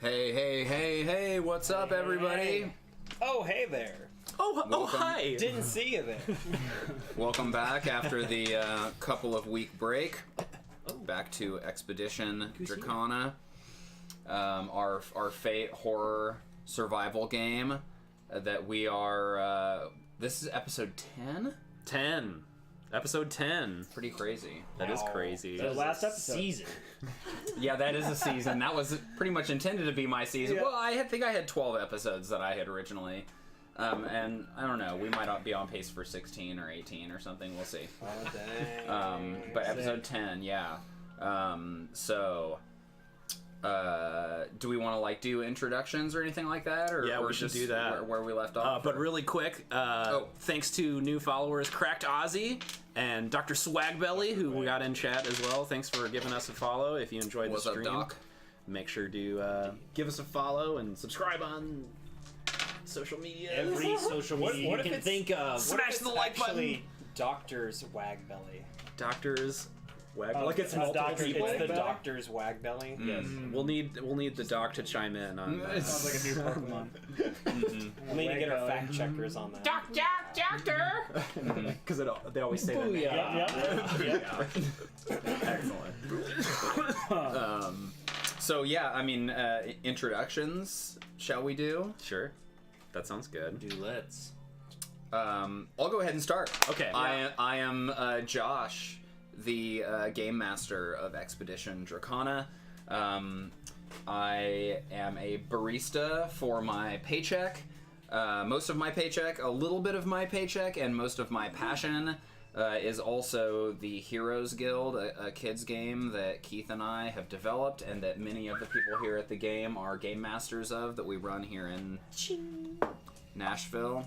Hey, what's up, everybody? Hey. Oh, hey there. Oh, hi. Didn't see you there. Welcome back after the couple of week break. Back to Expedition Dracana, our Fate horror survival game that we are. This is episode 10. Episode 10. Pretty crazy. That is crazy. The last episode. Season. Yeah, that is a season. That was pretty much intended to be my season. Yeah. Well, I think I had 12 episodes that I had originally. And I don't know, we might be on pace for 16 or 18 or something, we'll see. Oh, dang. But episode 10, yeah. Do we want to do introductions or anything like that? Or, Yeah, or we should just do that. Where we left off? But really quick, thanks to new followers Cracked Ozzy and Dr. Swagbelly, who we got in chat as well. Thanks for giving us a follow. If you enjoyed What's the up, stream, Doc? make sure to give us a follow and subscribe on social media. Every social media what you if can it's- think of. Smash the like button. Doctor's Wagbelly. Doctors Wagbelly. Like it's multiple people. It's the Wagbelly? Doctor's Wagbelly. Yes. We'll need the doc to chime in on that. Sounds like a new Pokemon. We need to get our Wagbelly. fact checkers on that. Doctor! Because they always say that. Yep. Excellent. So, yeah, I mean, introductions, shall we do? Sure. That sounds good. Let's. I'll go ahead and start. Okay. I am Josh, the game master of Expedition Dracana. I am a barista for my paycheck. Most of my paycheck, a little bit of my paycheck, and most of my passion is also the Heroes Guild, a kids game that Keith and I have developed, and that many of the people here at the game are game masters of, that we run here in Nashville.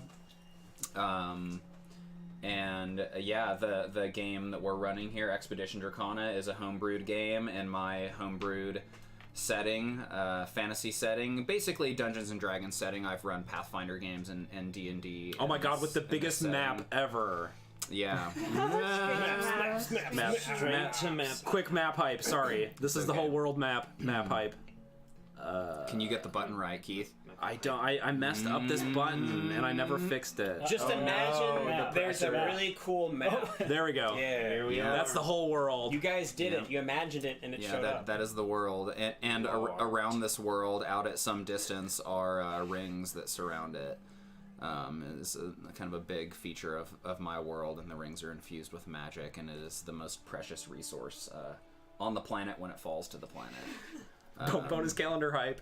The game that we're running here, Expedition Dracana, is a homebrewed game in my homebrewed setting, fantasy setting, basically Dungeons and Dragons setting. I've run Pathfinder games and D&D. Oh my god, with the biggest map ever. Yeah. Map. Straight to map. Quick map hype, sorry. This is the whole world map hype. Can you get the button right, Keith? I messed up this button and I never fixed it. Just imagine there's a really cool map. There we go. Yeah, here we are. That's the whole world. You guys did it. You imagined it, and it showed up. That is the world. And around this world, out at some distance, are rings that surround it. It's kind of a big feature of my world, and the rings are infused with magic, and it is the most precious resource on the planet when it falls to the planet. Bonus calendar hype.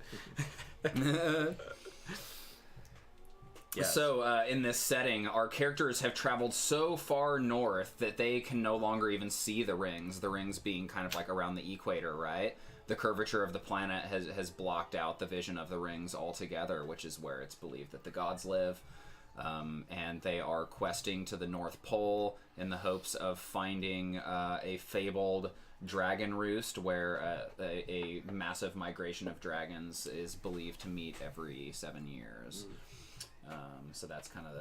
Yes. So, in this setting, our characters have traveled so far north that they can no longer even see the rings being kind of like around the equator, right? The curvature of the planet has blocked out the vision of the rings altogether, which is where it's believed that the gods live. And they are questing to the North Pole in the hopes of finding a fabled dragon roost where a massive migration of dragons is believed to meet every 7 years. So that's kind of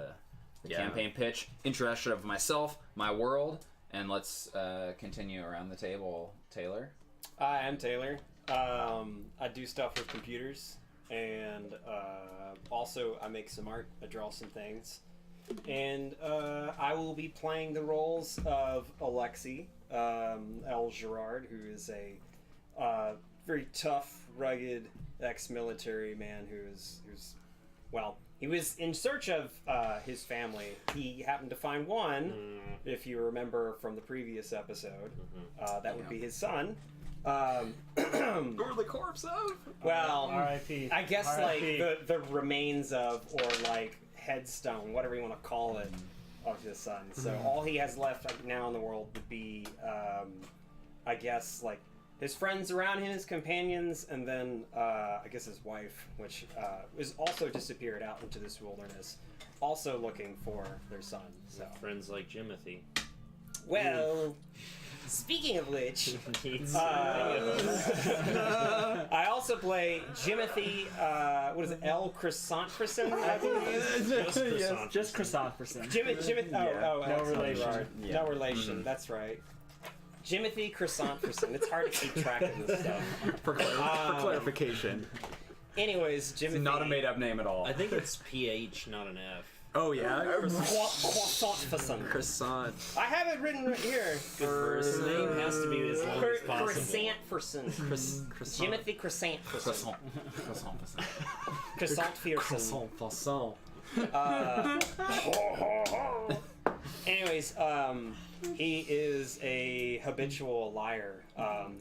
the campaign pitch. Introduction of myself, my world, and let's continue around the table. Taylor? Hi, I'm Taylor. I do stuff with computers, and also I make some art. I draw some things. And I will be playing the roles of Alexi, El Gerard, who is a very tough, rugged ex-military man who's he was in search of his family. He happened to find one, if you remember from the previous episode. That would be his son. Or the corpse of? Well, R.I.P. I guess R.I.P. like the remains of, or like headstone, whatever you want to call it, of his son. So all he has left now in the world would be, I guess, like his friends around him, his companions, and then I guess his wife, which is also disappeared out into this wilderness, also looking for their son. So Friends like Jimothy. well. Speaking of which, I also play Jimothy, what is it, El Croissant-Person, I believe? Just Croissant%. Jimothy, No relation. No relation, that's right. Jimothy Croissant-Person. It's hard to keep track of this stuff. For clarification. Anyways, Jimothy. It's not a made-up name at all. I think it's PH, not an F. Oh yeah, Croissant. croissant. I have it written right here. His name has to be as long as possible. Croissant-ferson. Croissant. Jimothy Croissant-ferson. Croissant. Croissant-ferson. Croissant. Anyways, he is a habitual liar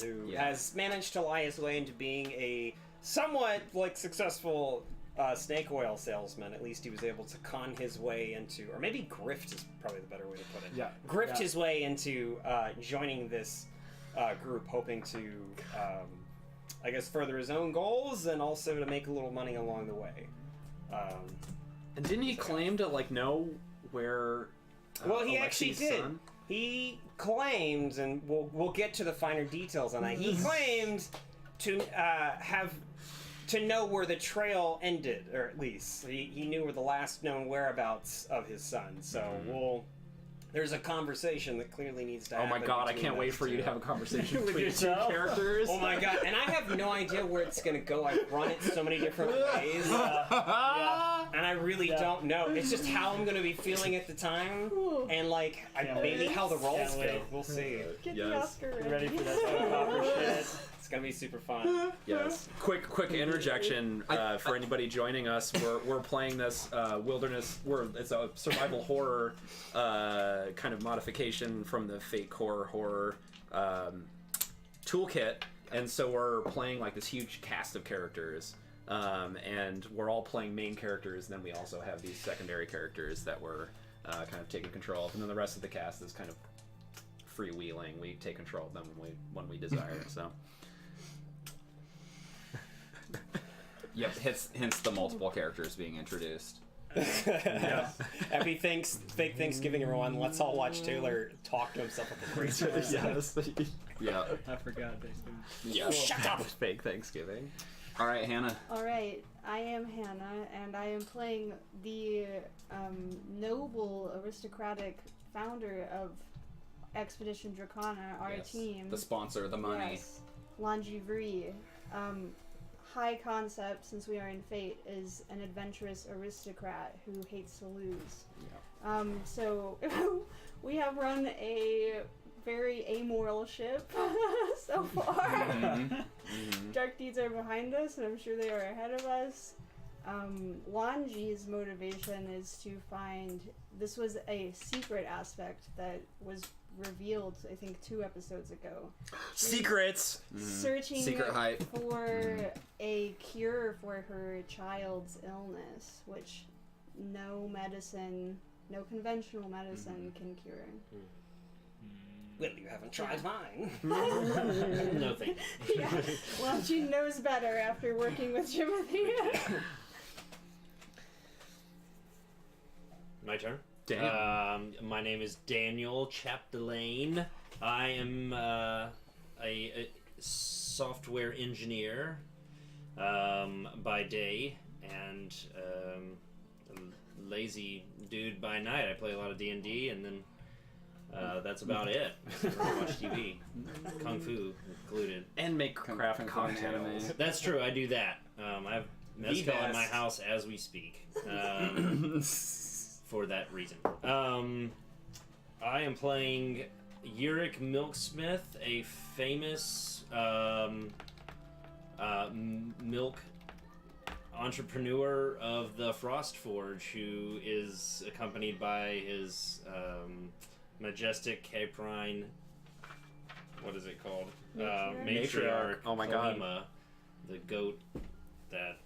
who has managed to lie his way into being a somewhat successful snake oil salesman. At least he was able to con his way into, or maybe grift is probably the better way to put it. Yeah. Grift his way into joining this group, hoping to, I guess, further his own goals and also to make a little money along the way. And didn't he claim to know where? Well, he actually Alexi's did. son? He claimed, and we'll get to the finer details on that. He claimed to to know where the trail ended, or at least he knew where the last known whereabouts of his son. So there's a conversation that clearly needs to Oh happen. my god, I between can't wait those for you two. to have a conversation With between two yourself? characters. Oh my god, and I have no idea where it's gonna go. I've run it so many different ways, and I really don't know. It's just how I'm gonna be feeling at the time, and maybe how the rolls Can't go. wait. We'll see. Get Yes. the Oscar Get ready for that soap opera shit. It's gonna be super fun. Yes. Quick interjection for anybody joining us. We're playing this wilderness. It's a survival horror kind of modification from the Fate Core horror toolkit, and so we're playing this huge cast of characters, and we're all playing main characters. And then we also have these secondary characters that we're kind of taking control of, and then the rest of the cast is kind of freewheeling. We take control of them when we desire. So. Yep, hence the multiple characters being introduced. Happy fake Thanksgiving, everyone. Let's all watch Taylor talk to himself at the priesthood. Yes. Yeah. I forgot, basically. Yeah. Shut up! Fake Thanksgiving. All right, Hannah. Alright, I am Hannah, and I am playing the noble, aristocratic founder of Expedition Dracana, our Yes. team. The sponsor, the money. Yes, Lhanji. High concept, since we are in Fate, is an adventurous aristocrat who hates to lose. So we have run a very amoral ship so far. Dark deeds are behind us, and I'm sure they are ahead of us. Lhanji's motivation is to find. This was a secret aspect that was revealed, I think, 2 episodes ago. Secrets. Searching Secret hype. for a cure for her child's illness, which no conventional medicine can cure. Well, you haven't tried mine. No thank you. Yeah. Well, she knows better after working with Timothy. My turn. Daniel. My name is Daniel Chapdelaine. I am a software engineer by day, and a lazy dude by night. I play a lot of D&D, and then that's about it. I watch TV, Kung Fu included. And make craft cocktails. That's true. I do that. I have mezcal in my best. house as we speak. For that reason. I am playing Uric Milksmith, a famous milk entrepreneur of the Frost Forge, who is accompanied by his majestic caprine. What is it called? Matriarch. Oh my god. Kalima, the goat that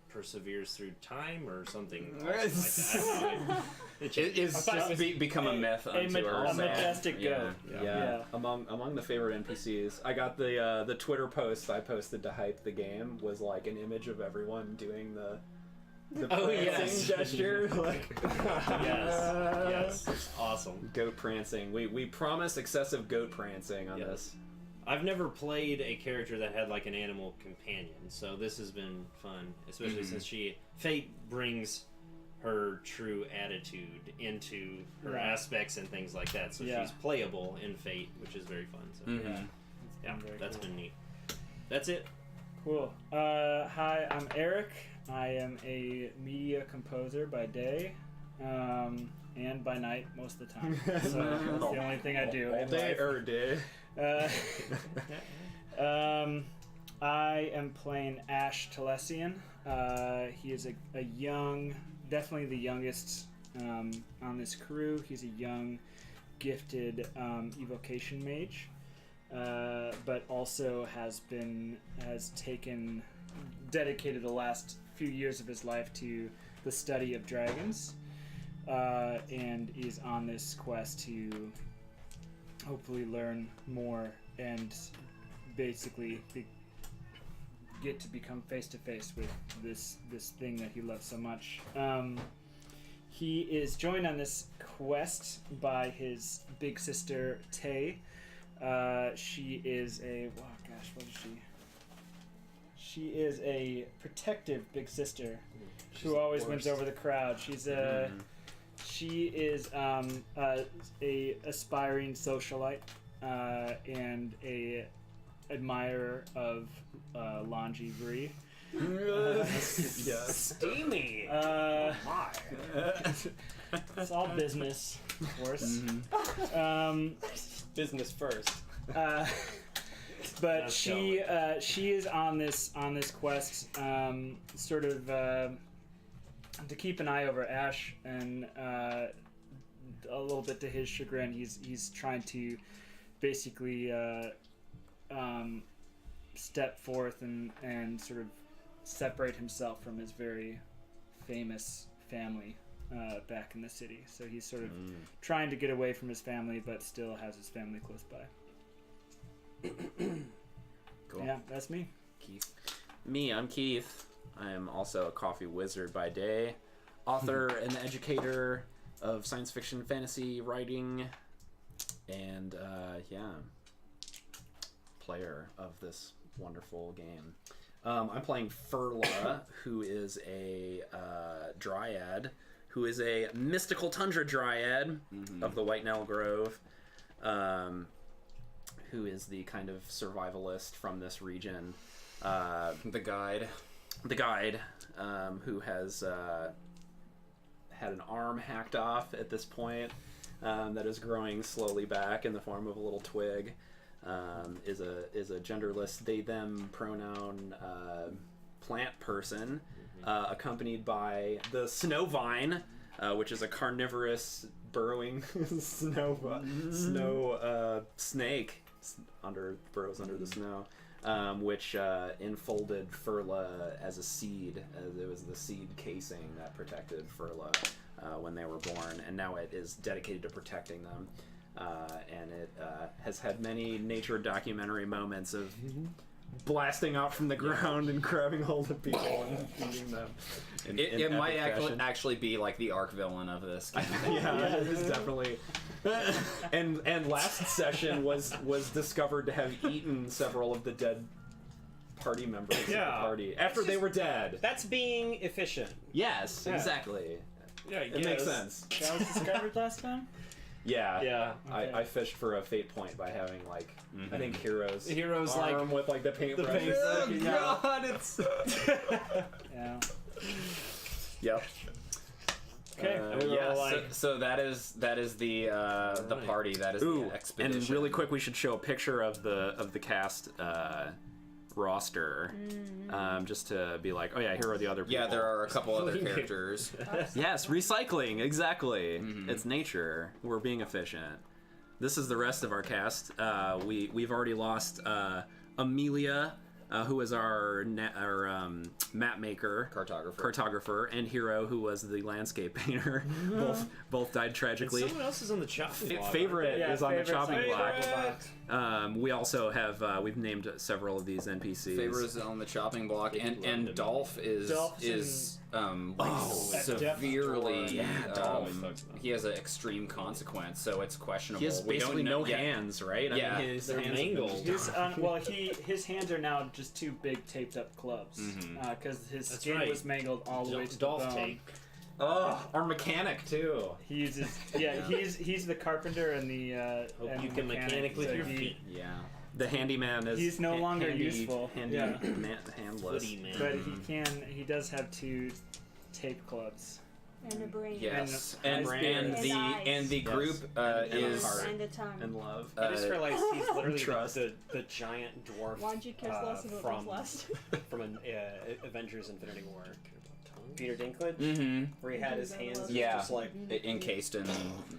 perseveres through time or something awesome like that. I don't know. It's just become a myth unto a ourselves. majestic goat. Yeah. Among the favorite NPCs, I got the Twitter post I posted to hype the game was an image of everyone doing the Oh, prancing yes. gesture, Yes, it's awesome. goat prancing. We promised excessive goat prancing on Yes. this. I've never played a character that had an animal companion, so this has been fun, especially since Fate brings her true attitude into her Right. aspects and things like that, so Yeah. she's playable in Fate, which is very fun. So Mm-hmm. yeah, Very that's cool. been neat. That's it. Cool. Hi, I'm Eric. I am a media composer by day, and by night most of the time. So that's the only thing I do. All in day life. or day. I am playing Ash Talesian. He is a young, definitely the youngest on this crew. He's a young, gifted evocation mage, but also dedicated the last few years of his life to the study of dragons, and is on this quest to hopefully learn more and basically get to become face to face with this thing that he loves so much. He is joined on this quest by his big sister Tay. She is what is she? She is a protective big sister who always wins over the crowd. She is a aspiring socialite and a admirer of Lhanji. Yes. Steamy. My. It's all business, of course. Business first. But she is on this quest, sort of to keep an eye over Ash, and a little bit to his chagrin, he's trying to basically step forth and sort of separate himself from his very famous family back in the city. So he's sort of trying to get away from his family, but still has his family close by. Cool. Yeah, that's me. Keith. Me, I'm Keith. I am also a coffee wizard by day, author and educator of science fiction fantasy writing, and player of this wonderful game. I'm playing Furla, who is a dryad, who is a mystical tundra dryad of the White Nile Grove, who is the kind of survivalist from this region. The guide. Who has had an arm hacked off at this point, that is growing slowly back in the form of a little twig. Is a genderless they/them pronoun plant person, accompanied by the snowvine, which is a carnivorous burrowing snow snake burrows under the snow, which enfolded Furla as a seed, as it was the seed casing that protected Furla when they were born, and now it is dedicated to protecting them. And it has had many nature documentary moments of blasting out from the ground and grabbing hold of people and eating them. It might actually be like the arc villain of this game. Yeah, it is definitely. And last session was discovered to have eaten several of the dead party members of the party after they were dead. That's being efficient. Yes, exactly. Yeah, it makes sense. That was discovered last time? Yeah. Yeah. Okay. I fished for a fate point by having I think Hero's like arm with the paintbrush. Oh God, it's. Yeah. Yep. Okay. And we were all So that is the party. That is the expedition. And really quick, we should show a picture of the cast roster, just to be like, oh yeah, here are the other people. Yeah, there are a couple other characters. Yes, recycling, exactly. It's nature. We're being efficient. This is the rest of our cast. We've already lost Amelia, who was our map maker, cartographer, and Hero, who was the landscape painter. both died tragically. And someone else is on the chopping block. Favorite is on the chopping block. block. We also have we've named several of these NPCs. Favor is on the chopping block, and Dolph is severely. He has an extreme consequence, so it's questionable. He has basically no hands, right? Yeah. I mean, his They're hands mangled. His hands are now just two big taped up clubs because his That's skin right. was mangled all the way to the Dolph bone. tape. Oh, our mechanic too. He uses he's the carpenter and the Hope and you can mechanic, mechanic with so your he- feet. Yeah. The handyman is. He's no longer useful. Handy Yeah. handless. Hoodie man. But he does have 2 tape clubs. And a brain. Yes, And and eyes. the Yes. group And a is heart. And a tongue. And love. I just realized he's literally trust. the giant dwarf Why'd you cares less about from this last? from an Avengers Infinity War. Peter Dinklage, mm-hmm. where he had his hands Yeah. just like encased in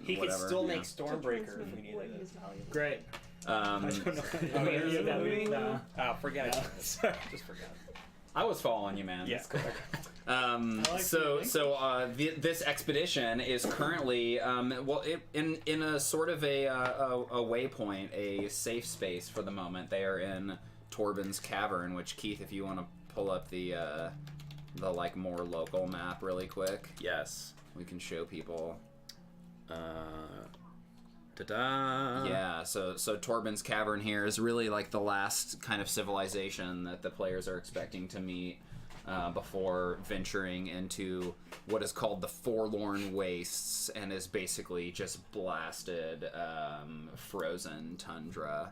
he whatever. could still yeah. make Stormbreaker if we needed it. Great. Um, I don't know. Oh, yeah, any of that movie? no. Forget No. it. Sorry. Just forget it. I was following you, man. Yeah. That's cool. I like This expedition is currently in a sort of a waypoint, a safe space for the moment. They are in Torbin's Cavern, which Keith, if you want to pull up the like more local map really quick, Yes. we can show people. Ta-da. Yeah, so Torbin's Cavern here is really like the last kind of civilization that the players are expecting to meet before venturing into what is called the Forlorn Wastes, and is basically just blasted frozen tundra.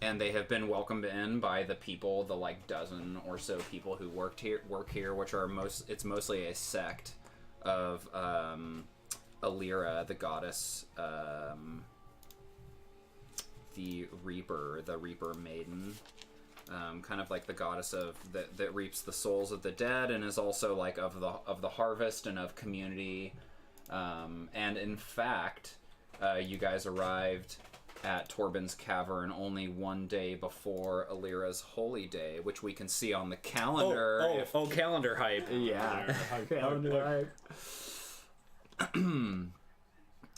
And they have been welcomed in by the people, the like dozen or so people who work here, which are mostly a sect of Illyra, the goddess, the Reaper Maiden, kind of like the goddess of that reaps the souls of the dead, and is also like of the harvest and of community. And in fact, you guys arrived at Torbin's Cavern only one day before Illyra's holy day, which we can see on the calendar. Calendar hype. Yeah. Calendar hype.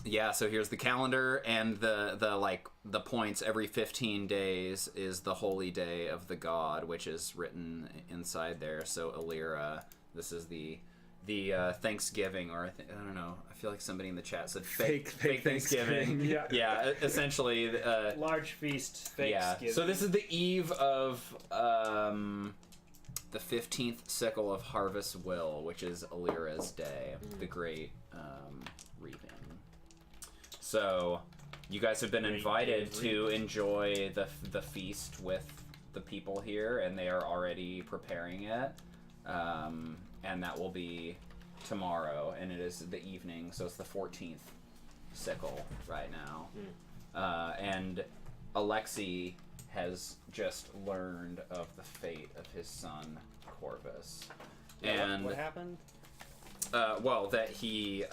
Yeah, so here's the calendar, and the points every 15 days is the holy day of the god, which is written inside there. So Illyra, this is the Thanksgiving, or I don't know. I feel like somebody in the chat said fake Thanksgiving. Yeah. Yeah, essentially. Large feast. Yeah. So this is the eve of the 15th Sickle of Harvest Will, which is Illyra's day, the great reaping. So you guys have been invited to enjoy the feast with the people here, and they are already preparing it. And that will be tomorrow, and it is the evening, so it's the 14th Sickle right now. And Alexi has just learned of the fate of his son Corvus. And what happened? well, that he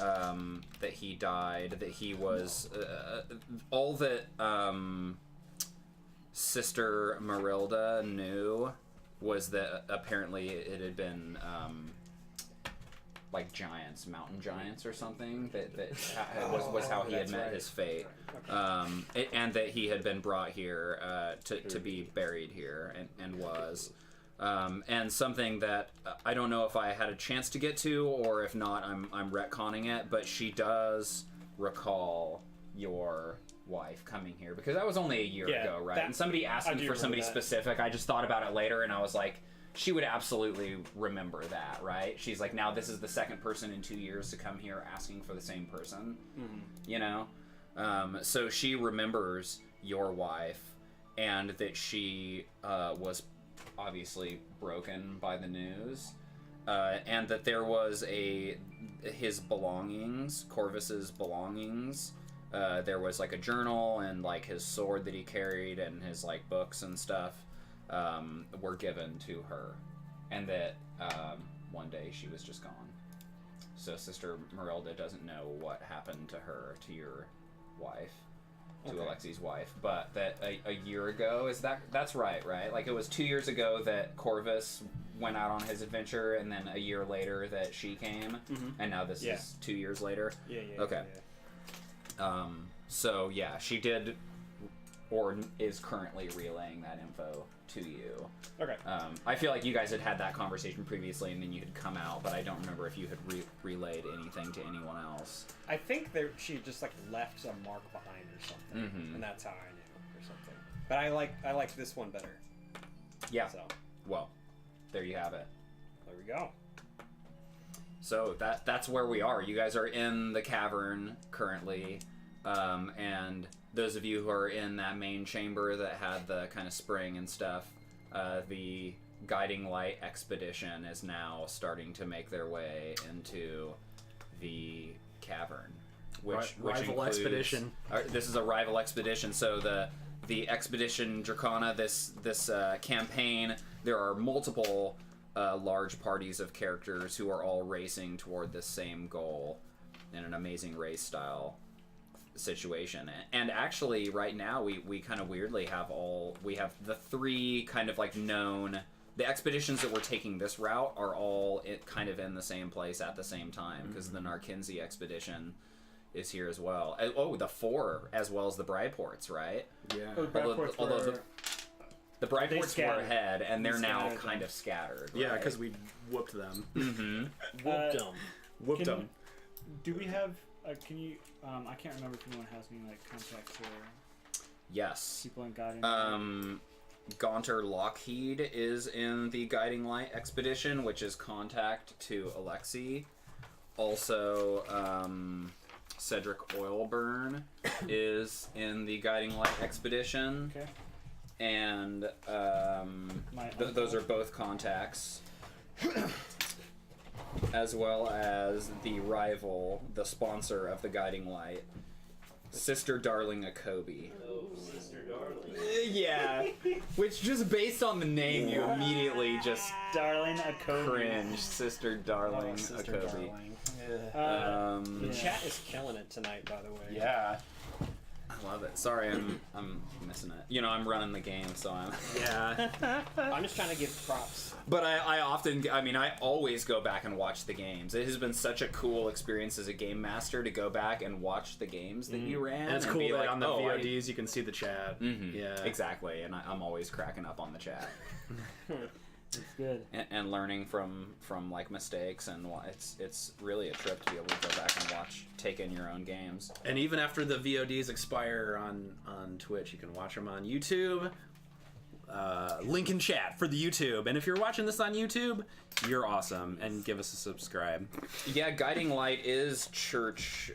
died. That he was all that Sister Marilda knew was that apparently it had been like giants, mountain giants or something. That was how he had met his fate. And that he had been brought here to be buried here, and was. And something that I don't know if I had a chance to get to, or if not, I'm retconning it, but she does recall your wife coming here, because that was only a year ago, right? And somebody asked me for somebody specific. I just thought about it later, and I was like, she would absolutely remember that, right? She's like, now this is the second person in 2 years to come here asking for the same person, you know? So she remembers your wife, and that she was obviously broken by the news, and that there was his belongings, Corvus's belongings. There was like a journal and like his sword that he carried and his like books and stuff were given to her, and that one day she was just gone. So Sister Marilda doesn't know what happened to her, to your wife, to Alexi's wife, but that a year ago, that's right? Like it was 2 years ago that Corvus went out on his adventure, and then a year later that she came, and now this is 2 years later. Okay. So yeah, she did, or is currently relaying that info to you. Okay. I feel like you guys had that conversation previously, and then you had come out, but I don't remember if you had relayed anything to anyone else. I think she just like left a mark behind or something, and that's how I knew or something. But I like this one better. Yeah. So well, there you have it. there we go. So that's where we are. You guys are in the cavern currently, and those of you who are in that main chamber that had the kind of spring and stuff, the Guiding Light expedition is now starting to make their way into the cavern. Which rival includes, expedition. This is a rival expedition. So the expedition Dracana, this campaign, there are multiple large parties of characters who are all racing toward the same goal in an amazing race style situation. And actually, right now we kind of weirdly have the three kind of like known. The expeditions that were taking this route are all kind of in the same place at the same time, because the Narkinzi expedition is here as well. Oh, the four as well as the Bryports, right? Yeah. Oh, Although the Bryports were scattered. ahead, and they're now scattered kind of scattered. Yeah, right? because we whooped them. Whooped 'em. Whooped Can- them. Do we have? Can you? I can't remember if anyone has any like contacts or Yes. people in guiding. Gaunter Lockheed is in the Guiding Light expedition, which is contact to Alexi. Also, Cedric Oilburn is in the Guiding Light expedition. Okay. And those are both contacts. As well as the rival, the sponsor of the Guiding Light, Sister Darling Akobi. Oh, Sister Darling. Yeah, which just based on the name, you immediately just Darling Akobi. cringe. Sister Darling Sister Akobi. Darling. Yeah. Um, The chat is killing it tonight, by the way. yeah, I love it. Sorry, I'm missing it. You know, I'm running the game, so I'm. Yeah. I'm just trying to give props. But I always go back and watch the games. It has been such a cool experience as a game master to go back and watch the games that you ran. And it's cool be that like, on the oh, VODs you can see the chat. Yeah. Exactly, and I'm always cracking up on the chat It's good. and learning from like mistakes, and it's really a trip to be able to go back and take in your own games. And even after the VODs expire on Twitch, you can watch them on YouTube. Link in chat for the YouTube. And if you're watching this on YouTube, you're awesome, and give us a subscribe. Yeah, Guiding Light is church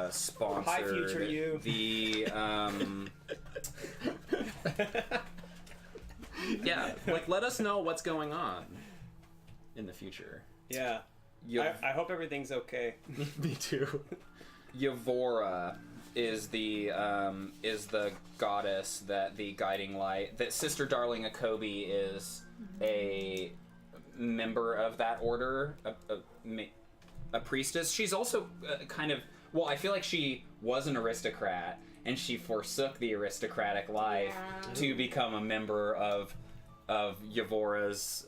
sponsored. Hi, future you. The Yeah, like let us know what's going on in the future. Yeah. I hope everything's okay. Me too. Yavora is the goddess that the Guiding Light, that Sister Darling Akobi is a member of that order, a priestess. She's also kind of, well, I feel like she was an aristocrat and she forsook the aristocratic life to become a member of Yavora's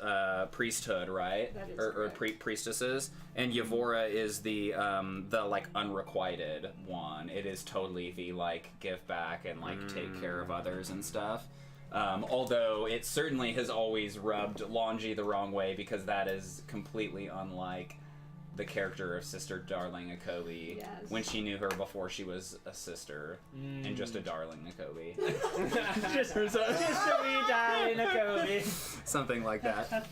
priesthood, right? That is or correct. priestesses. And Yavora is the like unrequited one. It is totally the like give back and like take care of others and stuff. Although it certainly has always rubbed Lhanji the wrong way, because that is completely unlike the character of Sister Darling Akobi Yes. when she knew her before she was a sister and just a Darling Akobi. Just a wee Darling Akobi. Something like that.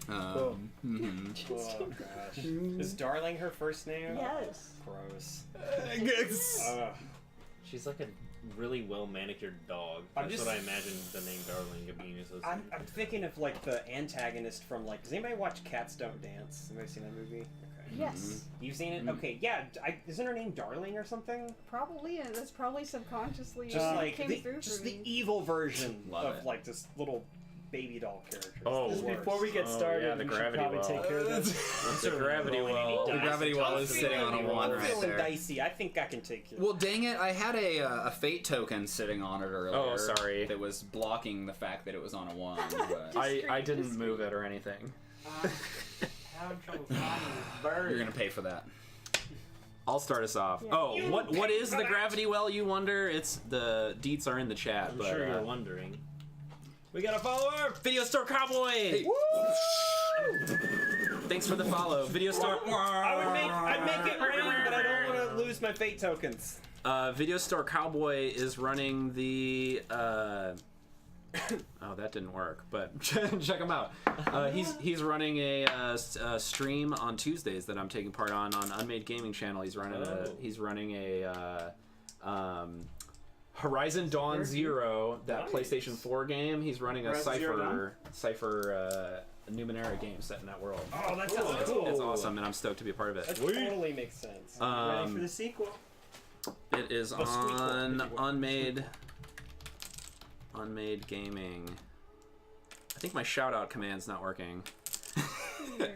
Oh gosh. Is Darling her first name? Yes. Gross. She's like a really well manicured dog. I'm That's just- what I imagine the name Darling being associated. I'm thinking of like the antagonist from like. Does anybody watch Cats Don't Dance? Anybody seen that movie? Okay. Yes. You've seen it? Okay, yeah. Isn't her name Darling or something? Probably, and that's probably subconsciously Just like came the, through just for the me. evil version Love of it. like this little baby doll character. It's Oh, the worst. Before we get Oh, started, yeah, the we should gravity probably well. take care of this. The gravity well. The gravity well is sitting on a one I'm right feeling there. dicey. I think I can take it. Well, dang it! I had a fate token sitting on it earlier. Oh, sorry. That was blocking the fact that it was on a one. But I didn't move it or anything. Having trouble finding this bird. you're gonna pay for that. I'll start us off. Yeah. Oh, what is the gravity well, you wonder? It's the deets are in the chat, I'm but sure you're wondering. we got a follower! Video Store Cowboy! Thanks for the follow. Video Store I'd make it rain, but I don't want to lose my fate tokens. Video Store Cowboy is running the oh, that didn't work, but check him out. He's running a stream on Tuesdays that I'm taking part on Unmade Gaming Channel. He's running a Horizon Dawn Zero, that Nice. PlayStation 4 game. He's running a Horizon Zero Cypher Numenera game set in that world. Oh, that sounds cool. It's awesome, and I'm stoked to be a part of it. That totally makes sense. Ready for the sequel? It is The sequel, on if you will. Unmade Gaming. I think my shout-out command's not working.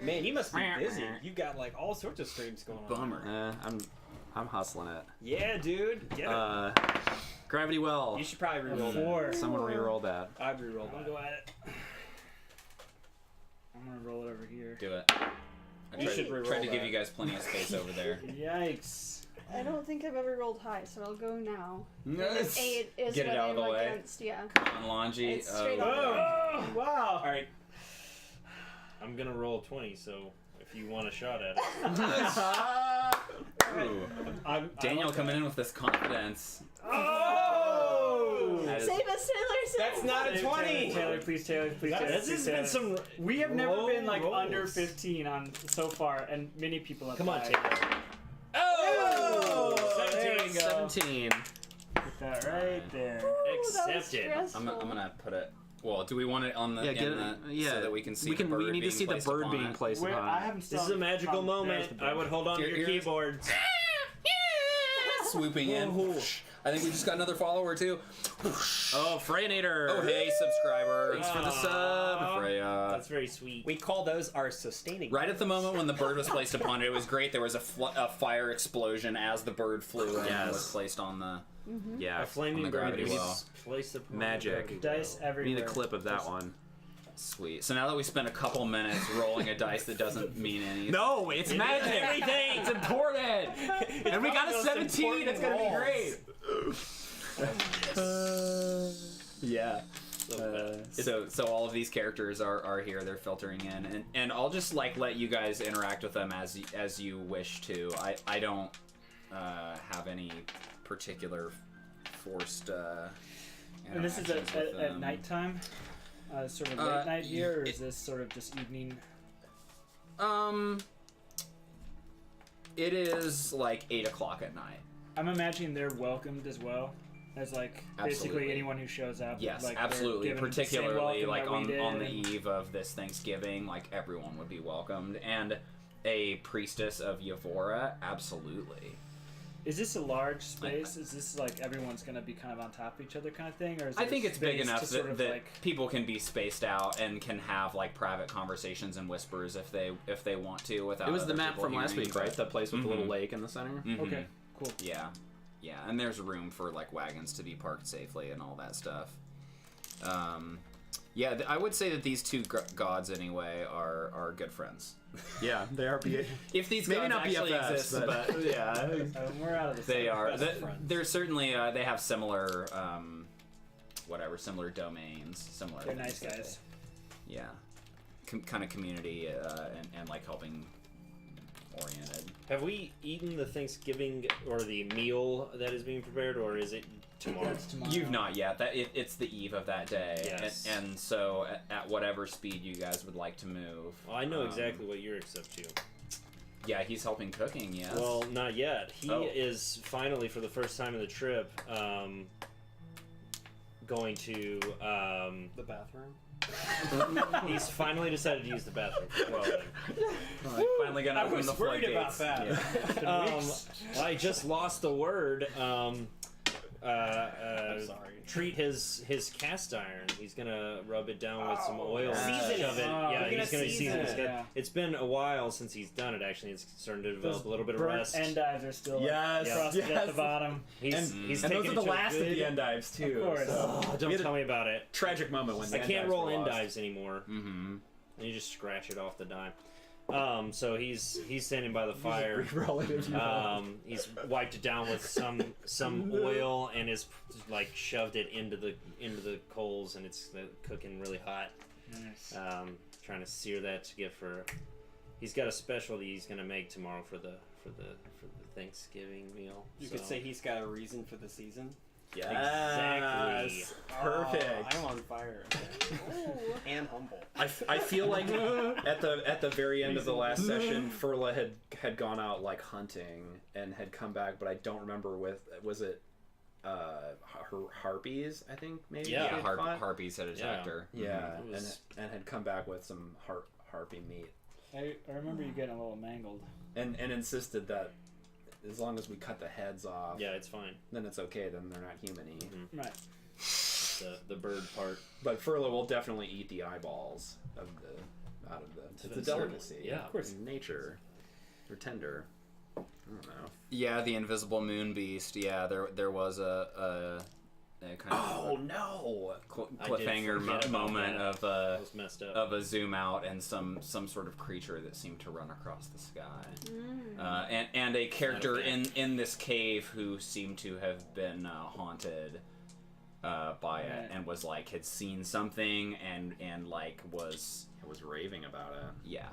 Man, you must be busy. You've got like all sorts of streams going on. Bummer. I'm hustling it. Yeah, dude. Get it. Gravity Well. You should probably reroll Four. that. Someone re-roll that. I'd reroll I'm gonna that. go at it. I'm gonna roll it over here. Do it. You should reroll tried to give that. you guys plenty of space over there. Yikes. I don't think I've ever rolled high, so I'll go now. Yes. 8 is Get it what out of I'm the way. against, yeah. On Lhanji. It's straight Oh. on. Oh, wow. All right. I'm gonna roll 20, so if you want a shot at it. Ooh. Daniel coming in with this confidence. Oh! That is- Save us, Taylor! Save That's us. not a 20. Taylor, please, Taylor, please, Taylor. This has been some. We have never low been like rolls. under 15 on so far, and many people have. Come on, died. Taylor. Oh! There you go. 17. Put that right there. Ooh, that was Accepted. stressful. I'm gonna put it. Well, do we want it on the? Yeah, in get it. the- Yeah, so that we can see. We the bird need to being see the placed bird upon being it. placed Where upon I it. haven't. This is a magical moment. There's the I would hold on to your Here's- keyboards. Swooping in. I think we just got another follower too. Oh, Freynator. Oh, hey, subscriber. Thanks for the sub. Freya. That's very sweet. We call those our sustaining. Right at the moment when the bird was placed upon it, it was great. There was a fire explosion as the bird flew in and was Yes. placed on the. Yeah, A flaming on the bird gravity is well. placed upon Magic. the gravity Dice well. we everywhere. need a clip of that one. Sweet. So now that we spent a couple minutes rolling a dice that doesn't mean anything. No, it's magic. Everything. It's important. And we got a 17. It's gonna be great. Yeah. So all of these characters are here. They're filtering in, and I'll just like let you guys interact with them as you wish to. I don't have any particular forced. And this is interactions with at them. nighttime? Sort of late night here, or is this sort of just evening? It is like 8 o'clock at night. I'm imagining they're welcomed as well. As like basically Absolutely. anyone who shows up. Yes, like, they're absolutely. given the same Particularly welcome like that we on did, the and- eve of this Thanksgiving, like everyone would be welcomed, and a priestess of Yavora, absolutely. Is this a large space? Is this like everyone's gonna be kind of on top of each other kind of thing, or is I there think it's big space enough to sort of that like people can be spaced out and can have like private conversations and whispers if they want to without. It was the other map people from last hearing, week, right? but- The place with the little Mhm. lake in the center. Mhm. okay, cool. Yeah, and there's room for like wagons to be parked safely and all that stuff. Yeah, I would say that these two gods anyway are good friends. Yeah, they are. If these Maybe gods not actually BFFs, exist, but- but yeah, We're out of this. they are. Best friends. They're certainly they have similar similar domains, similar. They're things nice that guys. they- yeah, kind of community and like helping oriented. Have we eaten the Thanksgiving or the meal that is being prepared, or is it tomorrow? That's tomorrow. You've not yet. It's the eve of that day, Yes. and so at whatever speed you guys would like to move. Well, I know exactly what you're up to. Yeah, he's helping cooking. Yes. Well, not yet. He Oh. is finally, for the first time in the trip, going to. The bathroom. He's finally decided to use the bathroom. Well, Finally gonna I open was the worried about floodgates. that. Yeah. I just lost the word. I'm sorry. Treat his cast iron. He's gonna rub it down with some oil. Season and it. shove it. Oh, Yeah, you're he's gonna gonna season season it. his Yeah. It's been a while since he's done it. Actually, it's starting to develop a little bit of Burnt rust. endives are still Yes, frosted at yes. the bottom. He's And he's those taken are the it to a last of good- the endives too. Of course. So. Oh, We don't had a tell me about it. tragic moment when the I can't endives roll were lost. endives anymore. Mm-hmm. And you just scratch it off the dime. So he's standing by the fire. Re-roll it if you want. He's wiped it down with some oil and is like shoved it into the coals, and it's cooking really hot. Nice. Trying to sear that to get for. He's got a specialty he's gonna make tomorrow for the Thanksgiving meal. You so. could say he's got a reason for the season. Exactly. Yes. Perfect. Oh, I'm on fire. Ooh. And humble. I feel like at the very end of the last session, Furla had gone out like hunting and had come back, but I don't remember was it her harpies, I think maybe. Yeah. they Yeah, had caught. harpies had attacked her. Yeah, It was- and had come back with some harpy meat, I remember you getting a little mangled. and insisted that as long as we cut the heads off, Yeah, it's fine. then it's okay. Then they're not human-y. Right. The bird part. But Furlough will definitely eat the eyeballs out of the. It's a been delicacy. certain. Yeah, of course. In nature, they're tender. I don't know. Yeah, the invisible moon beast. Yeah, there was a kind Oh of no! I did cliffhanger forget about moment that. of That was messed up. of a zoom out and some sort of creature that seemed to run across the sky, and a character in this cave who seemed to have been haunted by it and was like had seen something and like was raving about it. yeah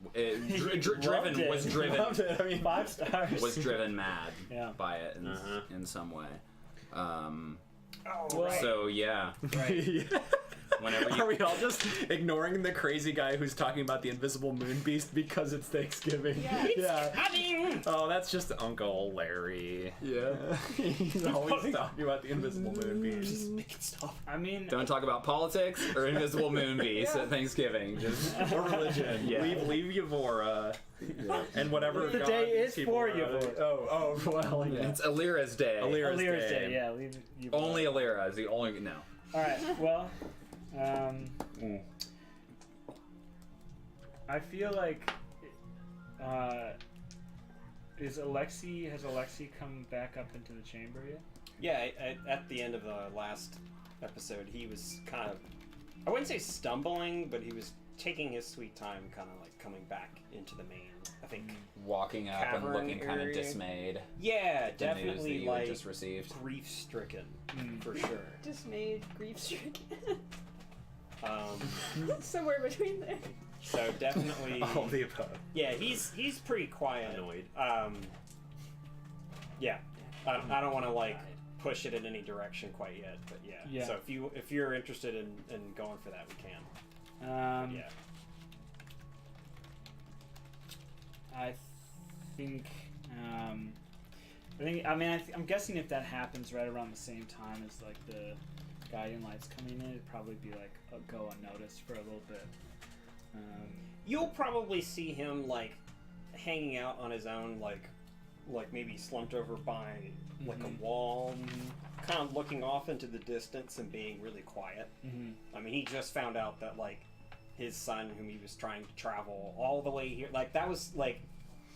Loved it. was driven Loved it. I mean, 5 stars. was driven mad Yeah. by it Uh-huh. in some way. Well, So yeah, Right. whenever Are you we all just ignoring the crazy guy who's talking about the invisible moon beast because it's Thanksgiving? Yeah. Yeah. Oh, that's just Uncle Larry. Yeah. He's always talking about the invisible moon beast. Making stuff. I mean, don't talk about politics or invisible moon beast at Thanksgiving. Just Or religion. Yeah. Leave Yavora. And whatever The god day these is people for are. Yavora. Oh, well, yeah. it's Illyra's day. Illyra's Illyra's Day. Day, yeah. Leave you Only Illyra is the only no. All right. Well, I feel like has Alexi come back up into the chamber yet? Yeah, at the end of the last episode, he was kind of, I wouldn't say stumbling, but he was taking his sweet time, kind of like coming back into the main, I think. Walking up Cavern and looking kind of area. dismayed. Yeah, The news that definitely you had like just received. grief-stricken, for sure. Dismayed, grief-stricken. Um, Somewhere between there. so definitely, All the above. yeah, he's pretty quiet. Annoyed. Yeah, I don't want to like push it in any direction quite yet, but yeah. Yeah. So if you're interested in going for that, we can. Yeah. I think. I'm guessing if that happens right around the same time as like the guardian lights coming in, it'd probably be like a go unnoticed for a little bit. You'll probably see him like hanging out on his own, like maybe slumped over by like a wall, kind of looking off into the distance and being really quiet. I mean, he just found out that like his son, whom he was trying to travel all the way here, like that was like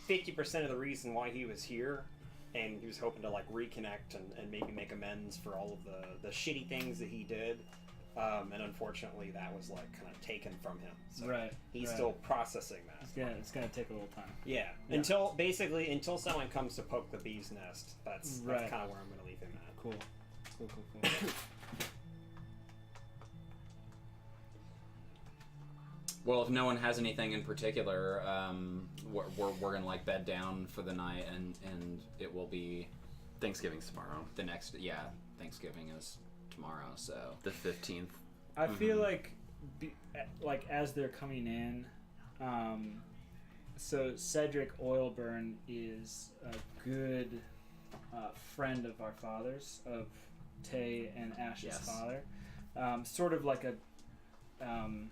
50% of the reason why he was here, and he was hoping to like reconnect and maybe make amends for all of the shitty things that he did. And unfortunately, that was like kind of taken from him. So Right, he's right. still processing that. It's gonna take a little time. Yeah. Until someone comes to poke the bee's nest. That's Right. kind of where I'm going to leave him at. Cool. Well, if no one has anything in particular, we're gonna like bed down for the night, and it will be Thanksgiving's tomorrow. the next. Yeah, Thanksgiving is tomorrow, so The 15th. I feel like, as they're coming in, so Cedric Oilburn is a good friend of our father's, of Tay and Ash's Yes. father. Sort of like an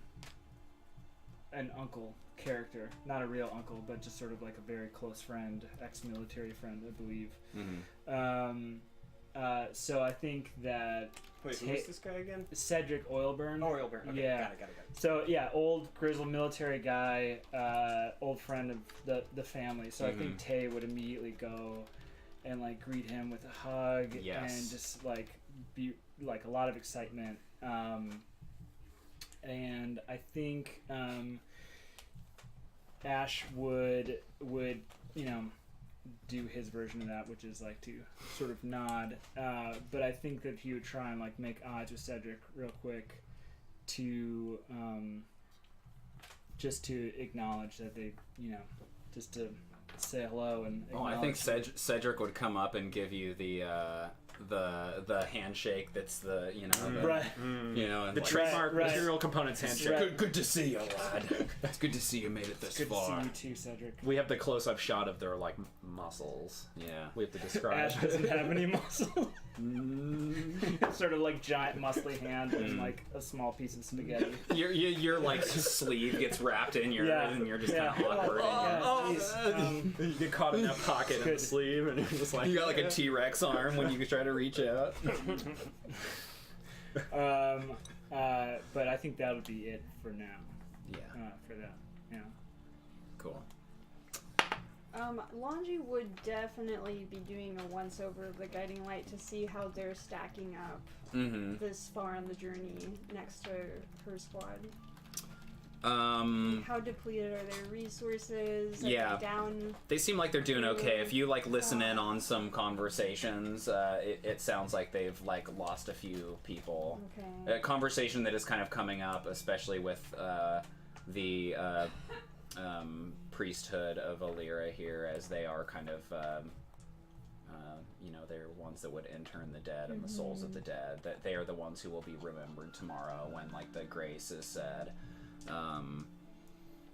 uncle character, not a real uncle, but just sort of like a very close friend, ex-military friend, I believe. So I think that Wait, who's this guy again? Cedric Oilburn. Oh, Oilburn. Okay, Yeah. got it. So yeah, old grizzled military guy, old friend of the family. So I think Tay would immediately go and like greet him with a hug Yes. and just like be like a lot of excitement. And I think Ash would do his version of that, which is like to sort of nod. But I think that he would try and like make odds with Cedric real quick to just to acknowledge that they, just to say hello and. Oh, I think acknowledge- Cedric would come up and give you the handshake. That's the Right. and The like, trademark right. material components handshake. Right. Good to see you, lad. It's good to see you made it this Good to far. see you too, Cedric. We have the close-up shot of their like muscles. Yeah. We have to describe. Ash doesn't have any muscle. sort of like giant muscly hand and like a small piece of spaghetti. Your like sleeve gets wrapped in your, and you're just kind of awkward. You get caught in that pocket in the sleeve, and you're just like, you got like a T-Rex arm when you try to reach out. But I think that'll be it for now. Yeah. For that. Yeah. Cool. Lhanji would definitely be doing a once-over of the Guiding Light to see how they're stacking up this far on the journey next to her squad. How depleted are their resources? Are they down? They seem like they're doing okay. If you like listen in on some conversations, it sounds like they've like lost a few people. Okay. A conversation that is kind of coming up, especially with the priesthood of Illyran here, as they are kind of they're ones that would intern the dead and the souls of the dead. That they are the ones who will be remembered tomorrow when like the grace is said.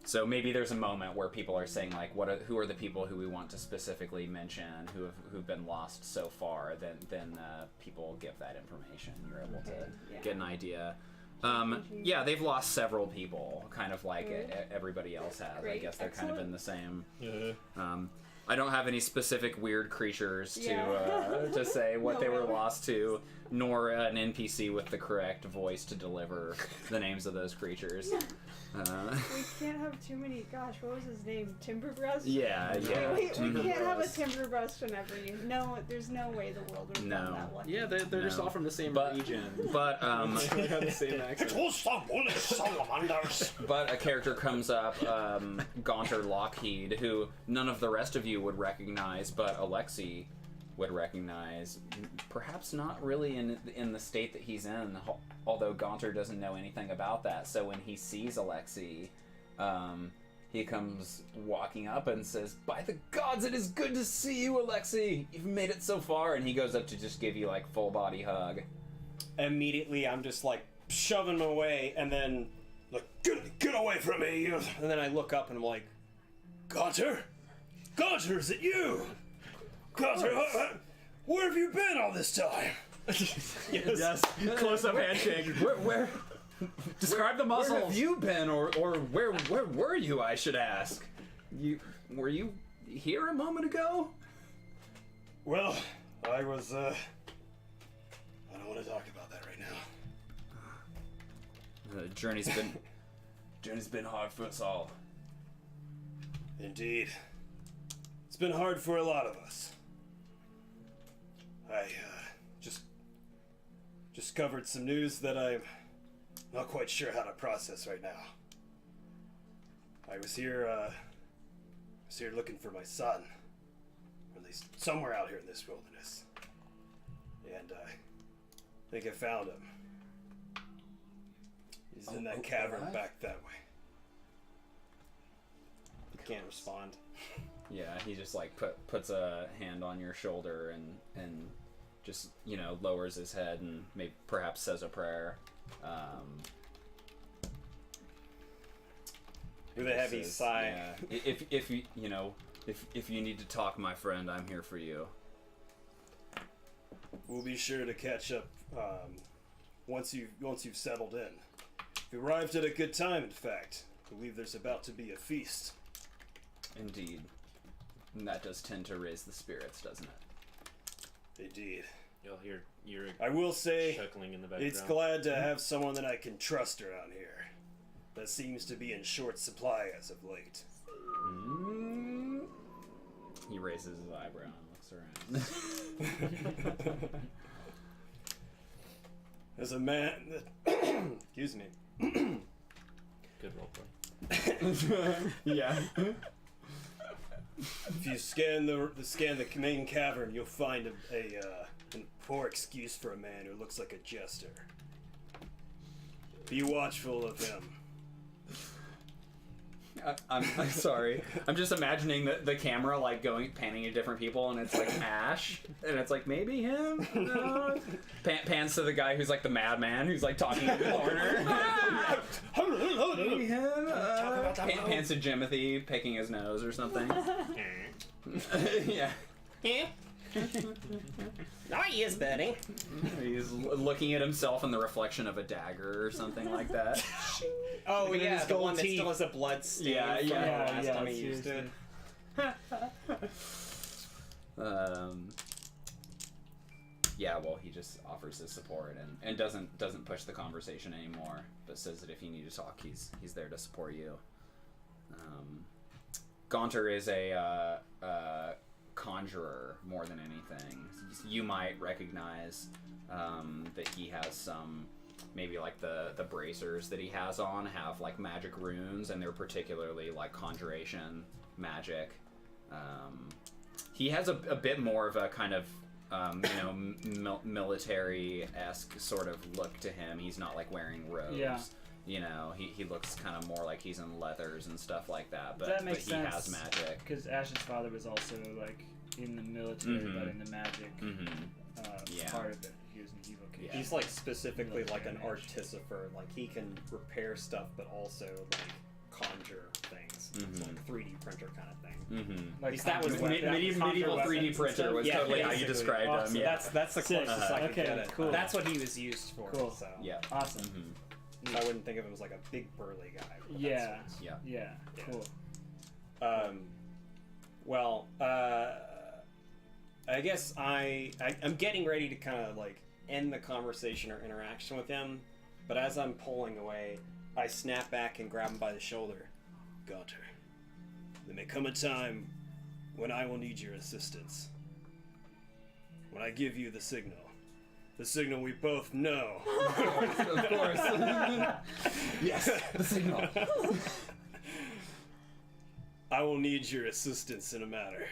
So maybe there's a moment where people are saying like, who are the people who we want to specifically mention who've been lost so far? Then people give that information. You're able to get an idea. They've lost several people, kind of like everybody else has. Great. I guess they're kind of in the same. Yeah. I don't have any specific weird creatures to say what they were lost to, nor an NPC with the correct voice to deliver the names of those creatures. We can't have too many. Gosh, what was his name? Timberbrush? Yeah. We can't have a Timberbrush in every. No, there's no way the world would run that one. Yeah, they're just all from the same region. But they have the same accent. It was the bullet salamanders. But a character comes up, Gaunter Lockheed, who none of the rest of you would recognize, but Alexi would recognize. Perhaps not really in the state that he's in, although Gaunter doesn't know anything about that. So when he sees Alexi, he comes walking up and says, "By the gods, it is good to see you, Alexi! You've made it so far." And he goes up to just give you like full body hug. Immediately, I'm just like shoving him away, and then like, get away from me! And then I look up and I'm like, Gaunter, is it you? Gaunter, where have you been all this time? Yes. Close up handshake. Where? Describe the muscles. Where have you been, or where were you? I should ask. Were you here a moment ago? Well, I was. I don't want to talk about that right now. The journey's been hard for us all. Indeed, it's been hard for a lot of us. I just covered some news that I'm not quite sure how to process right now. I was here looking for my son, or at least somewhere out here in this wilderness, and I think I found him. He's in that cavern back that way. He can't respond. Yeah, he just like puts a hand on your shoulder and just lowers his head and perhaps says a prayer. With a heavy sigh. Yeah. If you need to talk, my friend, I'm here for you. We'll be sure to catch up once you've settled in. You arrived at a good time, in fact. I believe there's about to be a feast. Indeed. And that does tend to raise the spirits, doesn't it? Indeed. You'll hear your I will say, chuckling in the background. it's glad to have someone that I can trust around here. That seems to be in short supply as of late. He raises his eyebrow and looks around. As a man that... Excuse me. Good roleplay. Yeah. If you scan the main cavern, you'll find a poor excuse for a man who looks like a jester. Be watchful of him. I'm sorry. I'm just imagining the camera like panning to different people, and it's like Ash, and it's like maybe him. Pans to the guy who's like the madman, who's like talking in the corner. Maybe him. Pans to Jimothy, picking his nose or something. Yeah. Oh, yes, Betty. He's looking at himself in the reflection of a dagger or something like that. Oh, Look at yeah, his the gold one that teeth. still has a blood stain Yeah, from yeah, the last time he used seriously. it. Yeah, well, he just offers his support and doesn't push the conversation anymore, but says that if you need to talk, he's there to support you. Gaunter is a conjurer more than anything. You might recognize that he has some, maybe like the bracers that he has on have like magic runes, and they're particularly like conjuration magic. He has a bit more of a kind of military-esque sort of look to him. He's not like wearing robes. Yeah. You know, he looks kind of more like he's in leathers and stuff like that. But, That makes he sense, has magic. Because Ash's father was also like in the military, but in the magic Yeah. part of it, he was an evocation. He's like specifically like an Military mage. artificer. Like he can repair stuff, but also like conjure things. It's like a 3D printer kind of thing. Like least that was conjure weapons, Medieval conjure 3D weapons and printer stuff. was Yeah, totally how you basically. described Awesome. him. Yeah. That's the Sick. closest I could Okay, get it. cool. That's what he was used for. Cool. So. Yeah. Awesome. So I wouldn't think of him as like a big burly guy. but Yeah. that's Yeah. Yeah. Yeah. Cool. Well, I guess I'm getting ready to kind of like end the conversation or interaction with him, but as I'm pulling away, I snap back and grab him by the shoulder. Gaunter, there may come a time when I will need your assistance. When I give you the signal we both know. Of course. Yes, the signal. I will need your assistance in a matter.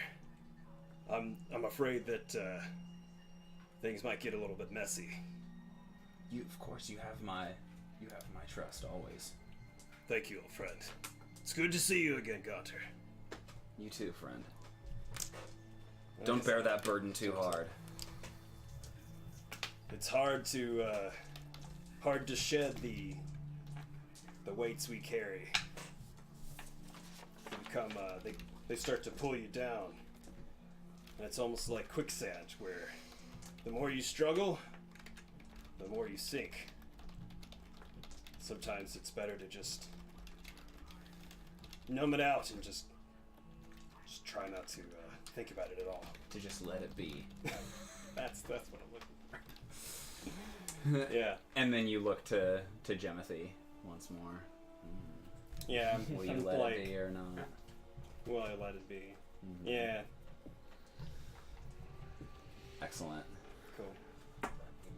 I'm afraid that things might get a little bit messy. Of course, you have my trust always. Thank you, old friend. It's good to see you again, Gaunter. You too, friend. Don't bear that burden too hard. It's hard to shed the weights we carry. They become they start to pull you down, and it's almost like quicksand, where the more you struggle, the more you sink. Sometimes it's better to just numb it out and just try not to think about it at all. To just let it be. That's what I'm looking for. Yeah. And then you look to Gemothy once more. Yeah. Will you I'm let like, it be or not? will I let it be? Yeah. Excellent. Cool.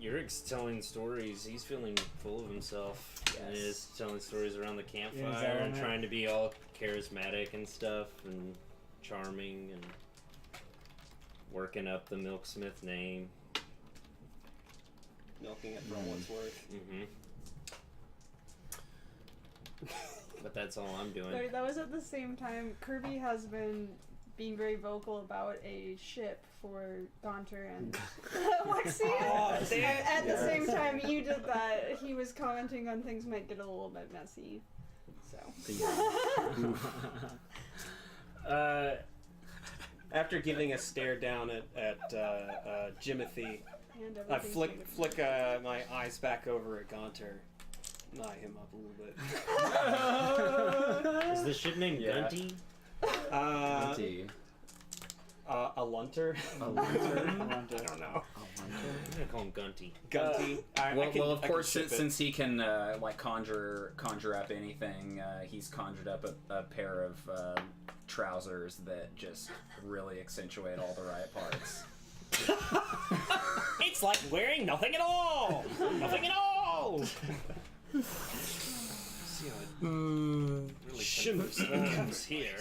Yurik's telling stories. He's feeling full of himself. And Yes. is telling stories around the Yeah, is campfire that and right? trying to be all charismatic and stuff and charming and working up the Milksmith name. Milking it for all it's worth. But that's all I'm doing. Sorry, that was at the same time. Kirby has been being very vocal about a ship for Gaunter and Alexi. Oh, And at the same time you did that, he was commenting on things might get a little bit messy. So. After giving a stare down at Jimothy, And I everything's flick my eyes back over at Gaunter, eye him up a little bit. Is the ship named Yeah. Gunty? Tea. A lunter? A lantern? I don't know. I'm gonna call him Gunty. Gunty. Well, of course, ship it. since he can like conjure up anything, he's conjured up a pair of trousers that just really accentuate all the right parts. It's like wearing nothing at all. Nothing at all. See how it really Shimmers. comes here.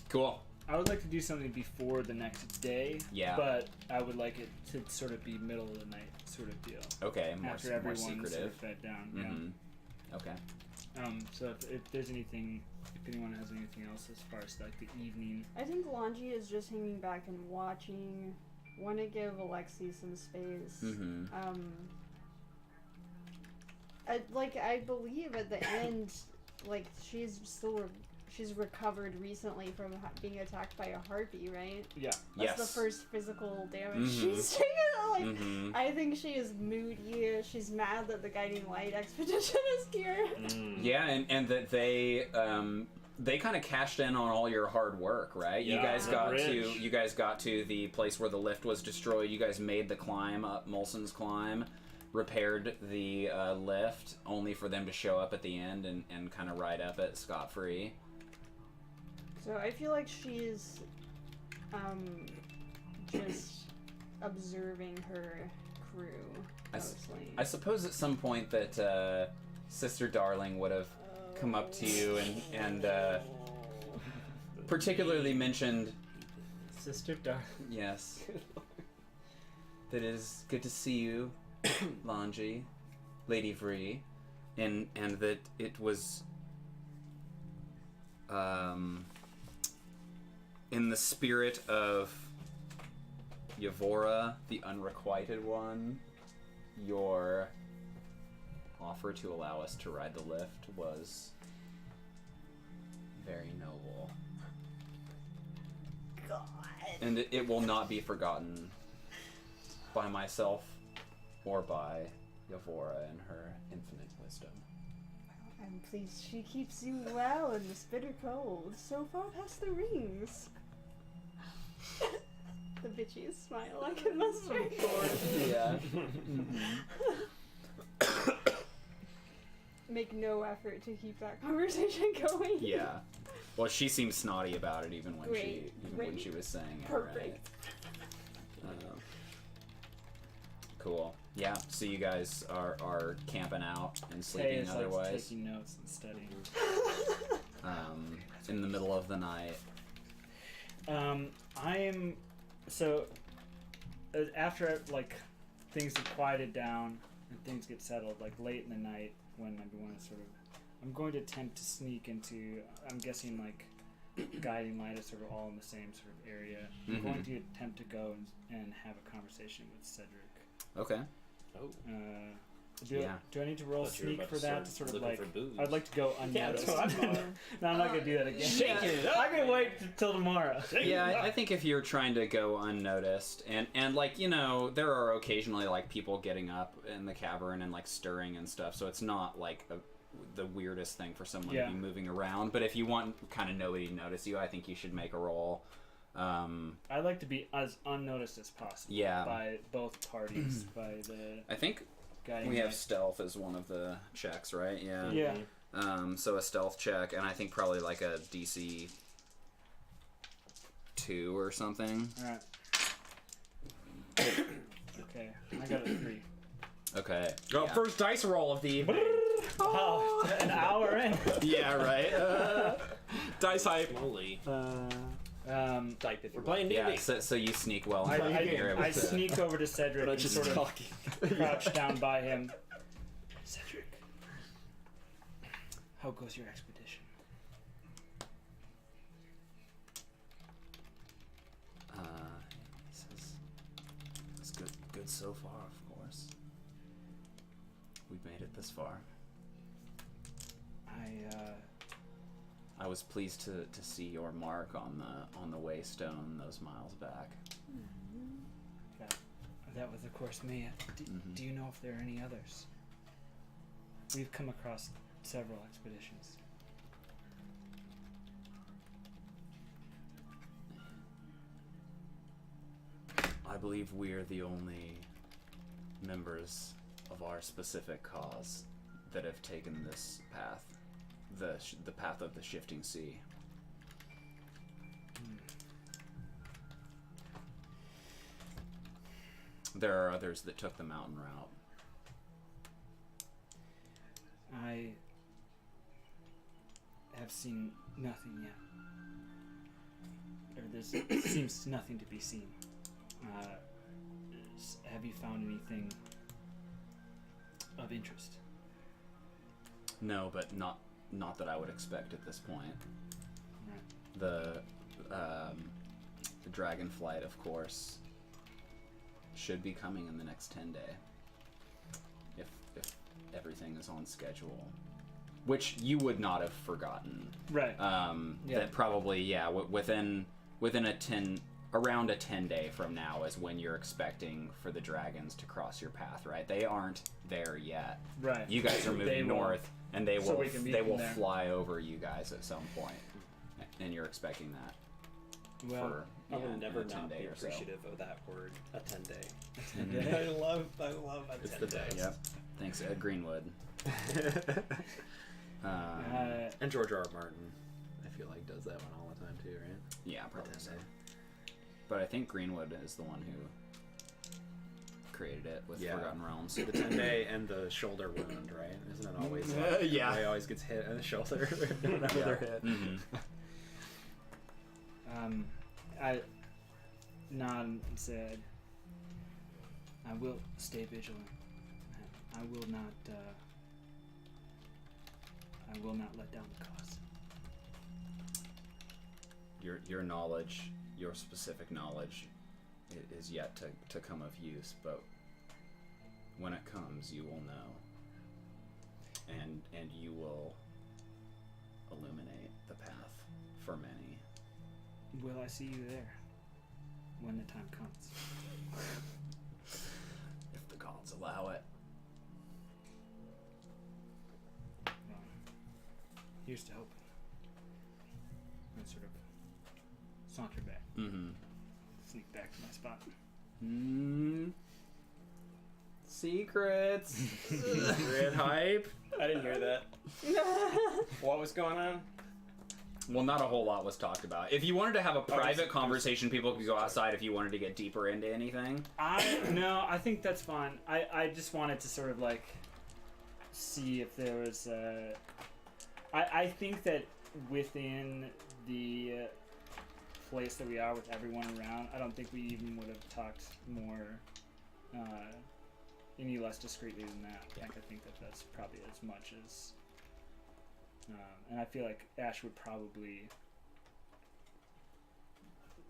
Cool. I would like to do something before the next day. Yeah. But I would like it to sort of be middle of the night sort of deal. Okay, After more everyone's sort secretive. of fed down. Mm-hmm. Okay. Yeah. So if there's anything, if anyone has anything else as far as like the evening. I think Lhanji is just hanging back and watching. Want to give Alexi some space. Mm-hmm. I believe at the end, like she's still she's recovered recently from being attacked by a harpy, right? Yeah. That's the first physical damage she's taken. Like, I think she is moody. She's mad that the Guiding Light expedition is here. Yeah, and that they kind of cashed in on all your hard work, right? Yeah, you guys got to the place where the lift was destroyed. You guys made the climb up Molson's climb, repaired the lift, only for them to show up at the end and kind of ride up it scot-free. So I feel like she's just observing her crew mostly. I suppose at some point that Sister Darling would have come up to you and particularly mentioned, Sister Darling. yes, that it is good to see you, Lhanji, Lady Vree, and that it was in the spirit of Yavora, the Unrequited One, your offer to allow us to ride the lift was very noble. God. And it will not be forgotten by myself or by Yavora and her infinite wisdom. I'm pleased she keeps you well in this bitter cold, so far past the rings. The bitchiest smile I can muster. Yeah. Make no effort to keep that conversation going. Yeah. Well, she seemed snotty about it even when Great, when great. she was saying it. Perfect. Right? Cool. Yeah. So you guys are camping out and Tay sleeping is otherwise. taking notes and studying. In the middle of the night. So after like things have quieted down and things get settled, like late in the night when everyone is sort of, I'm going to attempt to sneak into, I'm guessing like Guiding Light is sort of all in the same sort of area. I'm going to attempt to go and have a conversation with Cedric. Okay. Oh. Do I need to roll Thought you were sneak about for to that to start sort of looking like? for booze. I'd like to go unnoticed. Yeah, that's what I'm on. No, I'm not gonna do that again. Shaking it up. I'm gonna wait till tomorrow. Yeah, I think if you're trying to go unnoticed, and like, you know, there are occasionally like people getting up in the cavern and like stirring and stuff, so it's not like the weirdest thing for someone to be moving around. But if you want kind of nobody to notice you, I think you should make a roll. I'd like to be as unnoticed as possible. Yeah. By both parties. By the I think Guiding we have Light. stealth as one of the checks, right? Yeah. Yeah. So a stealth check, and I think probably like a DC 2 or something. All right. Okay, I got a 3. Okay. Go yeah. first dice roll of the evening. Wow, an hour in. Yeah, right. Dice hype. Holy. Type if We're playing Yeah, D&D. so you sneak well. enough that you're able I to- sneak over to Cedric But I'm and just sort of talking. crouch down by him. Cedric, how goes your expedition? He says, it's good so far, of course. We've made it this far. I was pleased to see your mark on the waystone those miles back. That was, of course, me. Do you know if there are any others? We've come across several expeditions. I believe we're the only members of our specific cause that have taken this path, the path of the shifting sea. There are others that took the mountain route. I have seen nothing yet. Or there seems nothing to be seen. Have you found anything of interest? No, but not that I would expect at this point. Right. The dragon flight, of course, should be coming in the next 10 days. If everything is on schedule. which you would not have forgotten. Right. That probably, within around a 10-day from now is when you're expecting for the dragons to cross your path, right? They aren't there yet. Right. You guys are moving north, and they So will we can meet them there. fly over you guys at some point, and you're expecting that. Well, for, I will never a not 10-day be or so. appreciative of that word, a 10-day. 10-day. I love a 10-day. Yep. Thanks, Ed Greenwood. And George R. R. Martin, I feel like, does that one all the time too, right? Yeah, probably so. But I think Greenwood is the one who created it with Forgotten Realms. The 10-day and the shoulder wound, right? Isn't it always yeah. Everybody always gets hit in the shoulder whenever they're hit. Mm-hmm. I nod and said, I will stay vigilant. I will not let down the cause. Your knowledge, your specific knowledge, is yet to come of use, but when it comes, you will know, and you will illuminate the path for many. Will I see you there when the time comes? If the gods allow it. Well, here's to hoping. I sort of saunter back, sneak back to my spot. Secrets. Red hype. I didn't hear that. What was going on? Well, not a whole lot was talked about. If you wanted to have a private conversation, people could go outside if you wanted to get deeper into anything. I think that's fine. I just wanted to sort of like see if there was I think that within the place that we are with everyone around, I don't think we even would have talked more any less discreetly than that. Like, I think that that's probably as much as and I feel like Ash would probably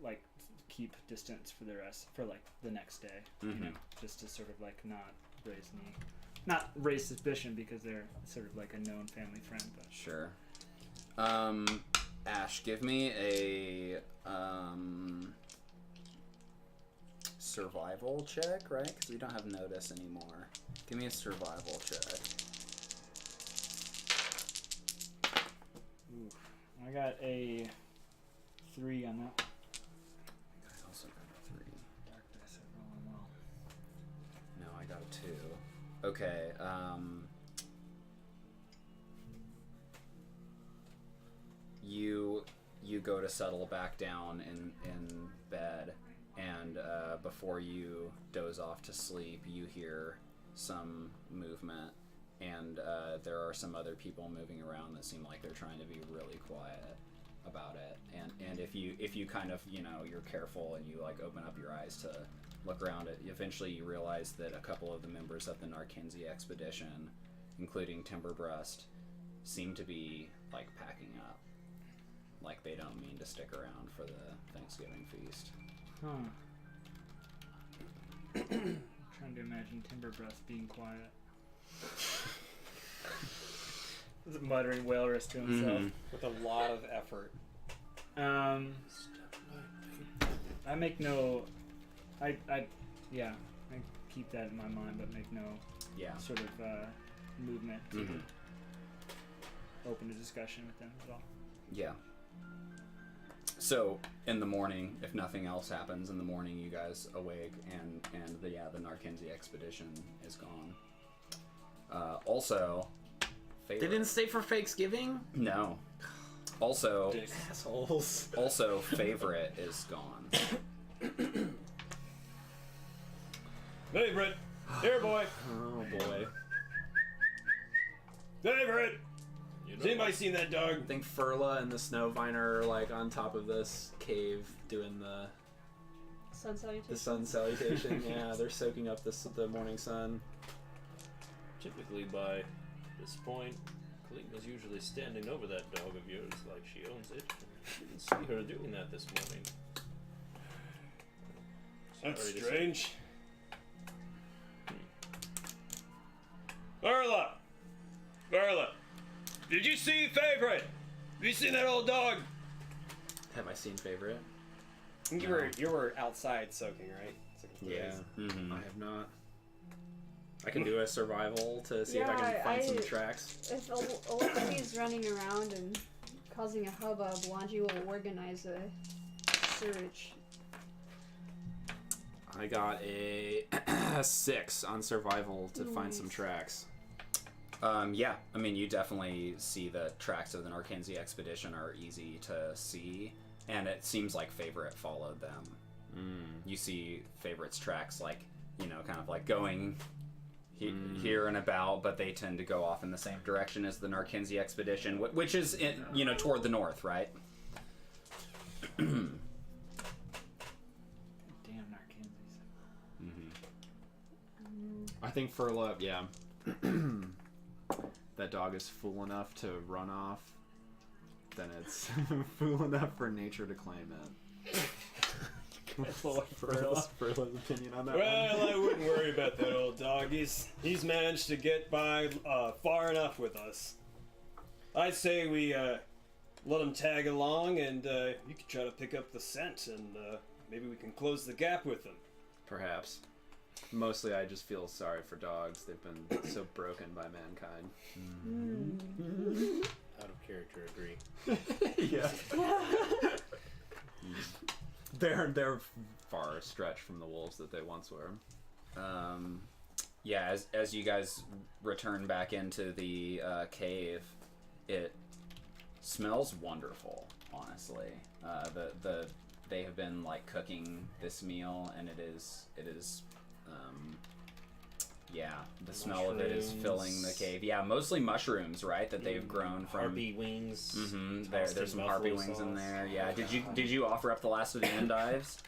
like keep distance for the rest for like the next day, you know, just to sort of like not raise suspicion because they're sort of like a known family friend. But Sure. Ash, give me a survival check, right? Because we don't have notice anymore. Give me a survival check. oof, I got a 3 on that. I also got a 3. Dark dice are rolling well. No, I got a 2. Okay, you go to settle back down in bed, and before you doze off to sleep, you hear some movement, and there are some other people moving around that seem like they're trying to be really quiet about it. And if you kind of, you know, you're careful and you like open up your eyes to look around it, eventually you realize that a couple of the members of the Narkenzi expedition, including Timberbreast, seem to be like packing up. Like they don't mean to stick around for the Thanksgiving feast. Trying to imagine Timberbreast being quiet. Muttering Whalrus to himself. With a lot of effort. I make no. I keep that in my mind, but make no sort of movement to open a discussion with them at all. Yeah. So in the morning, if nothing else happens, in the morning you guys awake, and the Narkenzi expedition is gone. Also, They didn't stay for Fakesgiving? No. Also, Assholes. Also, Favorite is gone. Favorite! Here, boy! Oh boy. Favorite! Has anybody seen that dog? I think Furla and the Snowvine are like on top of this cave doing the Sun salutation. sun salutation. Yeah, they're soaking up the morning sun. Typically by this point, Kalima's usually standing over that dog of yours like she owns it. I didn't see her doing that this morning. That's Sorry to say. strange. Verla! Verla! Did you see Favorite? Have you seen that old dog? Have I seen Favorite? You were outside soaking, right? Yeah. Mm-hmm. I have not. I can do a survival to see if I can find some tracks. If Alexi's running around and causing a hubbub, Lhanji will organize a search. I got a 6 on survival to find some tracks. Yeah, I mean, you definitely see the tracks of the Narcanzi expedition are easy to see, and it seems like Favorite followed them. You see Favorite's tracks, like, you know, kind of like going here and about, but they tend to go off in the same direction as the Narcanzi expedition, which is, you know, toward the north, right? Damn Narcanzis. I think Furla, yeah. That dog is fool enough to run off, then it's fool enough for nature to claim it. Furla's opinion on that Well, I wouldn't worry about that old dog. He's managed to get by far enough with us. I'd say we let him tag along, and you can try to pick up the scent, and maybe we can close the gap with him. Perhaps. Mostly I just feel sorry for dogs. They've been so broken by mankind. Out of character, agree. Yeah. They're far stretched from the wolves that they once were. Yeah, as you guys return back into the cave, it smells wonderful, honestly. They have been like cooking this meal, and it is yeah, the smell of it is filling the cave. Yeah, mostly mushrooms, right? That they've grown from Harpy wings. There's some harpy wings in there. Yeah. Did you offer up the last of the endives?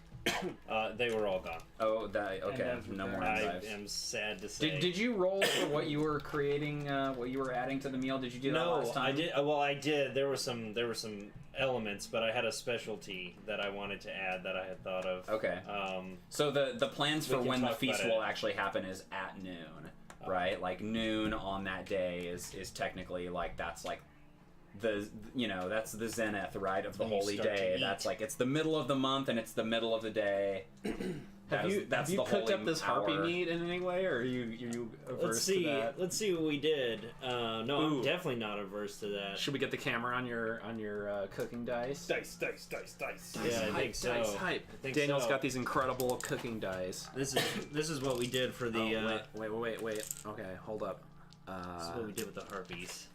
They were all gone. Oh, that okay. Endives were No more gone. I endives. am sad to say. Did you roll for what you were creating? What you were adding to the meal? Did you do that No, last time? I did. Well, I did. There were some elements, but I had a specialty that I wanted to add that I had thought of. Okay. So the plans we for can when the talk feast about will it. actually happen is at noon, right? Like noon on that day is technically like that's like that's the zenith, right, of the When you holy start to day. eat. That's like it's the middle of the month and it's the middle of the day. Have you the cooked holy up this harpy hour. meat in any way, or are you averse Let's see. to that? Let's see what we did. No, Ooh. I'm definitely not averse to that. Should we get the camera on your cooking dice? Dice. Yeah, I think so. Hype. I think Daniel's so. got these incredible cooking dice. This is what we did for the. Wait. Okay, hold up. This is what we did with the harpies.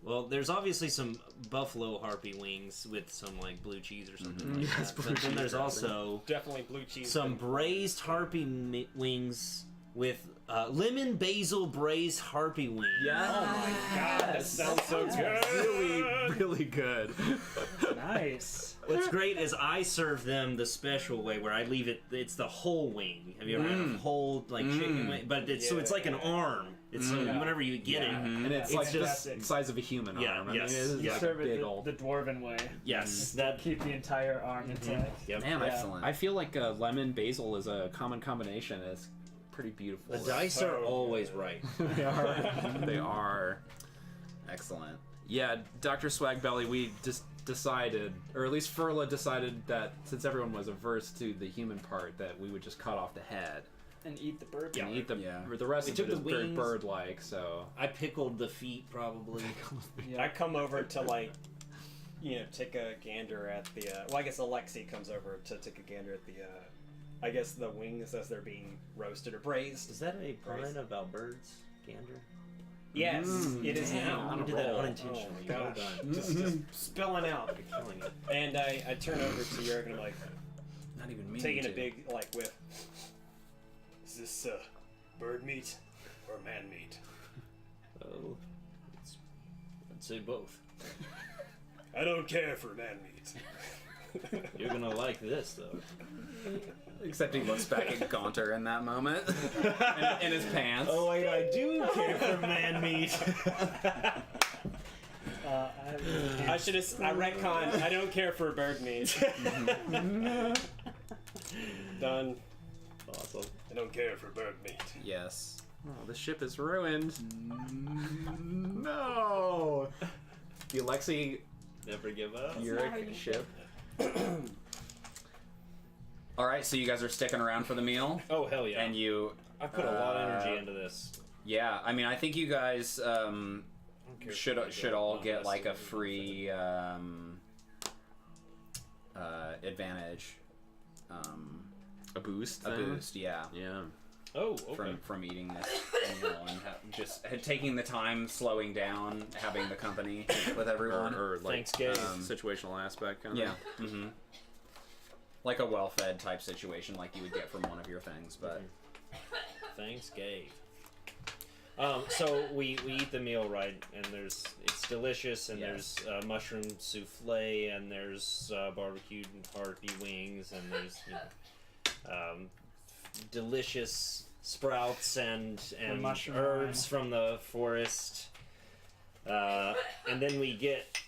Well, there's obviously some buffalo harpy wings with some like blue cheese or something like Yes, that. blue But then cheese there's dressing. also Definitely blue cheese. some braised harpy wings with lemon basil braised harpy wings. Oh my god, that sounds so good. really good. Nice. What's great is I serve them the special way where I leave it's the whole wing. Have you ever had a whole like chicken wing? But so it's like an arm. It's so whenever you get it. And it's It's like just- the size of a human Yeah, arm. I yes. mean, it is Yeah. like a Serve big it old. the dwarven way. Yes, that. Keep the entire arm intact. Yep. Man, Excellent. I feel like lemon basil is a common combination. It's pretty beautiful. The dice are always right. They are. They are. Excellent. Yeah, Dr. Swagbelly, we just decided, or at least Furla decided that since everyone was averse to the human part, that we would just cut off the head And eat the bird. and eat the Yeah. the rest We of it took is the very wings. bird-like. So I pickled the feet probably. Yeah. I come over to like, take a gander at the. Well, I guess Alexi comes over to take a gander at the. I guess the wings as they're being roasted or braised. Is that a pun about birds, gander? Yes, it is now. You did that Oh unintentionally. my Well gosh. done. Just spilling out. You're killing it. And I turn over to Jurgen and I'm like, Not even me. taking a big whiff. Is this bird meat or man meat? Oh, I'd say both. I don't care for man meat. You're gonna like this though. Except he looks back at Gaunter in that moment, in his pants. Oh wait, I do care for man meat. I should have. I retconned. I don't care for bird meat. Done. Awesome. I don't care for bird meat. Yes. Oh, the ship is ruined. No. The Alexi Never give up. not how you Uric ship. All right, so you guys are sticking around for the meal, Oh hell yeah! and you. I put a lot of energy into this. Yeah, I mean, I think you guys I don't care if I should go all on get this like a or free advantage. A boost. A thing? boost, yeah. Yeah. Oh, okay. From eating this meal and just taking the time, slowing down, having the company with everyone. Or like Thanks, Gabe. situational aspect kind of. Yeah. Mm-hmm. Like a well-fed type situation, like you would get from one of your things, but Thanks, Gabe. So we eat the meal, right? And it's delicious, and Yes. there's mushroom souffle, and there's barbecued harpy wings, and there's delicious sprouts and mushroom herbs from the forest. And then we get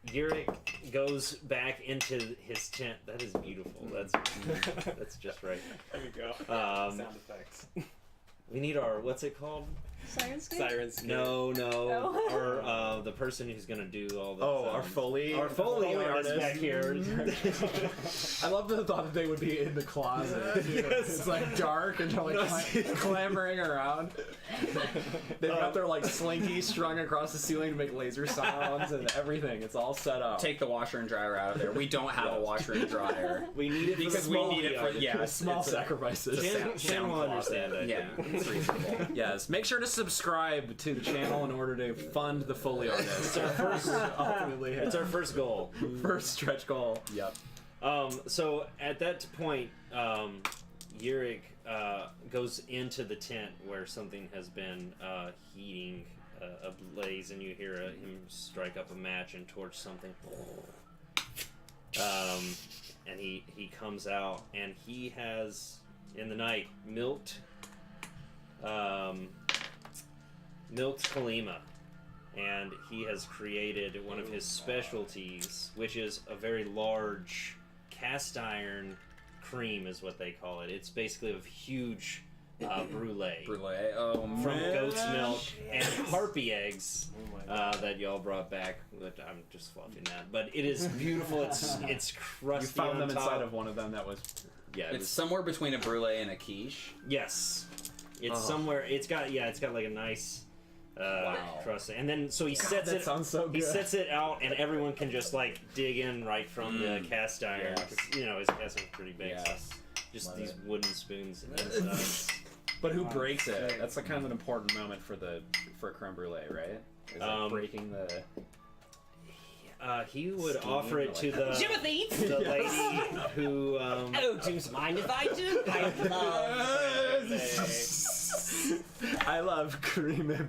Uric goes back into his tent. That is beautiful. That's just right. There we go. Um, Sound effects. we need our what's it called? Sirenscape? Sirens. No, Oh. or the person who's gonna do all the Oh, our Foley. our Foley artist artist. back here. I love the thought that they would be in the closet. Yes. It's like dark and they're like clambering around. They've got their like slinky strung across the ceiling to make laser sounds and everything. It's all set up. take the washer and dryer out of there. We don't have a washer and dryer. We need it Because we need it for small it's a- sacrifices. Shan will understand that. Yeah, it's reasonable. Yes, make sure to subscribe to the channel in order to fund the Foley artist. It's our first. Ultimately, It's our first goal. first stretch goal. Yep. So at that point, Uric goes into the tent where something has been heating a blaze, and you hear him strike up a match and torch something. And he comes out, and he has in the night milked Kalima. And he has created one of his specialties, which is a very large cast iron cream, is what they call it. It's basically a huge brulee Brulee. Oh, from man. goat's milk and harpy eggs Oh my God. that y'all brought back. But I'm just fluffing that. But it is beautiful. It's crusty. You found on them top. inside of one of them that was. Yeah, It's somewhere between a brulee and a quiche. yes. It's somewhere. It's got like a nice. Wow. Crust, and then so he sets that it. sounds so He good. sets it out, and everyone can just like dig in right from the cast iron. Yes. 'Cause, his cast iron's pretty big. So Yes. just Love these it. wooden spoons and stuff. But who Wow. breaks it? That's like kind of an important moment for a creme brulee, right? Is like breaking the. He would Steam, offer it to the Timothy! the lady who. Oh, do you mind if I do? I love I love cream and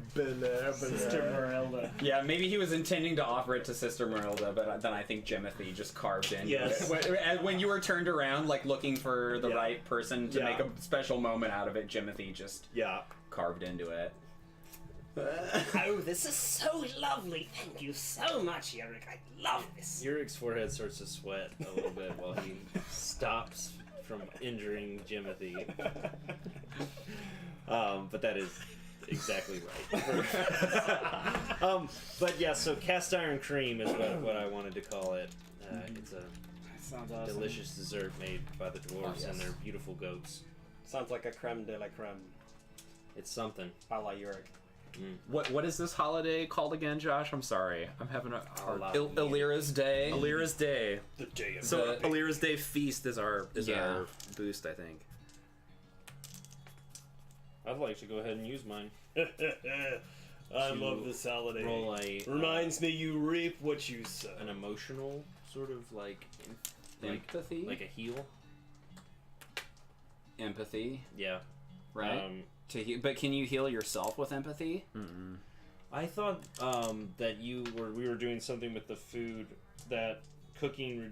Sister Marilda. Yeah, maybe he was intending to offer it to Sister Marilda, but then I think Jimothy just carved in. Yes. When you were turned around, like looking for the Yeah. right person to Yeah. make a special moment out of it, Jimothy just Yeah. carved into it. Oh, this is so lovely. Thank you so much, Eric. I love this. Uric's forehead starts to sweat a little bit while he stops from injuring Jimothy. But that is exactly right. But yeah, so cast iron cream is what I wanted to call it. It's a Sounds awesome. delicious dessert made by the dwarves yes. and their beautiful goats. Sounds like a creme de la creme. It's something. A la Uric. What is this holiday called again, Josh? I'm sorry. I'm having a hard. Illyra's Day. Alira's Day. The day of So Alira's Day feast is our Yeah. our boost, I think. I'd like to go ahead and use mine. I love this holiday. Roll a Reminds me you reap what you sow. an emotional sort of like Empathy? like a heal. Empathy, Yeah. right? But can you heal yourself with empathy? I thought that we were doing something with the food that cooking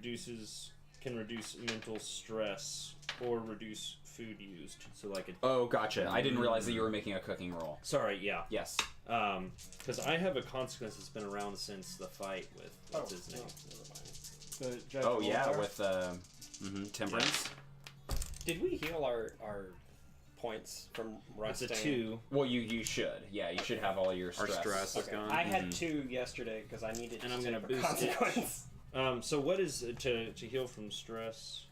can reduce mental stress or reduce food used. So like a Oh, gotcha. I didn't realize that you were making a cooking roll. sorry, yeah. Yes. Because I have a consequence that's been around since the fight with what's his name. The Judge Oh, yeah, Bolvar. with Temperance. Did we heal our points from It's resting. a 2. Well, you should. Yeah, you should have all your Our stress. stress is Okay. gone. I had 2 yesterday because I needed And to I'm take gonna a boost it. consequence. So what is to heal from stress?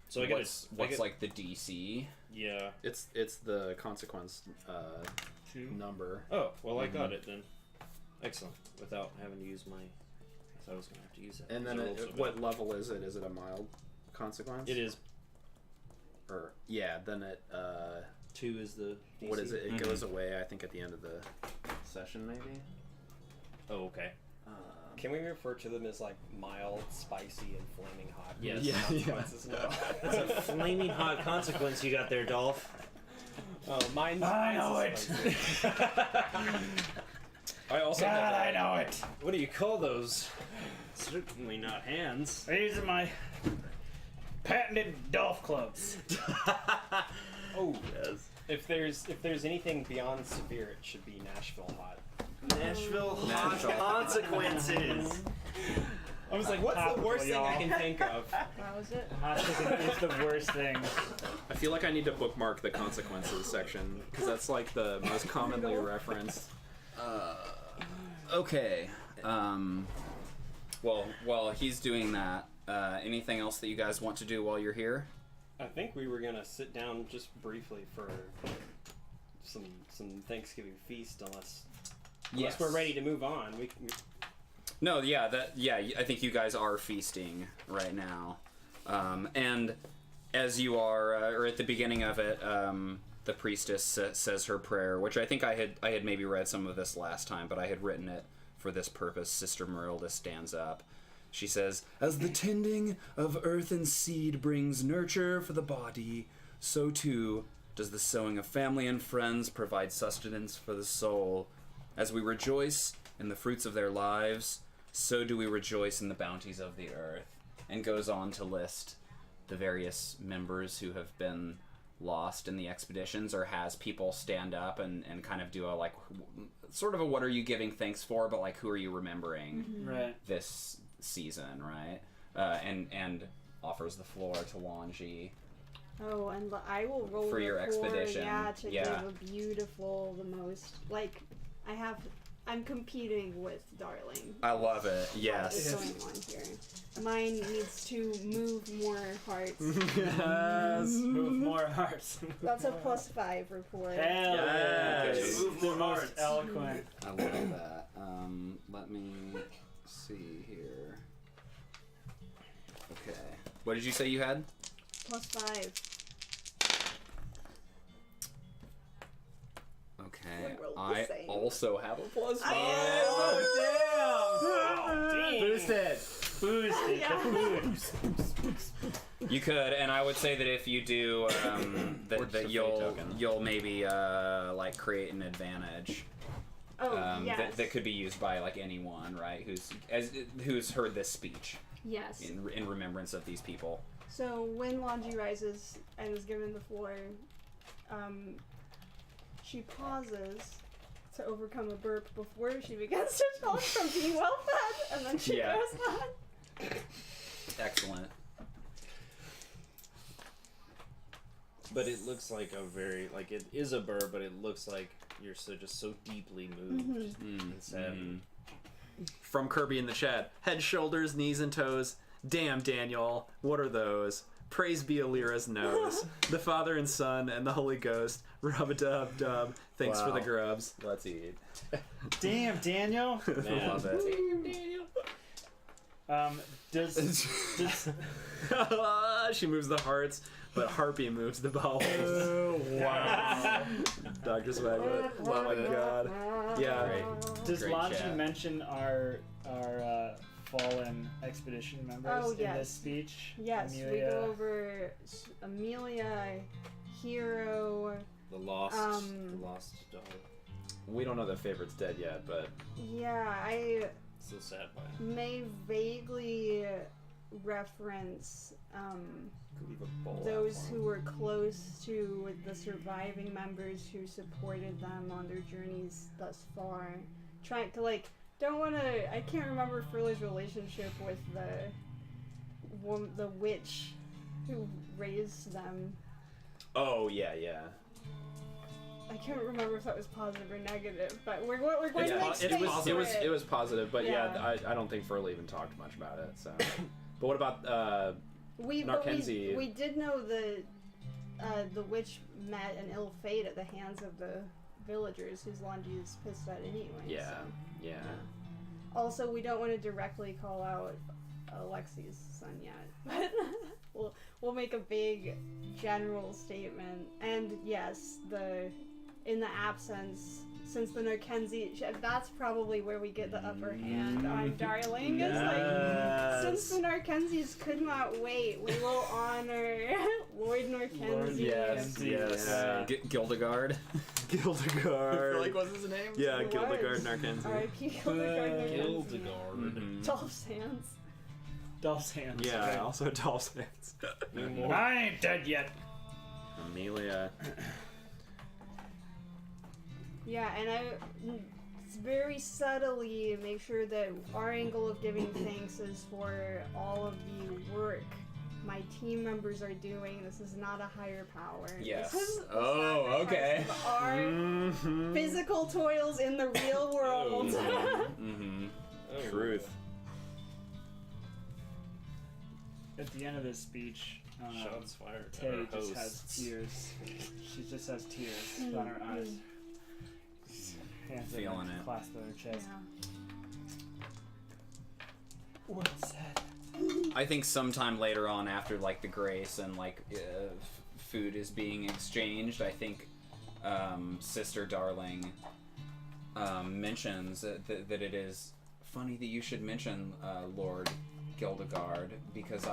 So I get What's like the DC? yeah. It's the consequence 2. number. Oh well, I got it then. Excellent. Without having to use my. I thought I was gonna have to use that. And then I rolled so what bad. level is it? Is it a mild consequence? It is. Or yeah, then it 2 is the. DC? what is it? It Mhm. goes away. I think at the end of the session, maybe. Oh okay. Can we refer to them as like mild, spicy, and flaming hot? Yes. Yeah, Consequences now. That's a flaming hot consequence you got there, Dolph. Oh, mine's. I know mine's it. spicy. I also. God, I know it. What do you call those? Certainly not hands. These are my patented Dolph clubs. Oh, Yes. if there's anything beyond severe, it should be Nashville hot. Nashville hot Nashville. consequences. I was like, what's the Topical, worst thing I y'all. can think of? That was it. Hot chicken is the worst thing. I feel like I need to bookmark the consequences section because that's like the most commonly referenced. Okay. Well, while he's doing that, anything else that you guys want to do while you're here? I think we were gonna sit down just briefly for some Thanksgiving feast, unless we're ready to move on. We No, yeah, I think you guys are feasting right now, and as you are, or at the beginning of it, the priestess says her prayer, which I think I had maybe read some of this last time, but I had written it for this purpose. Sister Marilda stands up. She says, "As the tending of earth and seed brings nurture for the body, so too does the sowing of family and friends provide sustenance for the soul. As we rejoice in the fruits of their lives, so do we rejoice in the bounties of the earth." And goes on to list the various members who have been lost in the expeditions, or has people stand up and kind of do a like sort of a what are you giving thanks for, but like who are you remembering Right. this season, right? And offers the floor to Lhanji. Oh, and I will roll For your the floor, expedition, Yeah, to yeah. give a beautiful, the most like I'm competing with Darling. I love it. What Yes. is going on here? Mine needs to move more hearts. Yes. Move more hearts. That's a +5 report. Hell Yes. yes. Move The more most hearts. eloquent. I love that. Let me see here. Okay. What did you say you had? +5. Okay. We rolled the I same. also have a +5. Oh, Boost it. Boost it. Yeah. Boost. You could, and I would say that if you do, Or that just a fate you'll token. maybe like create an advantage. Oh, yes. That could be used by like anyone, right? Who's heard this speech Yes. in remembrance of these people. So when Lhanji rises and is given the floor, she pauses to overcome a burp before she begins to talk from being well fed, and then she Yeah. goes on. Excellent. But it looks like a very it is a burr, but it looks like you're so deeply moved and sad. From Kirby in the chat, head, shoulders, knees, and toes. Damn, Daniel, what are those? Praise be Illyra's nose. The Father and Son and the Holy Ghost. Rub-a-dub-dub. Thanks for the Wow. grubs. Let's eat. Damn, Daniel. Man. Love it. Does She moves the hearts, but Harpy moves the bowels. wow. Dr. Swaglet. Oh my god. Yeah. Great. Does Great Lhanji chat. mention our fallen expedition members Oh, in yes. this speech? Yes, we Amelia. go over Amelia, Hero. The lost daughter. We don't know that Favorite's dead yet, but Yeah, I So sad by may vaguely reference could leave a bowl those out for who him. were close to the surviving members who supported them on their journeys thus far. Trying to don't want to. I can't remember Furley's relationship the witch who raised them. Oh yeah. I can't remember if that was positive or negative, but we're going to make space for it was positive, but Yeah. I don't think Furley even talked much about it. So, but what about Narkenzi? We did know the witch met an ill fate at the hands of the villagers whose Lhanji is pissed at anyway. Yeah, so. yeah. Also, we don't want to directly call out Alexi's son yet, but we'll make a big general statement. And yes, in the absence, since the Narkenzi, that's probably where we get the upper hand on Darling. It's like, since the Narkenzis could not wait, we will honor Lord Narkenzi. Yes. Gildegard. Gildegard. Like, what's his name? Yeah, It Gildegard was. Narkenzi. R.I.P. Gildegard Narkenzi. Gildegard. Dolph's hands. Dolph's hands. Yeah, right. also Dolph's hands. I ain't dead yet. Amelia. Yeah, and I very subtly make sure that our angle of giving thanks is for all of the work my team members are doing. This is not a higher power. Yes. This is the Oh, okay. sacrifice of our physical toils in the real world. Mm-hmm. Truth. At the end of this speech, Shots fired. Tay Or just has hosts. tears. She just has tears on her eyes. Hands Feeling it. clasped on her chest. Yeah. Well said. I think sometime later on, after like the grace and like food is being exchanged, I think Sister Darling mentions that it is funny that you should mention Lord Gildegard, because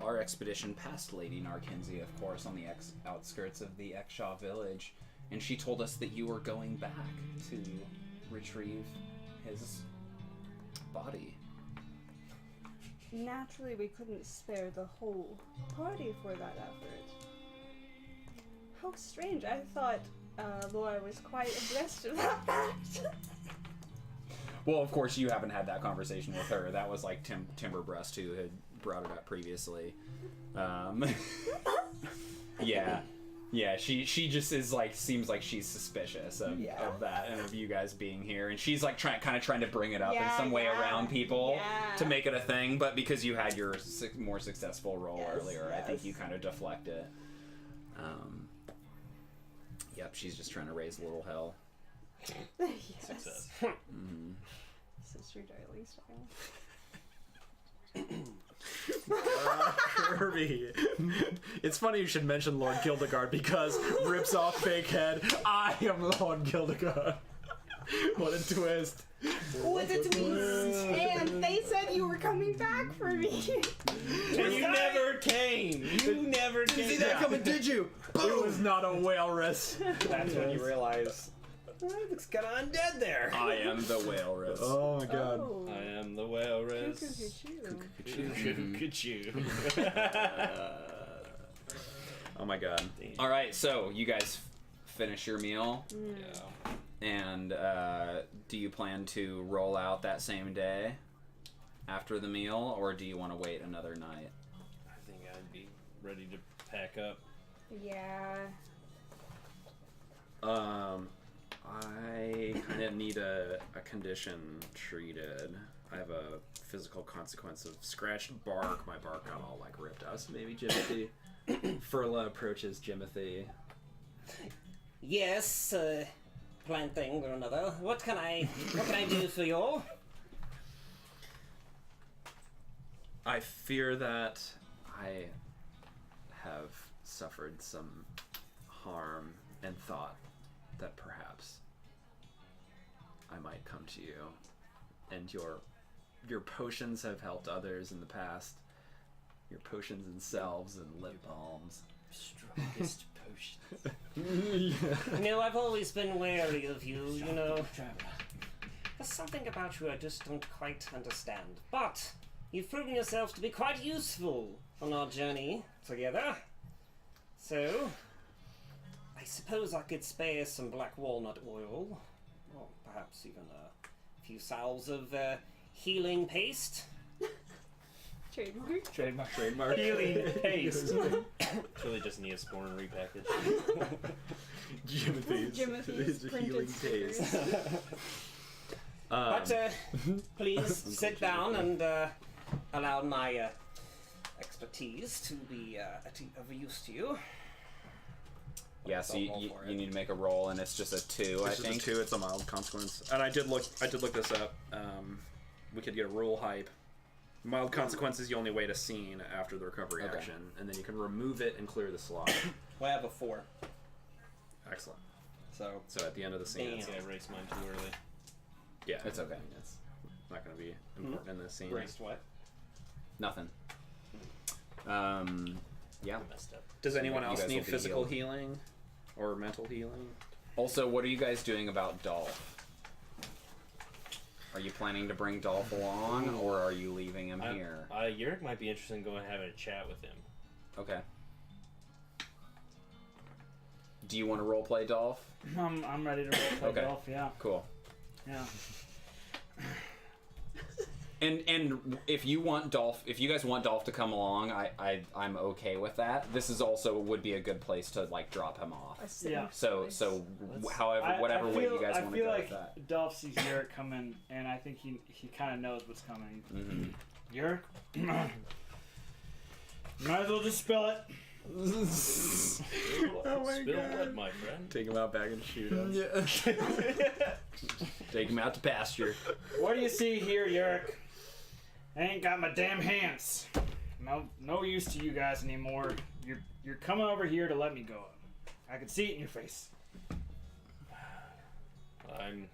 our expedition passed Lady Narkenzi, of course, on the outskirts of the Exshaw village, and she told us that you were going back to retrieve his body. Naturally, we couldn't spare the whole party for that effort. How strange. I thought Laura was quite abreast of that fact. Well, of course, you haven't had that conversation with her. That was like Timberbreast who had brought it up previously. Yeah. She just is like, seems like she's suspicious of that and of you guys being here, and she's like trying to bring it up in some way around people to make it a thing. But because you had your more successful role earlier, I think you kind of deflect it. Yep, she's just trying to raise a little hell. Yes. Success. Sister Darling style. Kirby. It's funny you should mention Lord Gildegard, because rips off fake head. I am Lord Gildegard. What a twist. What a twist! And they said you were coming back for me. And you never came. You never came. See that coming, did you? It was not a walrus. That's when you realize, it looks kind of undead there. I am the whalrus. Oh my god. Oh. I am the walrus. Cuckoo-cuckoo. Oh my god. All right, so you guys finish your meal, Yeah. and do you plan to roll out that same day after the meal, or do you want to wait another night? I think I'd be ready to pack up. Yeah. I kind of need a condition treated. I have a physical consequence of scratched bark. My bark got all like ripped out. So maybe Jimothy. Furla approaches Jimothy. Yes, plant thing or another. What can I do for you? I fear that I have suffered some harm and thought that perhaps I might come to you, and your potions have helped others in the past. Your potions and salves and lip balms. Strongest potions. You know, I've always been wary of you, you know. There's something about you I just don't quite understand. But you've proven yourself to be quite useful on our journey together. So, I suppose I could spare some black walnut oil, or perhaps even a few salves of healing paste. Trademark. Healing paste. It's really just Neosporin repackaged. Jimothy's healing printed taste. stickers. But please sit down and allow my expertise to be of use to you. Yeah, so I'll you, roll you, for you it. need to make a roll, and it's just a 2, I It's just think. a 2. It's a mild consequence. And I did look this up. We could get a rule hype. Mild consequence is the only way to scene after the recovery Okay. action, and then you can remove it and clear the slot. Well, I have a 4, Excellent. so So at the end of the scene, Damn. I erased mine too early. yeah, It's okay. I mean, it's not going to be important in this scene. erased what? Nothing. Yeah. Messed up. Does anyone You else guys will need be physical healed. healing or mental healing? Also, what are you guys doing about Dolph? Are you planning to bring Dolph along, or are you leaving him here? Yurik might be interested in going and having a chat with him. Okay. Do you want to roleplay Dolph? I'm ready to roleplay Okay. Dolph. Yeah. Cool. Yeah. And if you want Dolph, if you guys want Dolph to come along, I'm okay with that. This is also would be a good place to like drop him off. Yeah. So however whatever way you guys want to I feel go like with that. Dolph sees Yurik coming, and I think he kind of knows what's coming. Mm-hmm. Yurik, might as well just spill it. Spill what, my friend? Take him out back and shoot him. Take him out to pasture. What do you see here, Yurik? I ain't got my damn hands. No use to you guys anymore. You're coming over here to let me go. I can see it in your face. I'm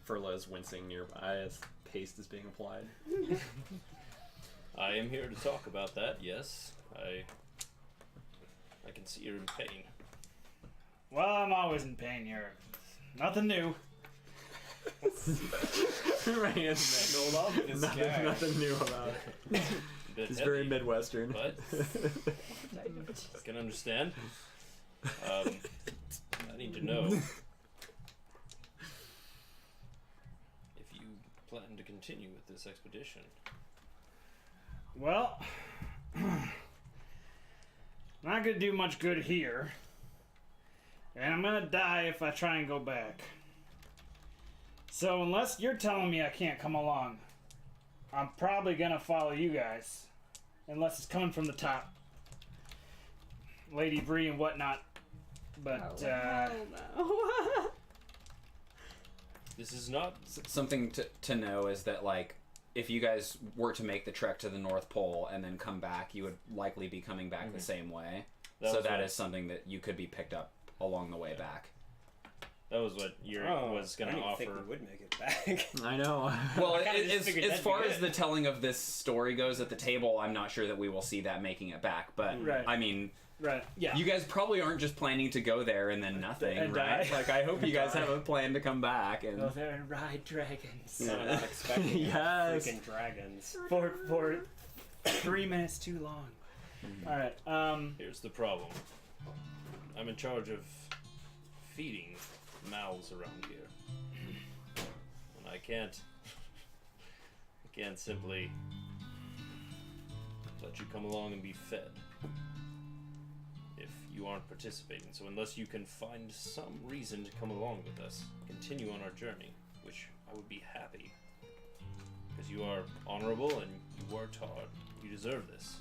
Furla is wincing nearby as paste is being applied. I am here to talk about that. Yes, I can see you're in pain. Well, I'm always in pain, Yurik. Nothing new. Rand's mangled up. Nothing new about it. Bit He's heavy, very Midwestern. but I can understand. I need to know if you plan to continue with this expedition. Well, not gonna do much good here. And I'm gonna die if I try and go back. So unless you're telling me I can't come along, I'm probably gonna follow you guys. Unless it's coming from the top. Lady Bree and whatnot. But, hell no. This is not. Something to know is that like if you guys were to make the trek to the North Pole and then come back, you would likely be coming back the same way. So that is something that you could be picked up along the way back. That was what Yurik was going to I offer. didn't think we would make it back. I know. Well, kinda just figured as that'd far be as good. the telling of this story goes at the table, I'm not sure that we will see that making it back. But Right. I mean, right, yeah. you guys probably aren't just planning to go there and then nothing, And right? die. Like I hope you guys have a plan to come back and. Go there and ride dragons. I'm not expecting Yes. freaking dragons. For 3 minutes too long. Alright, Here's the problem. I'm in charge of feeding mouths around here. And I can't simply let you come along and be fed if you aren't participating. So unless you can find some reason to come along with us, continue on our journey, which I would be happy. Because you are honorable and you worked hard. You deserve this.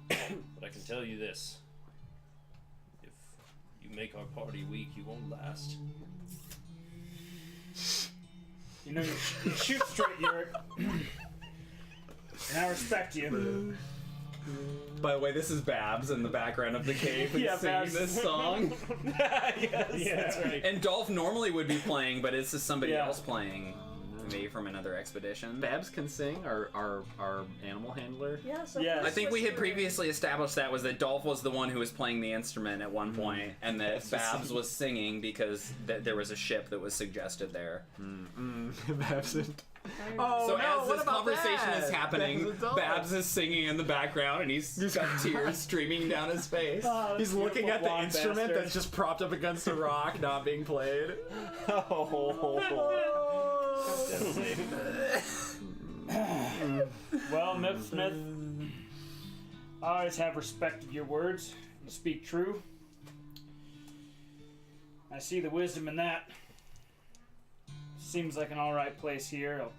But I can tell you this. If you make our party weak, you won't last. you know, you shoot straight, Yurik. And I respect you. By the way, this is Babs in the background of the cave and Yeah, singing Babs. this song. Yes, Yeah. that's right. And Dolph normally would be playing, but it's just somebody Yeah. else playing. Maybe from another expedition. Babs can sing, our animal handler. Yeah, so Yeah. I think we had previously established that was that Dolph was the one who was playing the instrument at one point, and that Babs was singing because there was a ship that was suggested there. Babs and... Oh, So no, as what this about conversation that? is happening, Babs and Dolph. Babs is singing in the background, and he's got tears streaming down his face. He's looking at the blonde instrument bastard. that's just propped up against a rock, not being played. Well, Smith, I always have respected your words. You speak true. I see the wisdom in that. Seems like an alright place here. I'll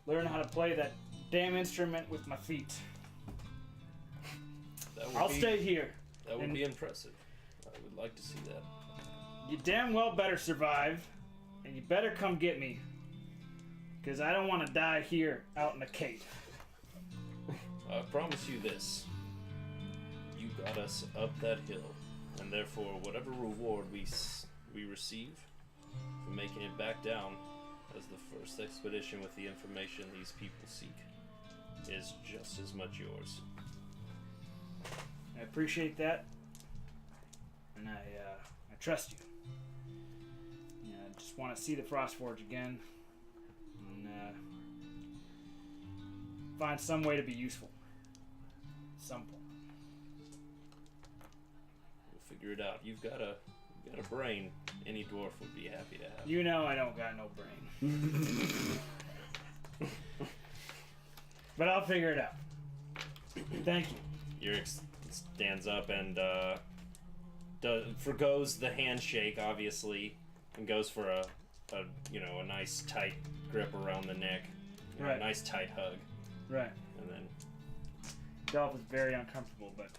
learn how to play that damn instrument with my feet. I'll stay here. That would be impressive. I would like to see that. You damn well better survive, and you better come get me. Because I don't want to die here out in the cave. I promise you this. You got us up that hill, and therefore whatever reward we receive for making it back down as the first expedition with the information these people seek is just as much yours. I appreciate that, and I trust you. Yeah, I just want to see the Frostforge again, and find some way to be useful. At some point. We'll figure it out. You've got a brain. Any dwarf would be happy to have. You know I don't got no brain. But I'll figure it out. Thank you. Yurik stands up and forgoes the handshake, obviously, and goes for a nice tight grip around the neck, Right. a nice tight hug, Right. and then Dolph is very uncomfortable, but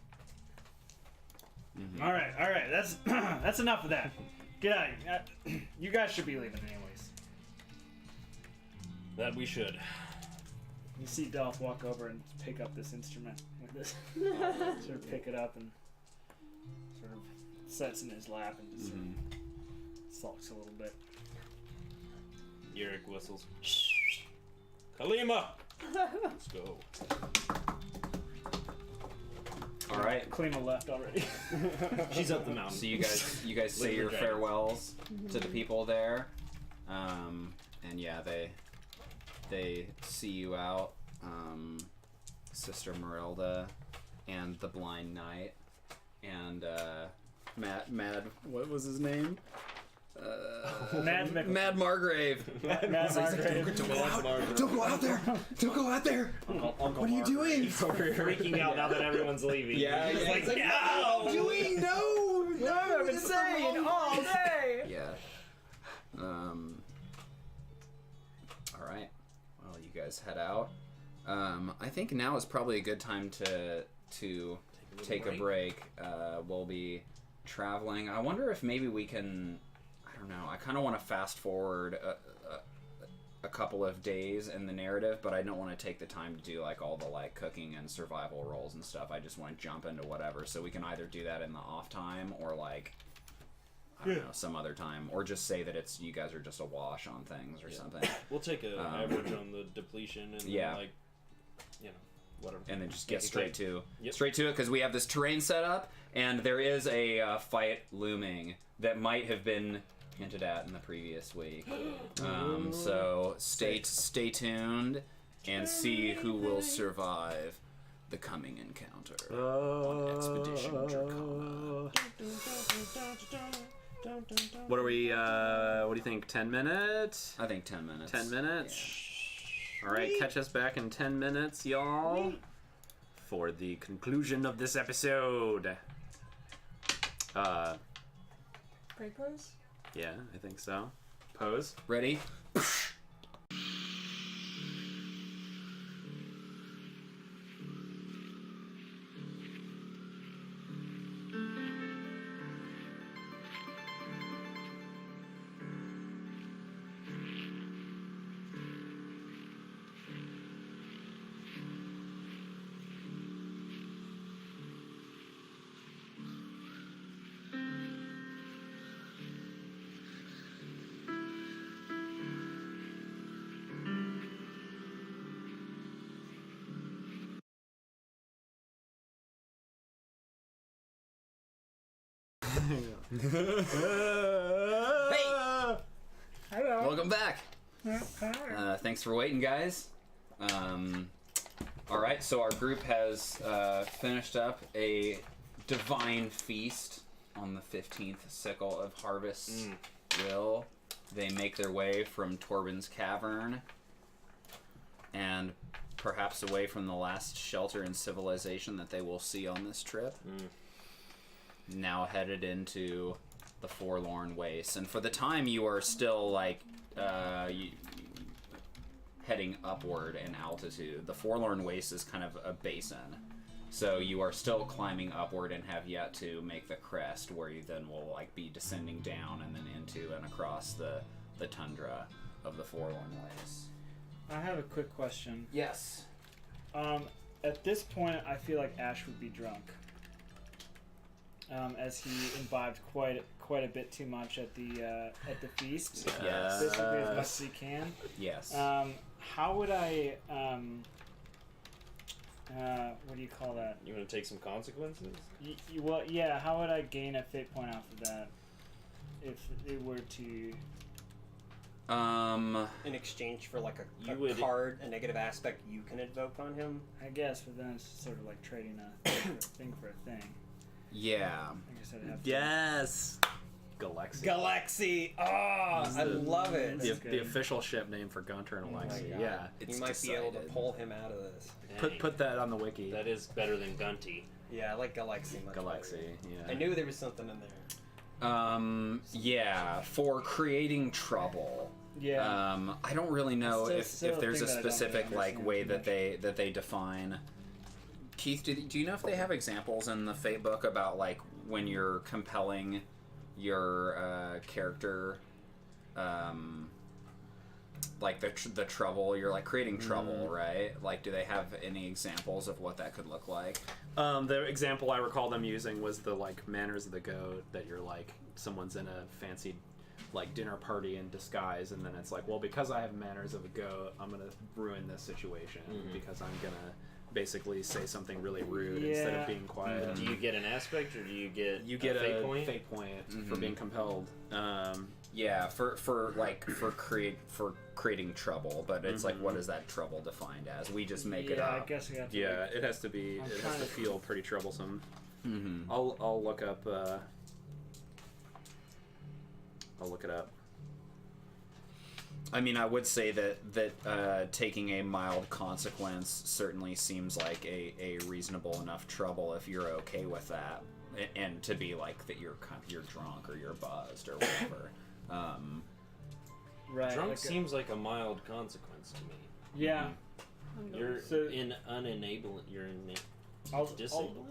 all right. That's that's enough of that. Get out of here. You guys should be leaving anyways. that we should. You see Dolph walk over and pick up this instrument with this, sort of pick it up and sort of sets in his lap and just sort of sulks a little bit. Yurik whistles. Kalima! Let's go. All right. Klima left already. She's up the mountain. So you guys say your Dragons. farewells to the people there, and yeah, they see you out, Sister Marilda, and the Blind Knight, and Mad. What was his name? Mad Margrave. Mad Margrave. Don't go out there! Don't go out there! What are you doing? Freaking out now that everyone's leaving. Yeah, He's yeah, like, it's like, no! what are you doing? No, I've been saying all day. Yeah. All right. Well, you guys head out. I think now is probably a good time to take a break. We'll be traveling. I wonder if maybe we can. I don't know. I kind of want to fast forward a couple of days in the narrative, but I don't want to take the time to do like all the like cooking and survival rolls and stuff. I just want to jump into whatever. So we can either do that in the off time or like I don't know, some other time, or just say that it's you guys are just awash on things or something. We'll take an average on the depletion and Yeah. then, like, whatever. And then just get Make it straight quick. to it because we have this terrain set up, and there is a fight looming that might have been hinted at in the previous week. So stay tuned and see who will survive the coming encounter on Expedition Dracana. What are we, what do you think, 10 minutes? I think 10 minutes. 10 minutes? Alright, catch us back in 10 minutes, y'all, for the conclusion of this episode. Break pose? Yeah, I think so. Pose. Ready? Hey! Hello. Welcome back. Thanks for waiting, guys. Alright, so our group has finished up a divine feast on the 15th Sickle of Harvest. Will they make their way from Torbin's Cavern and perhaps away from the last shelter and civilization that they will see on this trip. Now headed into the Forlorn Wastes, and for the time you are still like heading upward in altitude. The Forlorn Wastes is kind of a basin, so you are still climbing upward and have yet to make the crest, where you then will like be descending down and then into and across the tundra of the Forlorn Wastes. I have a quick question. Yes. At this point, I feel like Ash would be drunk, as he imbibed quite a bit too much at the feast. Yes. Basically as much as he can. Yes. How would I? What do you call that? You want to take some consequences? Well, yeah. How would I gain a fate point off of that if it were to? In exchange for like a You would- card, a negative aspect you can invoke on him. I guess, but then it's sort of like trading a thing for a thing. Yeah. I guess I'd have to. Yes. Galaxy. Galaxy! Oh, I love it. The, That's the good. official ship name for Gunter and Oh my Alexi. God. Yeah. It's You might be able to decided. pull him out of this. Put that on the wiki. That is better than Gunty. Yeah, I like Galaxy much Galaxy. better. Yeah. I knew there was something in there. Yeah, for creating trouble. Yeah. I don't really know It's still if there's a a thing that I don't specific really like understand way too that they define. Keith, do you know if they have examples in the Fate book about like when you're compelling your character, like the trouble, you're like creating trouble, right? Like, do they have any examples of what that could look like? The example I recall them using was the like manners of the goat, that you're like someone's in a fancy like dinner party in disguise, and then it's like, well, because I have manners of a goat, I'm gonna ruin this situation because I'm gonna basically say something really rude instead of being quiet. Do you get an aspect, or do you get You get a a fate point? fate point for being compelled. Yeah, for creating trouble, but it's like, what is that trouble defined as? We just make it Yeah, I up. guess we have to. Yeah, it has to be. I'm It has trying to to- feel pretty troublesome. Mm-hmm. I'll look up. I'll look it up. I mean, I would say that taking a mild consequence certainly seems like a reasonable enough trouble if you're okay with that, and to be like that you're drunk or you're buzzed or whatever. Right. Drunk like a- seems like a mild consequence to me. Yeah. You're So- in unenabling. You're in I'll, disabling.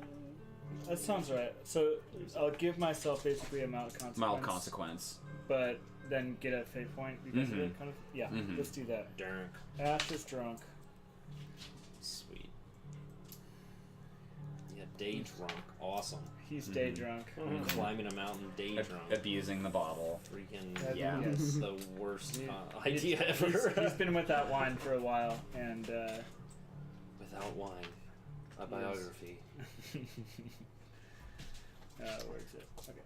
that sounds right. So I'll give myself basically a mild consequence. Mild consequence. But then get a fate point because of Mhm. it. Kind of. Yeah. Mhm. Let's do that. Drunk. Ash is drunk. Sweet. Yeah, day drunk. Awesome. He's day drunk. Climbing a mountain, day drunk. Abusing the bottle. Freaking Yeah. Yes. the worst He's- idea ever. He's been with that wine for a while, and Without wine. A biography. where's it? Okay.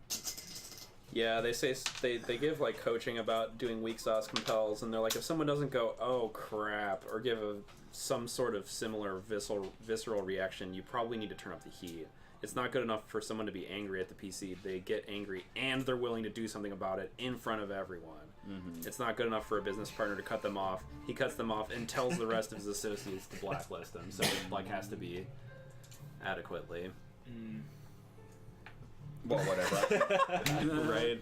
Yeah, they say they give like coaching about doing weak sauce compels, and they're like, if someone doesn't go, oh crap, or give some sort of similar visceral reaction, you probably need to turn up the heat. It's not good enough for someone to be angry at the PC. They get angry and they're willing to do something about it in front of everyone. Mm-hmm. It's not good enough for a business partner to cut them off. He cuts them off and tells the rest of his associates to blacklist them. So it like has to be adequately. Well, whatever. Right?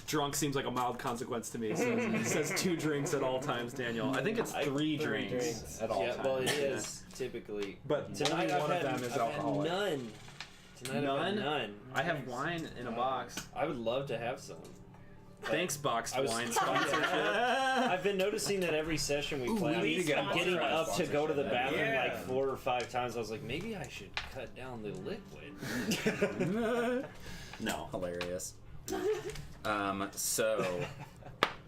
Drunk seems like a mild consequence to me. So it says 2 drinks at all times, Daniel. I think it's 3 drinks at all Yeah, times. well, it is typically. But Tonight only I've one had, of them is I've alcoholic. Had none. Tonight I've None? had none. I have wine in a box. I would love to have some. Thanks, Boxed I was- Wine. I've been noticing that every session we play, we need to get I'm getting sponsored. up to go to the bathroom Yeah. like 4 or 5 times. I was like, maybe I should cut down the liquid. No. Hilarious. So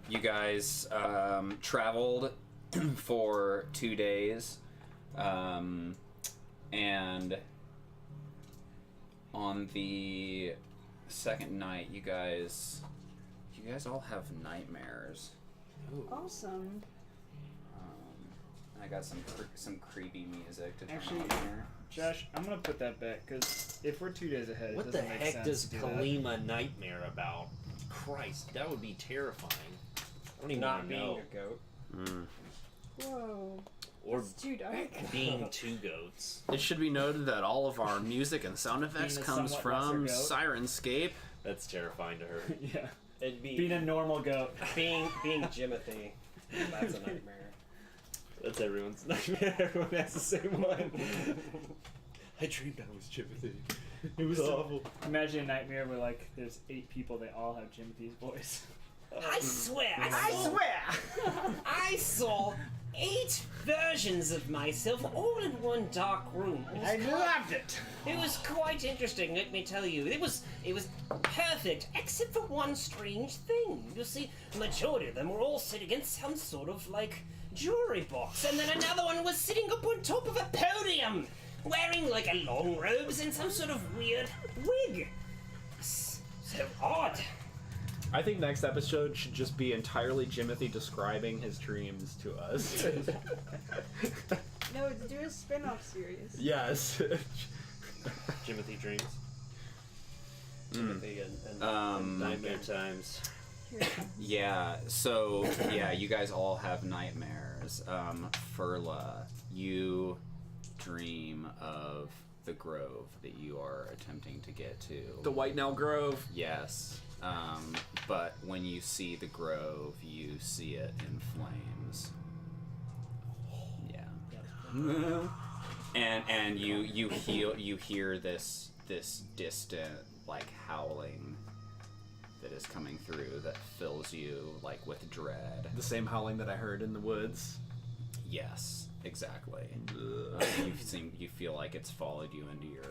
you guys traveled for 2 days, and on the second night, you guys all have nightmares. Awesome. I got some creepy music to turn Actually, on here. Josh, I'm gonna put that back because if we're 2 days ahead, What it the doesn't make heck sense does to do that. Kalima nightmare about? Christ, that would be terrifying. I don't even Not want to being know. a goat. Whoa. Or It's too dark. being 2 goats. It should be noted that all of our music and sound effects Being a comes somewhat from lesser Sirenscape. That's terrifying to her. Yeah. It'd be Being a normal goat. being Jimothy. That's a nightmare. That's everyone's nightmare. Everyone has the same one. I dreamed I was Jimothy. It was awful. Imagine a nightmare where like there's 8 people, they all have Jimothy's voice. I swear, I saw 8 versions of myself all in one dark room. loved it. It was quite interesting, let me tell you. It was perfect, except for one strange thing. You see, the majority of them were all sitting in some sort of like jewelry box, and then another one was sitting up on top of a podium, wearing like a long robes and some sort of weird wig. So odd. I think next episode should just be entirely Jimothy describing his dreams to us. No, do a spin-off series. Yes. Jimothy dreams. Jimothy and Nightmare times. Here it comes. Yeah, so, yeah, you guys all have nightmares. Furla, you dream of the grove that you are attempting to get to. The White Nell Grove. Yes. But when you see the grove, you see it in flames. Yeah. and you hear this distant like howling that is coming through that fills you like with dread. The same howling that I heard in the woods. Yes, exactly. You feel like it's followed you into your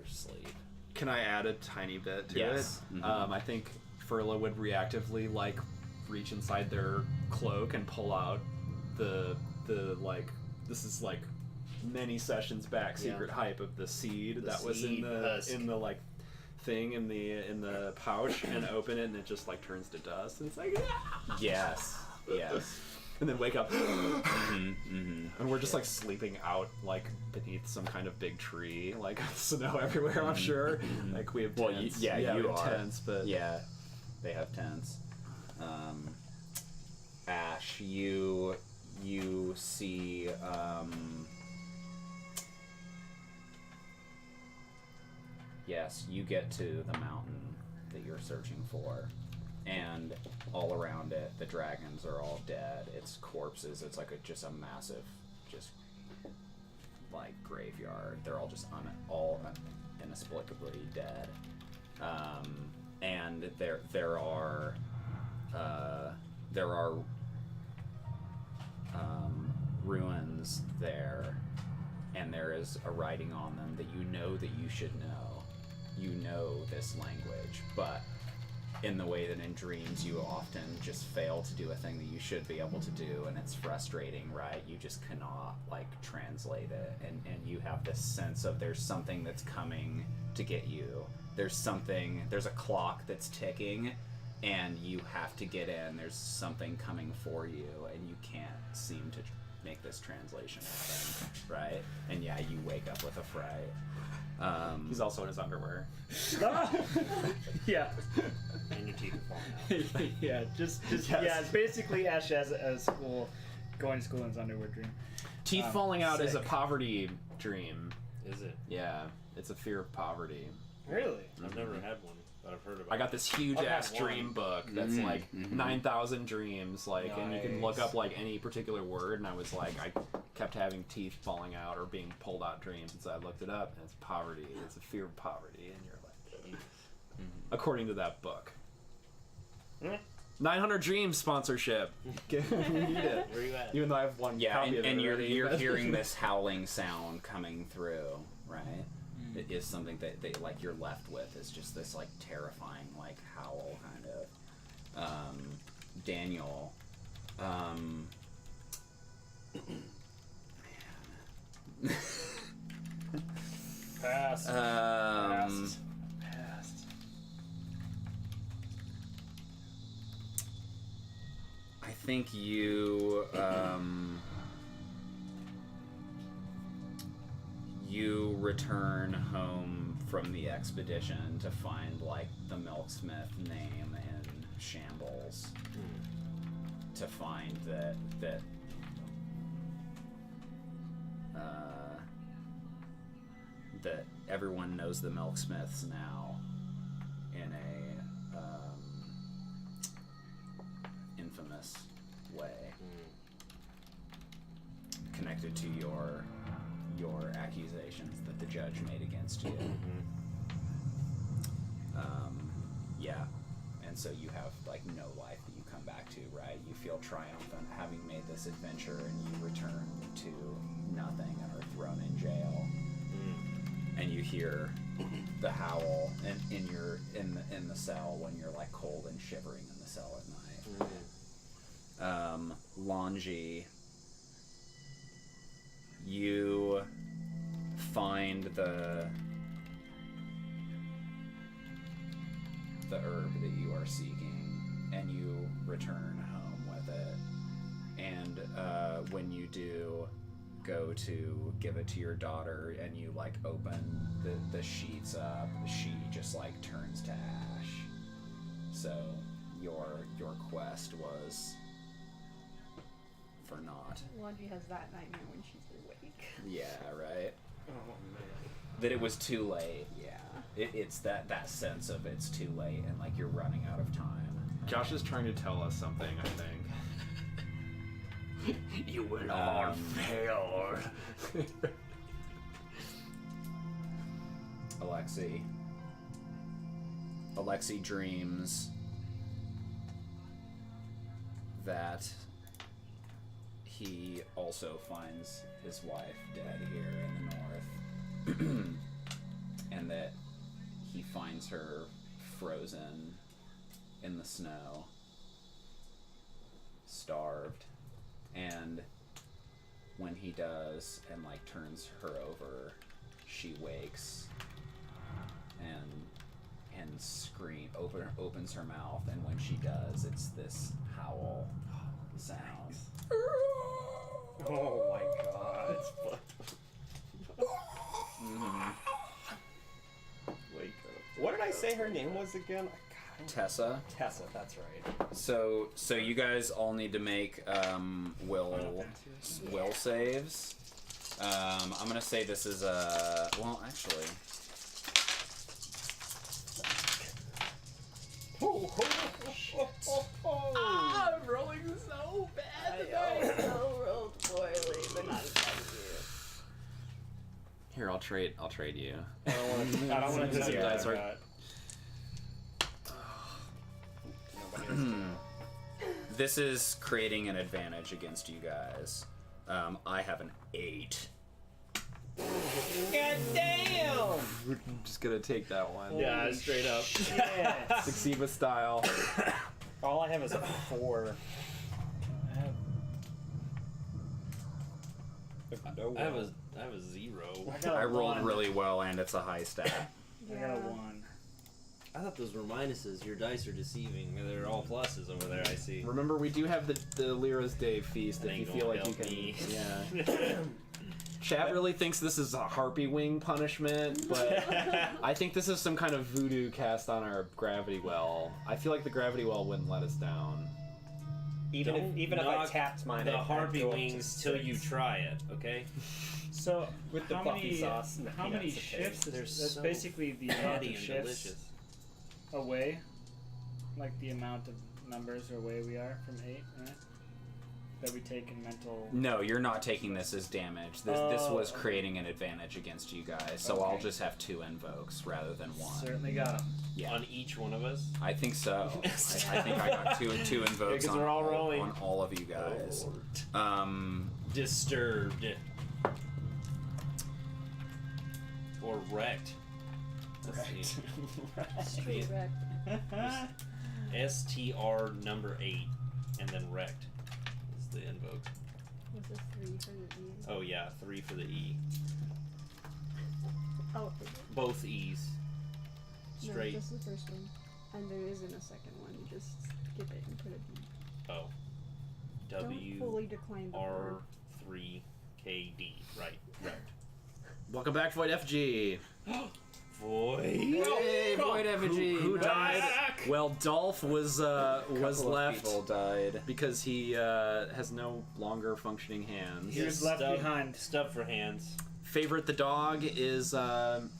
sleep. Can I add a tiny bit to Yes. it? Mhm. I think Furla would reactively like reach inside their cloak and pull out the like, this is like many sessions back secret hype of the seed that was in seed husk. the like thing in the pouch, and open it, and it just like turns to dust, and it's like Yes. Yes. and then wake up. Mm-hmm. And we're just like sleeping out like beneath some kind of big tree, like snow everywhere. I'm sure. Like we have Well, tents. you we have are. tents, but Yeah, they have tents. Ash, you see. Yes, you get to the mountain that you're searching for, and all around it, the dragons are all dead. It's corpses. It's like just a massive, just like graveyard. They're all just inexplicably dead. And there are ruins there, and there is a writing on them that you know that you should know. You know this language, but in the way that in dreams you often just fail to do a thing that you should be able to do, and it's frustrating, right? You just cannot like translate it, and you have this sense of there's something that's coming to get you. There's a clock that's ticking, and you have to get in. There's something coming for you, and you can't seem to make this translation happen, right? And yeah, you wake up with a fright. he's also in his underwear. Yeah. And your teeth are falling out. Yeah, just Yes. yeah, basically Ash has a school, going to school in his underwear dream. Teeth falling out is a sick. poverty dream. Is it? Yeah, it's a fear of poverty. Really? I've never had one, but I've heard about I got this huge I've had ass one. dream book that's like 9,000 dreams, like, and you can look Nice. up like any particular word, and I was like, I kept having teeth falling out or being pulled out dreams, and so I looked it up, and it's poverty. It's a fear of poverty in your life, according to that book. 900 Dreams sponsorship. We need it. Where you at? Even though I have one Yeah, copy of it and you're already. hearing this howling sound coming through, right? It is something that like you're left with is just this like terrifying like howl kind of. Daniel, Pass. Passed. I think you you return home from the expedition to find like the milksmith name in shambles. To find that that everyone knows the Milksmiths now in a infamous way, connected to your accusations that the judge made against you. Yeah, and so you have like no life that you come back to, right? You feel triumphant having made this adventure, and you return to nothing and are thrown in jail. And you hear the howl in the cell when you're like cold and shivering in the cell at night. Lhanji, you find the herb that you are seeking, and you return home with it. And when you do go to give it to your daughter, and you like open the sheets up, she just like turns to ash. So your quest was for naught. Lhanji has that nightmare when she's awake. Yeah, right. Oh man. That it was too late. Yeah. It's that sense of it's too late, and like you're running out of time. Josh is trying to tell us something, I think. You will all fail. Alexi dreams that he also finds his wife dead here in the north, and that he finds her frozen in the snow, starved, and when he does and like turns her over, she wakes and opens her mouth, and when she does, it's this howl sound. Oh my god. Wake up. What did I say her name was again? Tessa. Tessa, that's right. So you guys all need to make will saves. I'm gonna say this is a actually. I'm rolling so bad I rolled poorly, but not as bad as you. Here, I'll trade you. I don't want to Some see dice are- that. Nobody else can. This is creating an advantage against you guys. I have an 8. God damn! We're just gonna take that one. Yeah, straight up. Yes. Sixiva style. All I have is a 4. I have a 0. I rolled really well, and it's a high stat. I got a 1. I thought those were minuses. Your dice are deceiving. They're all pluses over there, I see. Remember, we do have the Lyra's Day feast That if you ain't feel gonna like you help can. me. Yeah. Chad really thinks this is a harpy wing punishment, but I think this is some kind of voodoo cast on our gravity well. I feel like the gravity well wouldn't let us down. Even if I tapped mine, the I'd harpy go up to wings till you 6. try it, okay? So With the how Buffy many, sauce and the how many peanuts, okay. shifts? They're That's so basically the amount Fatty of and shifts delicious. away. Like the amount of numbers away we are from 8, right? That we take in mental. No, you're not taking this as damage. This was okay. creating an advantage against you guys, so I'll Okay. just have 2 invokes rather than 1. Certainly got 'em. Yeah, On each one of us? I think so. I think I got two invokes Because on, we're all rolling. on all of you guys. Disturbed. Or wrecked. Let's see. Straight wreck. STR number 8, and then wrecked is the invoke. With a 3 for the E. Oh yeah, 3 for the E. Oh, Both E's. no, Straight. just the first one. And there isn't a second one. You just skip it and put a B. Oh. Don't fully decline the word. WR3KD. Right. Wrecked. Welcome back, Void FG. Void. Hey, Void effigy. Who died? Back! Well, Dolph was left People died. because he has no longer functioning hands. He was left behind. Stuff for hands. Favorite the dog is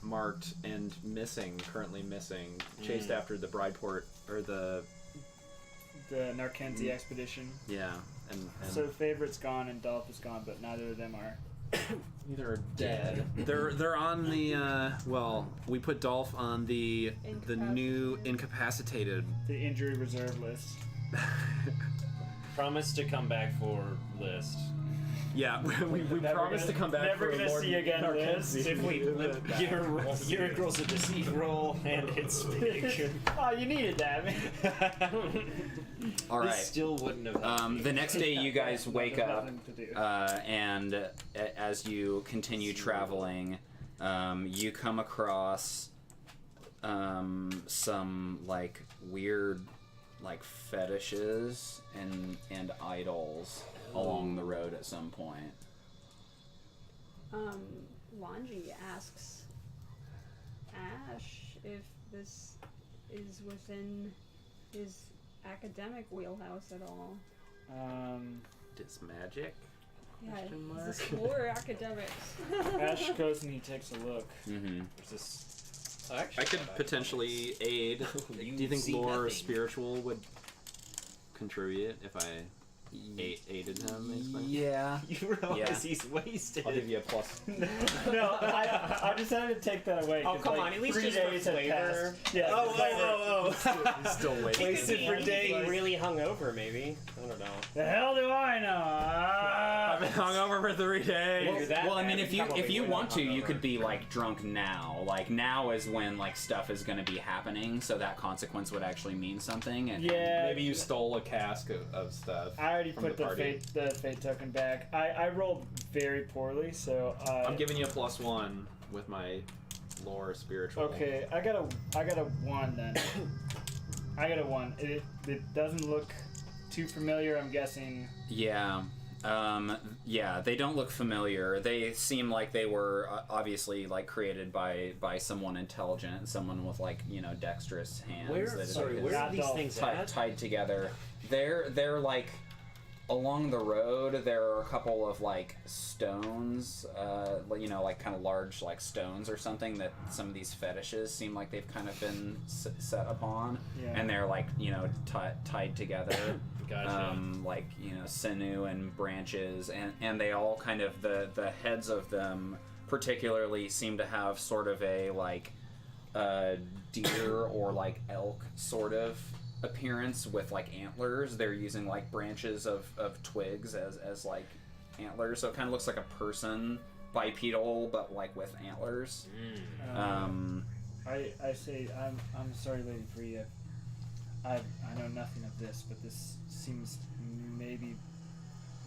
marked and missing, currently missing. Chased after the Brideport, or the Narkenzi expedition. yeah, and So Favorite's gone and Dolph is gone, but neither of them are. neither are dead. They're on the well, we put Dolph on the new incapacitated. The injury reserve list. Promise to come back for list. Yeah, we promised to come back. Never for gonna Lord see again, Liz. Narkenzi. If we your rolls a deceive roll and it's big. Oh, you needed that, man. All right. This still wouldn't have helped. The next day, you guys wake up, Nothing to do. and as you continue traveling, you come across some like weird, like fetishes and idols along the road at some point. Lhanji asks Ash if this is within his academic wheelhouse at all. It's magic. Yeah, Question mark? is this lore academics? Ash goes and he takes a look. Mm-hmm. Is this... I could potentially aid. Do you think see lore or nothing. spiritual would contribute if I aided him? Basically? Yeah. You realize Yeah. he's wasted. I'll give you a plus. No, I decided to take that away. Oh, 'cause, come like, on, at least 3 just for days had flavor. passed. Yeah. Oh, flavor. oh. Still waiting. Wasted for Like- days. Really hungover, maybe. I don't know. The hell do I know? I've been hungover for 3 days. You're that Well, I bad, mean, if you probably want to, wouldn't you hungover. could be like drunk now. Like now is when like stuff is going to be happening, so that consequence would actually mean something. And Yeah. Maybe you stole a cask of stuff. I already from put the the party. fate token back. I rolled very poorly, so I'm giving you a +1 with my lore spiritual. okay, I got a 1 then. I got a 1. It doesn't look too familiar. I'm guessing. Yeah. Yeah, they don't look familiar. They seem like they were obviously like created by someone intelligent, someone with like, you know, dexterous hands. Where? that Sorry, is where are Not these dull. things tied, at? tied together. They're like along the road. There are a couple of like stones, you know, like kind of large like stones or something that some of these fetishes seem like they've kind of been set upon, Yeah. and they're like, you know, tied together. Gotcha. Like, you know, sinew and branches, and they all kind of the heads of them particularly seem to have sort of a like deer or like elk sort of appearance with like antlers. They're using like branches of twigs as like antlers, so it kind of looks like a person, bipedal but like with antlers. I say I'm sorry, Lady Free. I know nothing of this, but this seems maybe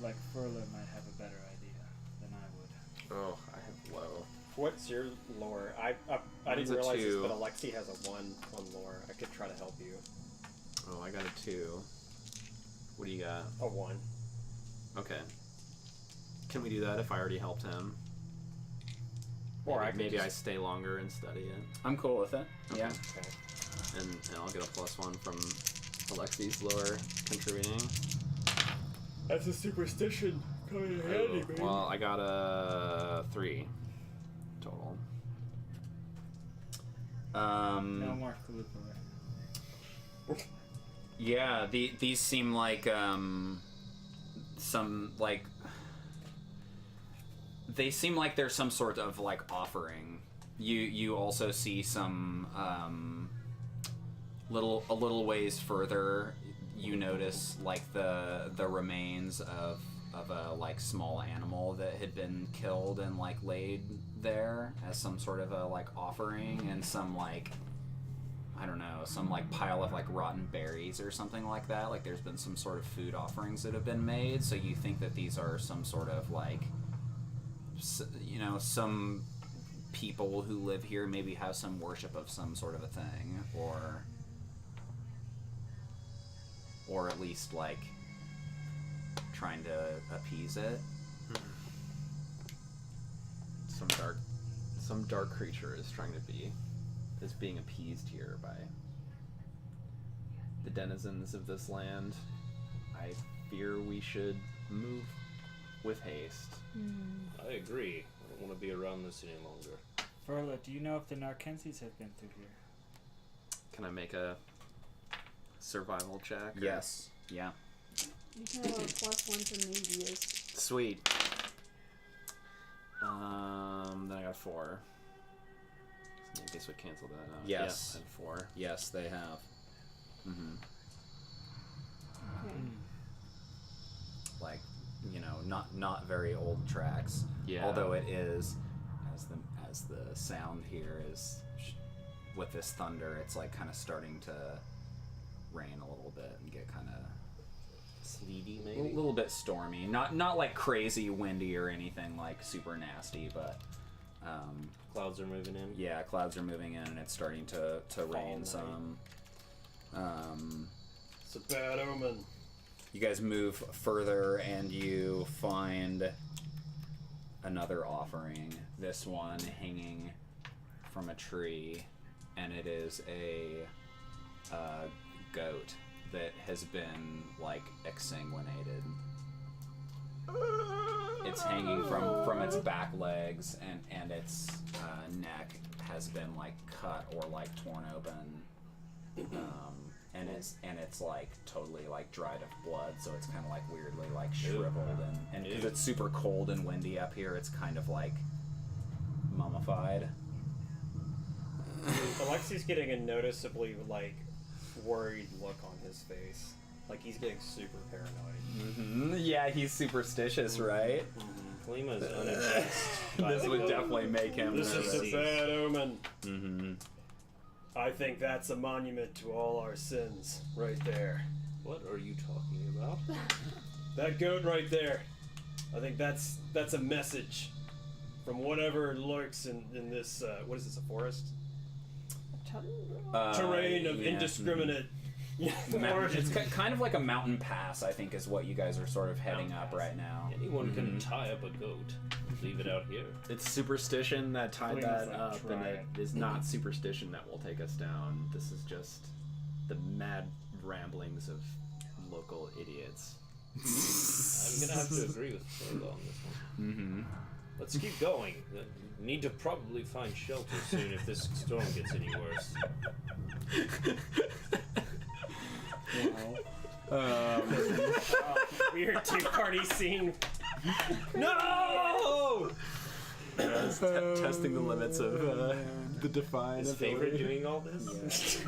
like Furler might have a better idea than I would. Oh, I have low. What's your lore? I Mine's didn't a realize this, 2. but Alexi has a 1 on lore. I could try to help you. Oh, I got a 2. What do you got? A 1. Okay. Can we do that if I already helped him? Or I could maybe just- I stay longer and study it, I'm cool with it. Yeah. Okay. and I'll get a +1 from Alexi's lore contributing. That's a superstition coming in handy, baby. Well, I got a 3 total. No more Kalupala. Yeah, these seem like some like they seem like there's some sort of like offering. You also see some a little ways further. You notice like the remains of a like small animal that had been killed and like laid there as some sort of a like offering, and some like, I don't know, some like pile of like rotten berries or something like that. Like there's been some sort of food offerings that have been made, so you think that these are some sort of like, you know, some people who live here maybe have some worship of some sort of a thing, or at least like trying to appease it. Some dark creature is trying to be is being appeased here by the denizens of this land. I fear we should move with haste. I agree. I don't want to be around this any longer. Furla, do you know if the Narkenses have been through here? Can I make a survival check? or- Yes. Yeah. You can have a +1 for Magius. Sweet. Then I got 4. So maybe this would cancel that out. Yes. Yeah, and 4. Yes, they have. Mm-hmm. Okay. Like, you know, not very old tracks. Yeah. Although it is, as the sound here is, with this thunder, it's like kind of starting to rain a little bit and get kind of Sleety, a maybe? little bit stormy. Not like crazy windy or anything like super nasty, but Clouds are moving in. yeah, clouds are moving in and it's starting to rain night. some. It's a bad omen. You guys move further and you find another offering. This one hanging from a tree, and it is a goat that has been like exsanguinated. It's hanging from its back legs, and its neck has been like cut or like torn open. And it's like totally like dried of blood, so it's kind of like weirdly like shriveled, and because it's super cold and windy up here, it's kind of like mummified. Alexi's getting a noticeably like worried look on his face. Like he's getting super paranoid. Mm-hmm. Yeah, he's superstitious, right? Klima's unimpressed. by This the would goat. definitely make him This is nervous. a bad omen. Mm-hmm. I think that's a monument to all our sins, right there. What are you talking about? That goat right there. I think that's a message from whatever lurks in this. What is this? A forest? Terrain of yeah. indiscriminate. It's kind of like a mountain pass, I think, is what you guys are sort of heading up right now. Anyone can tie up a goat. Leave it out here. It's superstition that tied Klima's that like, up, try and it it. is not superstition that will take us down. This is just the mad ramblings of local idiots. I'm gonna have to agree with Furla on this one. Mm-hmm. Let's keep going. We need to probably find shelter soon if this storm gets any worse. Weird two-party scene. No! Testing the limits of the define. His favorite doing all this?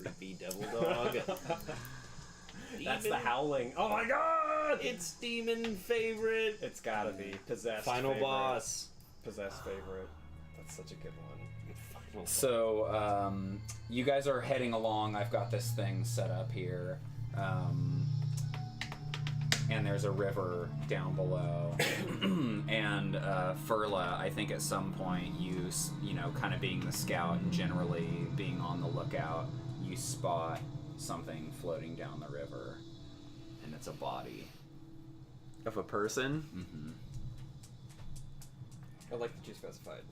Creepy devil dog. That's the howling. Oh my god! It's demon favorite. It's gotta be possessed. Final favorite. boss. Possessed favorite. That's such a good one. So, you guys are heading along. I've got this thing set up here. And there's a river down below. And Furla, I think at some point you know, kind of being the scout and generally being on the lookout, you spot something floating down the river. And it's a body. Of a person? Mm-hmm. I like that you specified.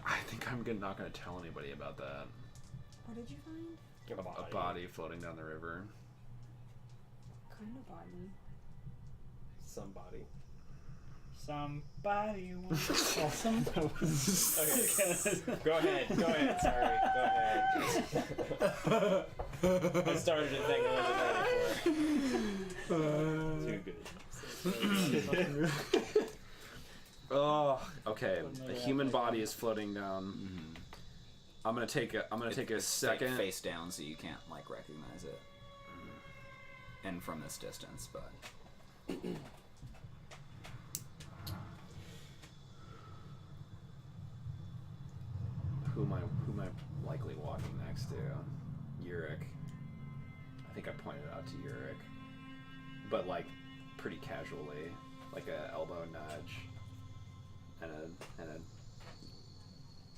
I think I'm not going to tell anybody about that. What did you find? A body floating down the river. What kind of body? Somebody. Somebody wants some posts. Okay. Go ahead. Sorry. Go ahead. I started to think I wasn't ready for. Too good. Oh, okay. A human body is floating down. Mm-hmm. I'm gonna take a It's second. face down, so you can't like recognize it. And from this distance, but Who am I likely walking next to? Yurik. I think I pointed out to Yurik, but like pretty casually, like a elbow nudge and a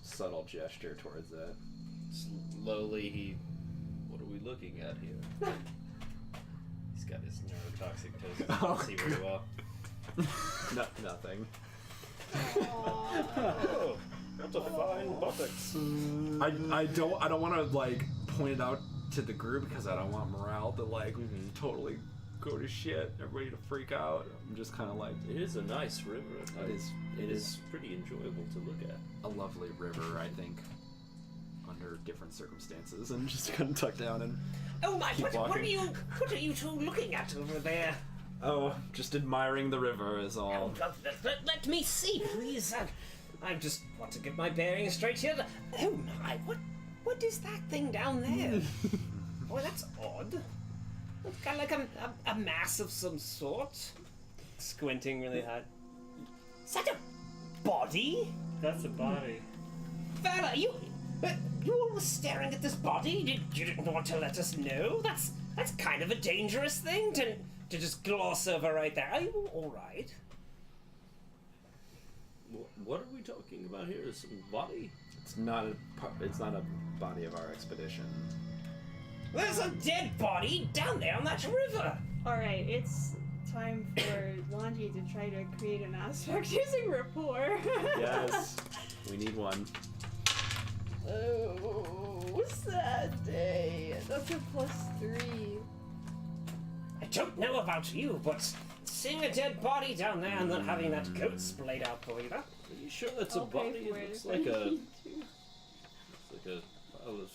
subtle gesture towards it. Slowly, what are we looking at here? He's got his neurotoxic toast. Oh, See very well. Nothing. Oh, what a fine buttocks. I don't want to like point it out to the group because I don't want morale to like totally go to shit. Everybody to freak out. I'm just kind of like, It is a nice river. it It is is pretty enjoyable to look at. a lovely river, I think, under different circumstances, and just kind of tuck down and Oh my! Keep What are walking. you two looking at over there? just admiring the river is all. Let me see, please. I just want to get my bearings straight here. Oh my! What is that thing down there? Oh, that's odd. It's kind of like a mass of some sort. Squinting really hard. Is that a body? That's a body. Vala, you all were staring at this body. You didn't want to let us know. That's kind of a dangerous thing to just gloss over right there. Are you all right? What are we talking about here? Is some body? It's not a body of our expedition. There's a dead body down there on that river. Alright, it's time for Lhanji to try to create an aspect using rapport. Yes, we need one. Oh, sad day. That's a +3. I don't know about you, but seeing a dead body down there and then having that goat splayed out for you, Are you sure that's a I'll pay body? for It it. looks like a pile of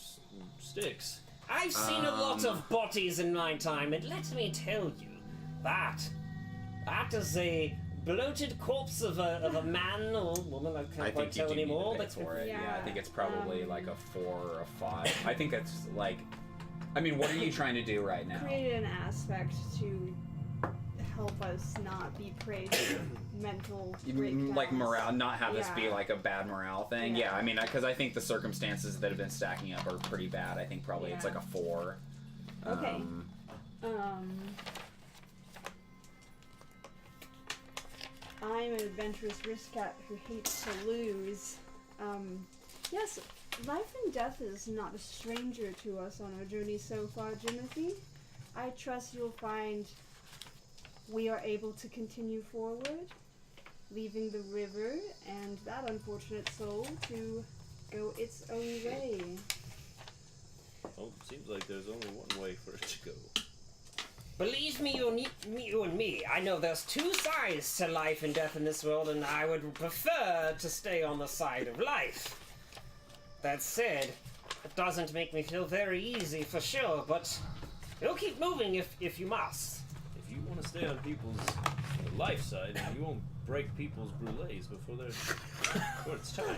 sticks. I've seen a lot of bodies in my time, and let me tell you, that is a bloated corpse of a man or woman. I can't quite tell anymore. But for it. Yeah, I think it's probably um, like a 4 or a 5. I think that's like. I mean, what are you trying to do right now? Create an aspect to help us not be prey to mental breakdowns. Like morale, not have this be Yeah. like a bad morale thing. Yeah. Yeah, I mean, because I think the circumstances that have been stacking up are pretty bad. I think probably it's Yeah. like a 4. Okay. I'm an adventurous risk cat who hates to lose. Yes, life and death is not a stranger to us on our journey so far, Timothy. I trust you'll find we are able to continue forward, leaving the river and that unfortunate soul to go its own way. Well, it seems like there's only one way for it to go. believe me, you and me, I know there's two sides to life and death in this world, and I would prefer to stay on the side of life. That said, it doesn't make me feel very easy for sure, but you'll keep moving if you must. If you want to stay on people's life side, you won't break people's brulees before it's time.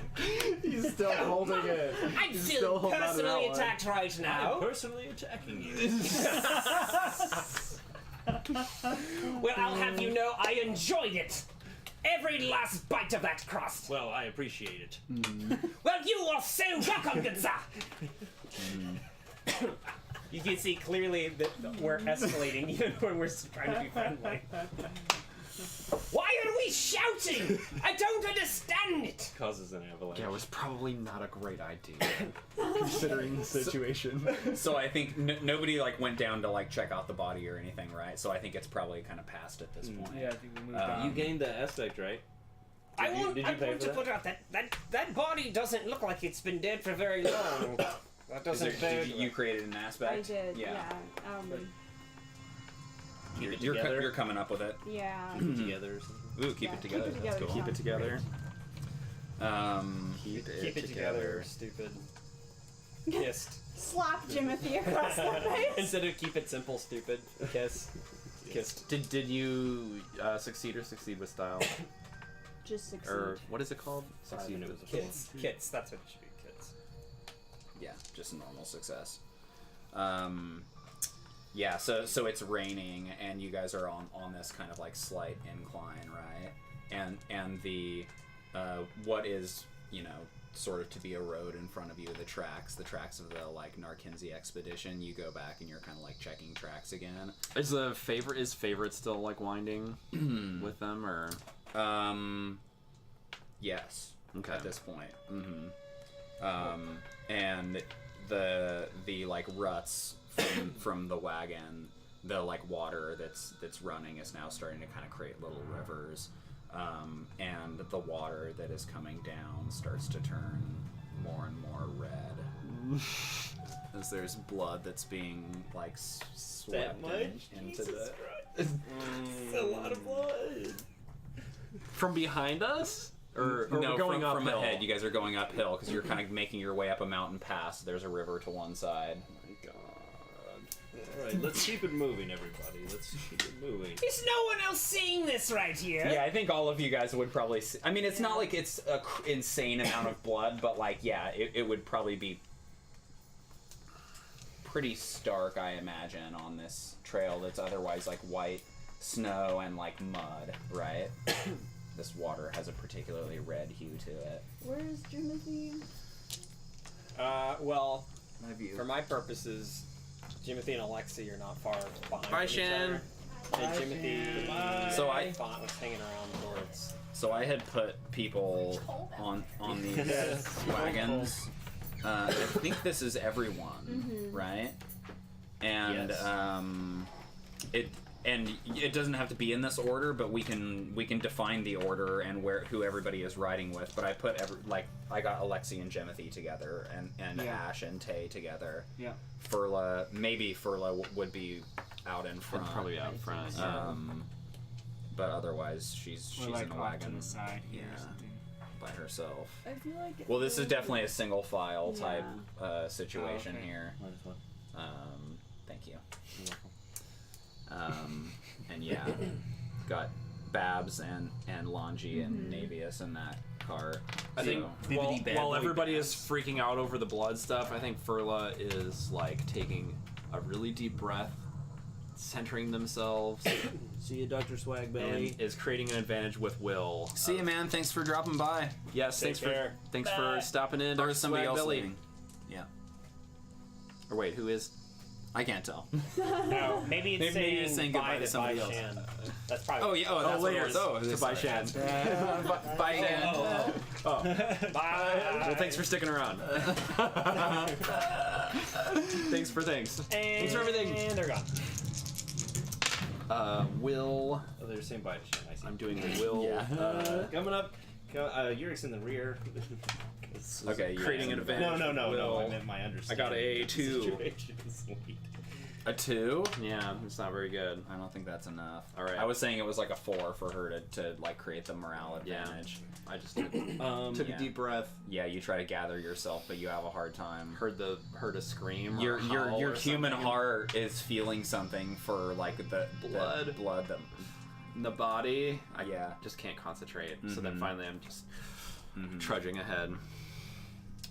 He's still holding it. I'm He's still holding on to that personally one. attacked right now. I'm personally attacking you. Well, I'll have you know I enjoyed it. Every last bite of that crust. Well, I appreciate it. Well, you are so welcome, good sir. You can see clearly that we're escalating even when we're trying to be friendly. Why are we shouting? I don't understand it. Causes an avalanche. Yeah, it was probably not a great idea, considering the situation. So I think nobody like went down to like check out the body or anything, right? So I think it's probably kind of past at this point. Yeah, I think we moved on. You gained the aspect, right? I want did you pay to for that? put out that body doesn't look like it's been dead for very long. That doesn't Did you created an aspect? I did, yeah. Keep it You're together. coming up with it. Yeah. Together or something. Ooh, keep Yeah, it together. keep it That's together. cool. Keep it together. Keep it together, stupid. Kissed. Slap Timothy across the face. Instead of keep it simple, stupid. Kiss. Kissed. Did you succeed with style? Just succeed. Or what is it called? Succeed it with was a Kits. Kits. That's what it should be. Kits. Yeah, just a normal success. Yeah, so it's raining and you guys are on this kind of like slight incline, right? And the what is, you know, sort of to be a road in front of you, the tracks of the like Narkinzi expedition, you go back and you're kind of like checking tracks again. Is favorite still like winding with them or? Yes. Okay. At this point. And the like ruts from the wagon, the like water that's running is now starting to kind of create little rivers. and the water that is coming down starts to turn more and more red. As there's blood that's being like swept into the. It's a lot of blood. From behind us, or no, going from uphill? ahead. You guys are going uphill because you're kind of making your way up a mountain pass. There's a river to one side. Oh my god. All right, let's keep it moving, everybody. Let's keep it moving. Is no one else seeing this right here? Yeah, I think all of you guys would probably see. I mean, it's not like it's a insane amount of blood, but like, yeah, it would probably be pretty stark, I imagine, on this trail that's otherwise like white snow and like mud, right? This water has a particularly red hue to it. Where's Jimothy? Well, My view. for my purposes, Jimothy and Alexi are not far behind Bye, each Shan. other. And Jimothy So I- was hanging around towards. So I had put people on these wagons. I think this is everyone, right? And Yes. it doesn't have to be in this order, but we can define the order and who everybody is riding with. But I put I got Alexi and Jimothy together, and Yeah. Ash and Tay together. Yeah. Maybe Furla would be out in front. Probably out front. Yeah. But otherwise she's Or like in a off wagon to the side here yeah, or something. by herself. I feel like. Well, this is definitely a single file type Yeah. situation Oh, okay. here. Might as well. Thank you. You're welcome. And yeah, got Babs and Lhanji and Navius in that cart. I think So- while everybody is freaking out over the blood stuff, I think Furla is like taking a really deep breath, centering themselves, See you, Dr. Swagbelly. and is creating an advantage with Will. See you, man. Thanks for dropping by. Yes, Take care. thanks for stopping in. Or Dr. is somebody else Swagbelly. leaving? Yeah, Or wait, who is? I can't tell. No, maybe it's Maybe it's saying goodbye to somebody else. Shan. That's probably. Oh yeah. Oh, that's what it later. was. Oh, Goodbye, Shan. Bye, Shan. Oh, Bye. well, thanks for sticking around. Thanks for things. Thanks for everything. And they're gone. Will. Oh, they're saying bye to Shan. I see. I'm doing the Will. Yeah. Coming up. Yurik's in the rear. Okay. Yeah. Creating an advantage. No. Will. I meant my I understanding. got a of the 2. situation. Sweet. A 2? Yeah, it's not very good. I don't think that's enough. All right. I was saying it was like a 4 for her to like create the morale advantage. I just took Yeah. a deep breath, Yeah, you try to gather yourself, but you have a hard time. heard a scream. Your or howl your or human something heart is feeling something for like the Blood. blood that in the body. I Yeah. just can't concentrate. So then Mhm. finally, I'm just Mhm. trudging ahead.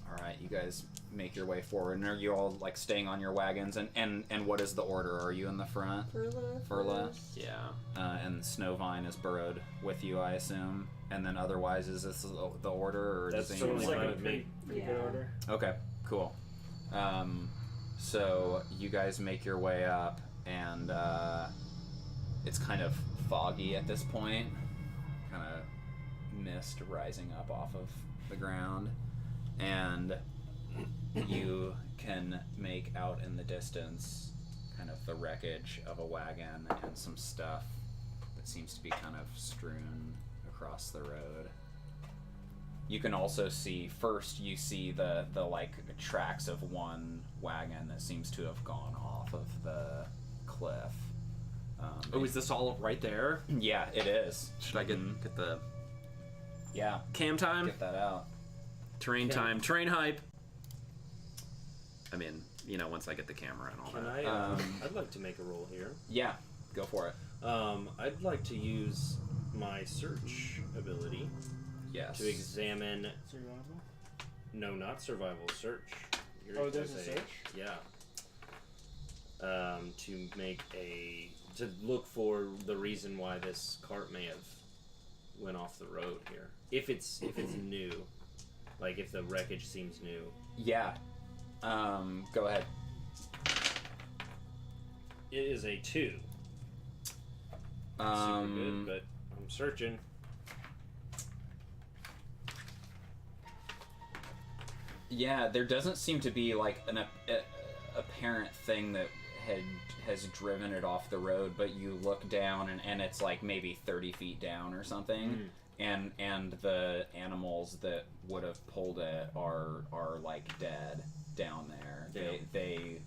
All right, you guys make your way forward, and are you all like staying on your wagons? And what is the order? Are you in the front? Furla. Yeah. And Snowvine is burrowed with you, I assume. And then otherwise, is this the order, or That's does anyone totally want fine to? with me. Pretty Yeah. good order. Okay, cool. So you guys make your way up, and it's kind of foggy at this point. Kind of mist rising up off of the ground, and you can make out in the distance kind of the wreckage of a wagon and some stuff that seems to be kind of strewn across the road. You can also see, first you see the like tracks of one wagon that seems to have gone off of the cliff. Oh, is this all right there? Yeah, it is. Should I get the Yeah, cam time? get that out. Terrain time. Terrain hype. I mean, once I get the camera and all Can that. I? I'd like to make a roll here. Yeah, go for it. I'd like to use my search ability Yes. to examine. Survival? No, not survival. Search. Oh, there's a search? Yeah. To look for the reason why this cart may have went off the road here. If it's new, like if the wreckage seems new. Yeah. Go ahead. It is a 2. Super good, but I'm searching. Yeah, there doesn't seem to be like an apparent thing that has driven it off the road, but you look down and it's like maybe 30 feet down or something, and the animals that would have pulled it are like dead down there. They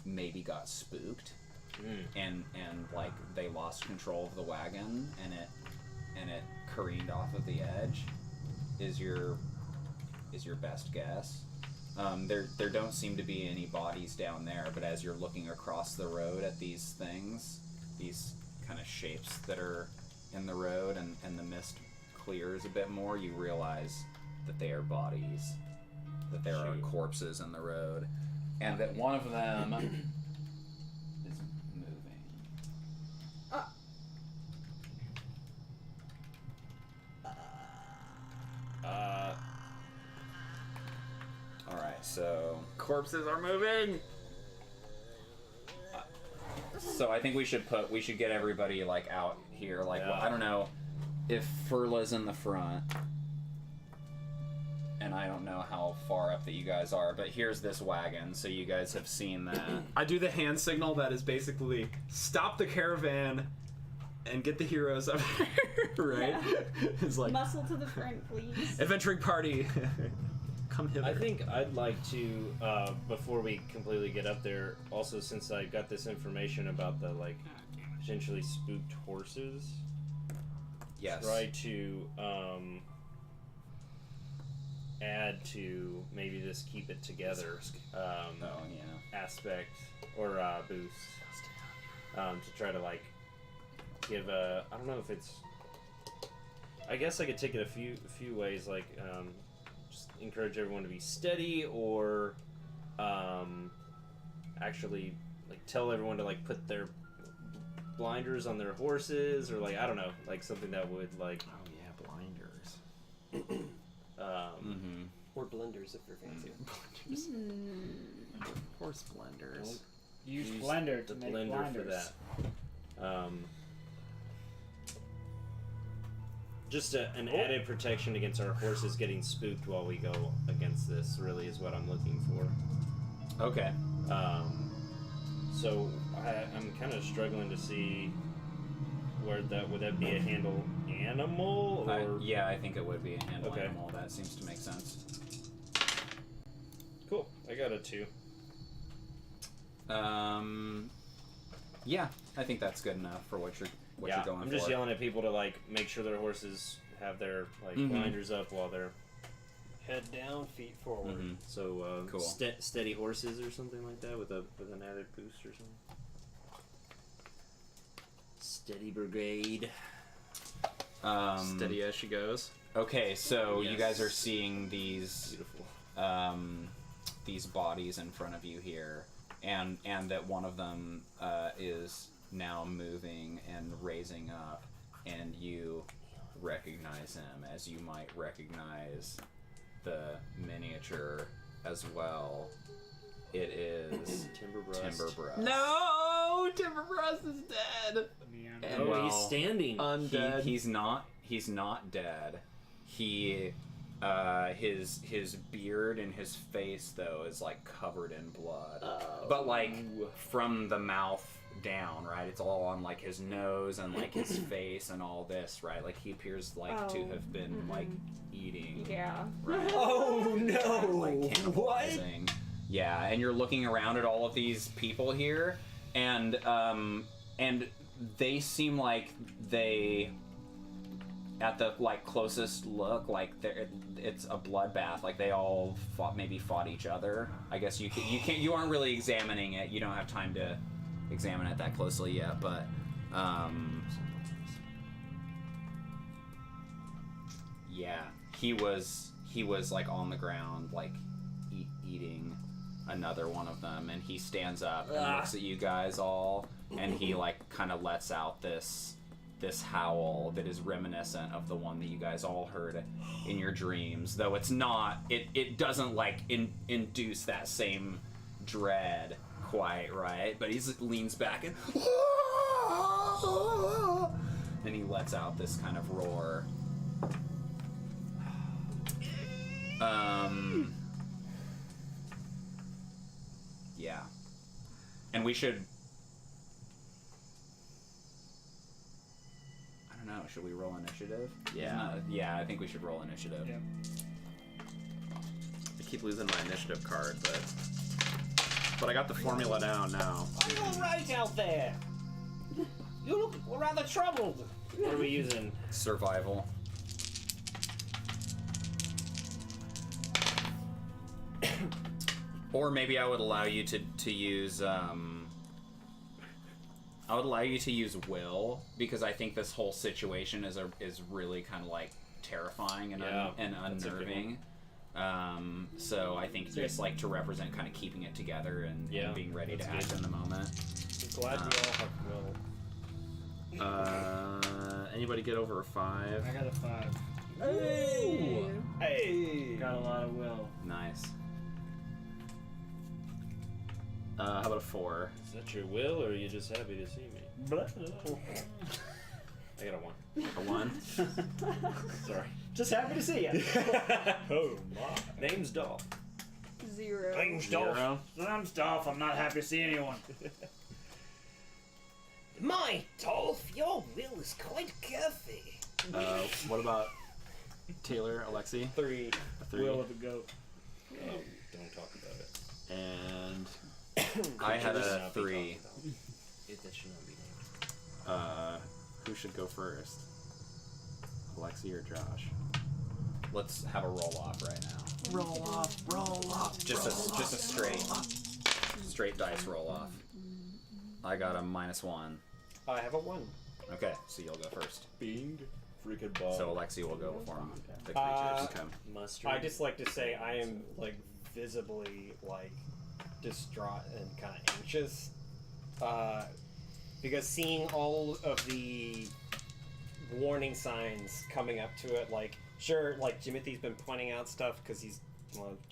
maybe got spooked, and like they lost control of the wagon, and it careened off of the edge. Is your best guess. There don't seem to be any bodies down there, but as you're looking across the road at these things, these kind of shapes that are in the road, and the mist clears a bit more, you realize that they are bodies, that there are corpses in the road, and that one of them is moving. Alright, so Corpses are moving. So I think we should get everybody like out here. Like, well, I don't know if Furla's in the front, and I don't know how far up that you guys are, but here's this wagon, so you guys have seen that. I do the hand signal that is basically stop the caravan and get the heroes up here, right? Yeah. It's like Muscle to the front, please. adventuring party. Come hither. I think I'd like to, before we completely get up there, also since I got this information about the, like, potentially spooked horses, Yes. try to, add to maybe this keep it together, aspect, or, boost, to try to, like, give a, I don't know if it's, I guess I could take it a few ways, like, just encourage everyone to be steady, or actually like tell everyone to like put their blinders on their horses, or like I don't know, like something that would like blinders. Or blenders if you're fancy. Horse blenders. Use blender to the make blender blinders. for that. Just an added protection against our horses getting spooked while we go against this, really, is what I'm looking for. Okay. So I'm kind of struggling to see where would that be a handle animal, or Yeah, I think it would be a handle Okay. animal. That seems to make sense. Cool. I got a 2. Yeah, I think that's good enough for what you're going for. I'm just yelling at people to like make sure their horses have their like blinders up while they're Head down, feet forward. so Cool. Steady horses or something like that with an added boost or something. Steady brigade. Steady as she goes. Okay, so you Yes. guys are seeing these Beautiful. these bodies in front of you here, and that one of them is now moving and raising up, and you recognize him as you might recognize the miniature as well. It is Timberbreast. No, Timberbreast is dead. And Oh, well, he's standing. Undead. He's not dead. He his beard and his face though is like covered in blood. But like from the mouth down, right? It's all on like his nose and like his face and all this, right? Like he appears like to have been like eating. Yeah. Right? Oh no! Like What? cannibalizing. Yeah, and you're looking around at all of these people here, and they seem like they, at the like closest look, like it's a bloodbath. Like they all fought each other. I guess you aren't really examining it. You don't have time to examine it that closely yet, but yeah, he was like on the ground, like eating another one of them, and he stands up and looks at you guys all, and he like kind of lets out this howl that is reminiscent of the one that you guys all heard in your dreams, though it's not, it doesn't like induce that same dread quite, right? But he leans back and he lets out this kind of roar. Yeah. And we should... I don't know, should we roll initiative? Yeah. Yeah, I think we should roll initiative. Yeah. I keep losing my initiative card, but I got the formula down now. Are you alright out there? You look rather troubled. What are we using? Survival. Or maybe I would allow you to use I would allow you to use will, because I think this whole situation is really kind of like terrifying and, Yeah, and that's a good unnerving. So I think just like to represent kind of keeping it together and being ready to act in the moment. I'm glad we all have will. Anybody get over a 5? I got a 5. Hey! Hey! Got a lot of will. Nice. How about a 4? Is that your will, or are you just happy to see me? I got a 1. A 1? Sorry. Just happy to see you. Oh my. Name's Dolph. 0. Name's Dolph. 0? I'm Dolph. I'm not happy to see anyone. My Dolph, your will is quite curvy. What about Taylor, Alexi? 3. A 3. Will of the goat. Oh, don't talk about it. And I had Should a not be 3. talked about. That should not be named. who should go first? Alexi or Josh? Let's have a roll off right now. Roll off. Just a straight dice roll off. I got a -1. I have a 1. Okay, so you'll go first. Bing. Freaking ball. So Alexi will go before the Uh, creatures. Mustard. I just like to say I am like visibly like distraught and kind of anxious, because seeing all of the warning signs coming up to it, like sure, like Jimothy's been pointing out stuff because he's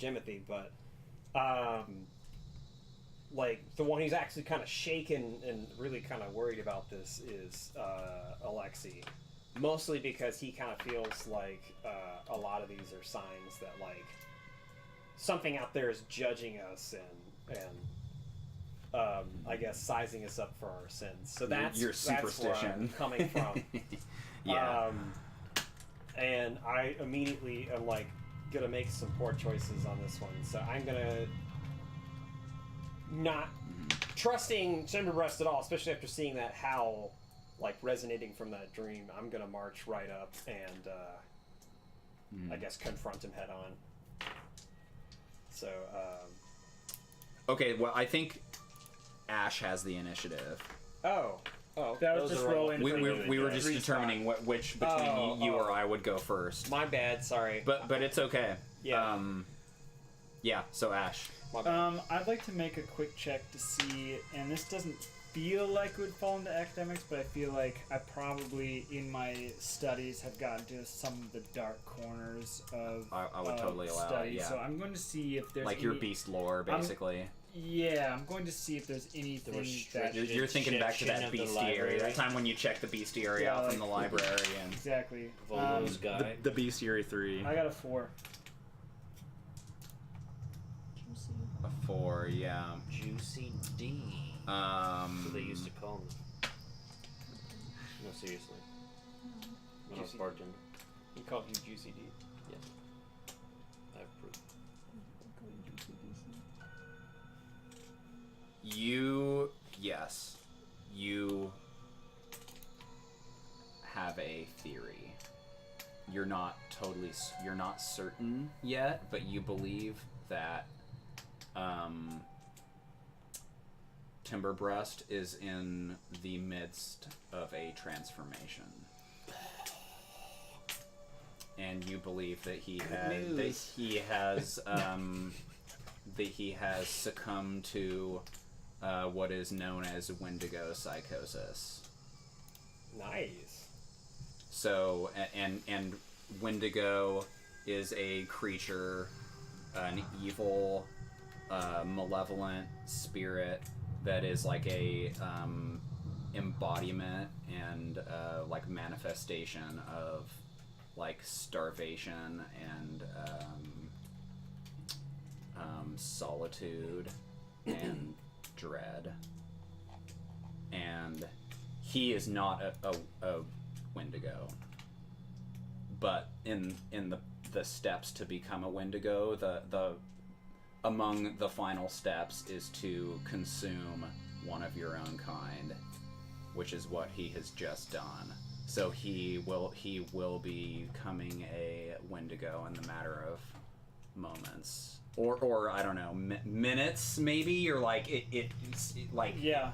Jimothy, but like the one who's actually kind of shaken and really kind of worried about this is Alexi. Mostly because he kind of feels like a lot of these are signs that like something out there is judging us and I guess sizing us up for our sins. So that's your that's where I'm superstition coming from. Yeah. And I immediately am like gonna make some poor choices on this one. So I'm gonna not trusting Timberbreast at all, especially after seeing that howl like resonating from that dream. I'm gonna march right up and I guess confront him head on. So Okay, well, I think Ash has the initiative. oh That was those just are all- rolling. We were just Three determining which between you or I would go first. my bad, sorry. But it's okay. Yeah. Yeah, so Ash. My bad. I'd like to make a quick check to see, and this doesn't feel like it would fall into academics, but I feel like I probably, in my studies, have gotten to some of the dark corners of I would totally allow it, studies. yeah. So I'm going to see if there's Like your any- beast lore, basically. Yeah, I'm going to see if there's anything that... restricted- You're thinking back to that section of the bestiary, library. that time when you checked the bestiary Yeah, out like- from the library, and Exactly. Volvo's guy. The Bestiary 3. I got a 4. a 4, yeah. Juicy D. So they used to call me. No, seriously. When I was Juicy- bartender. He called you Juicy D. Yes. I have proof. You have a theory. You're not certain yet, but you believe that Timberbreast is in the midst of a transformation. And you believe that he has succumbed to what is known as Wendigo psychosis. Nice. So, and Wendigo is a creature, an evil, malevolent spirit that is like a embodiment and like manifestation of like starvation and solitude and dread, and he is not a Wendigo. But in the steps to become a Wendigo, the among the final steps is to consume one of your own kind, which is what he has just done. So he will be becoming a Wendigo in the matter of moments, or I don't know, minutes maybe, or like it's like Yeah.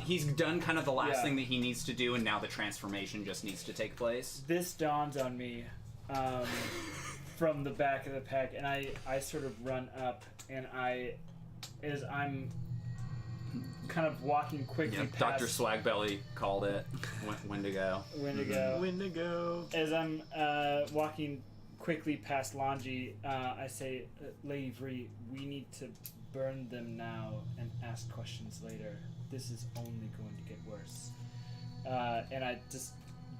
He's done kind of the last Yeah. thing that he needs to do, and now the transformation just needs to take place. This dawns on me from the back of the pack, and I sort of run up, and as I'm kind of walking quickly Yeah, past Dr. Swagbelly called it Wendigo. Wendigo. As I'm walking quickly past Lhanji, I say, Lady Vree, we need to burn them now and ask questions later. This is only going to get worse. And I just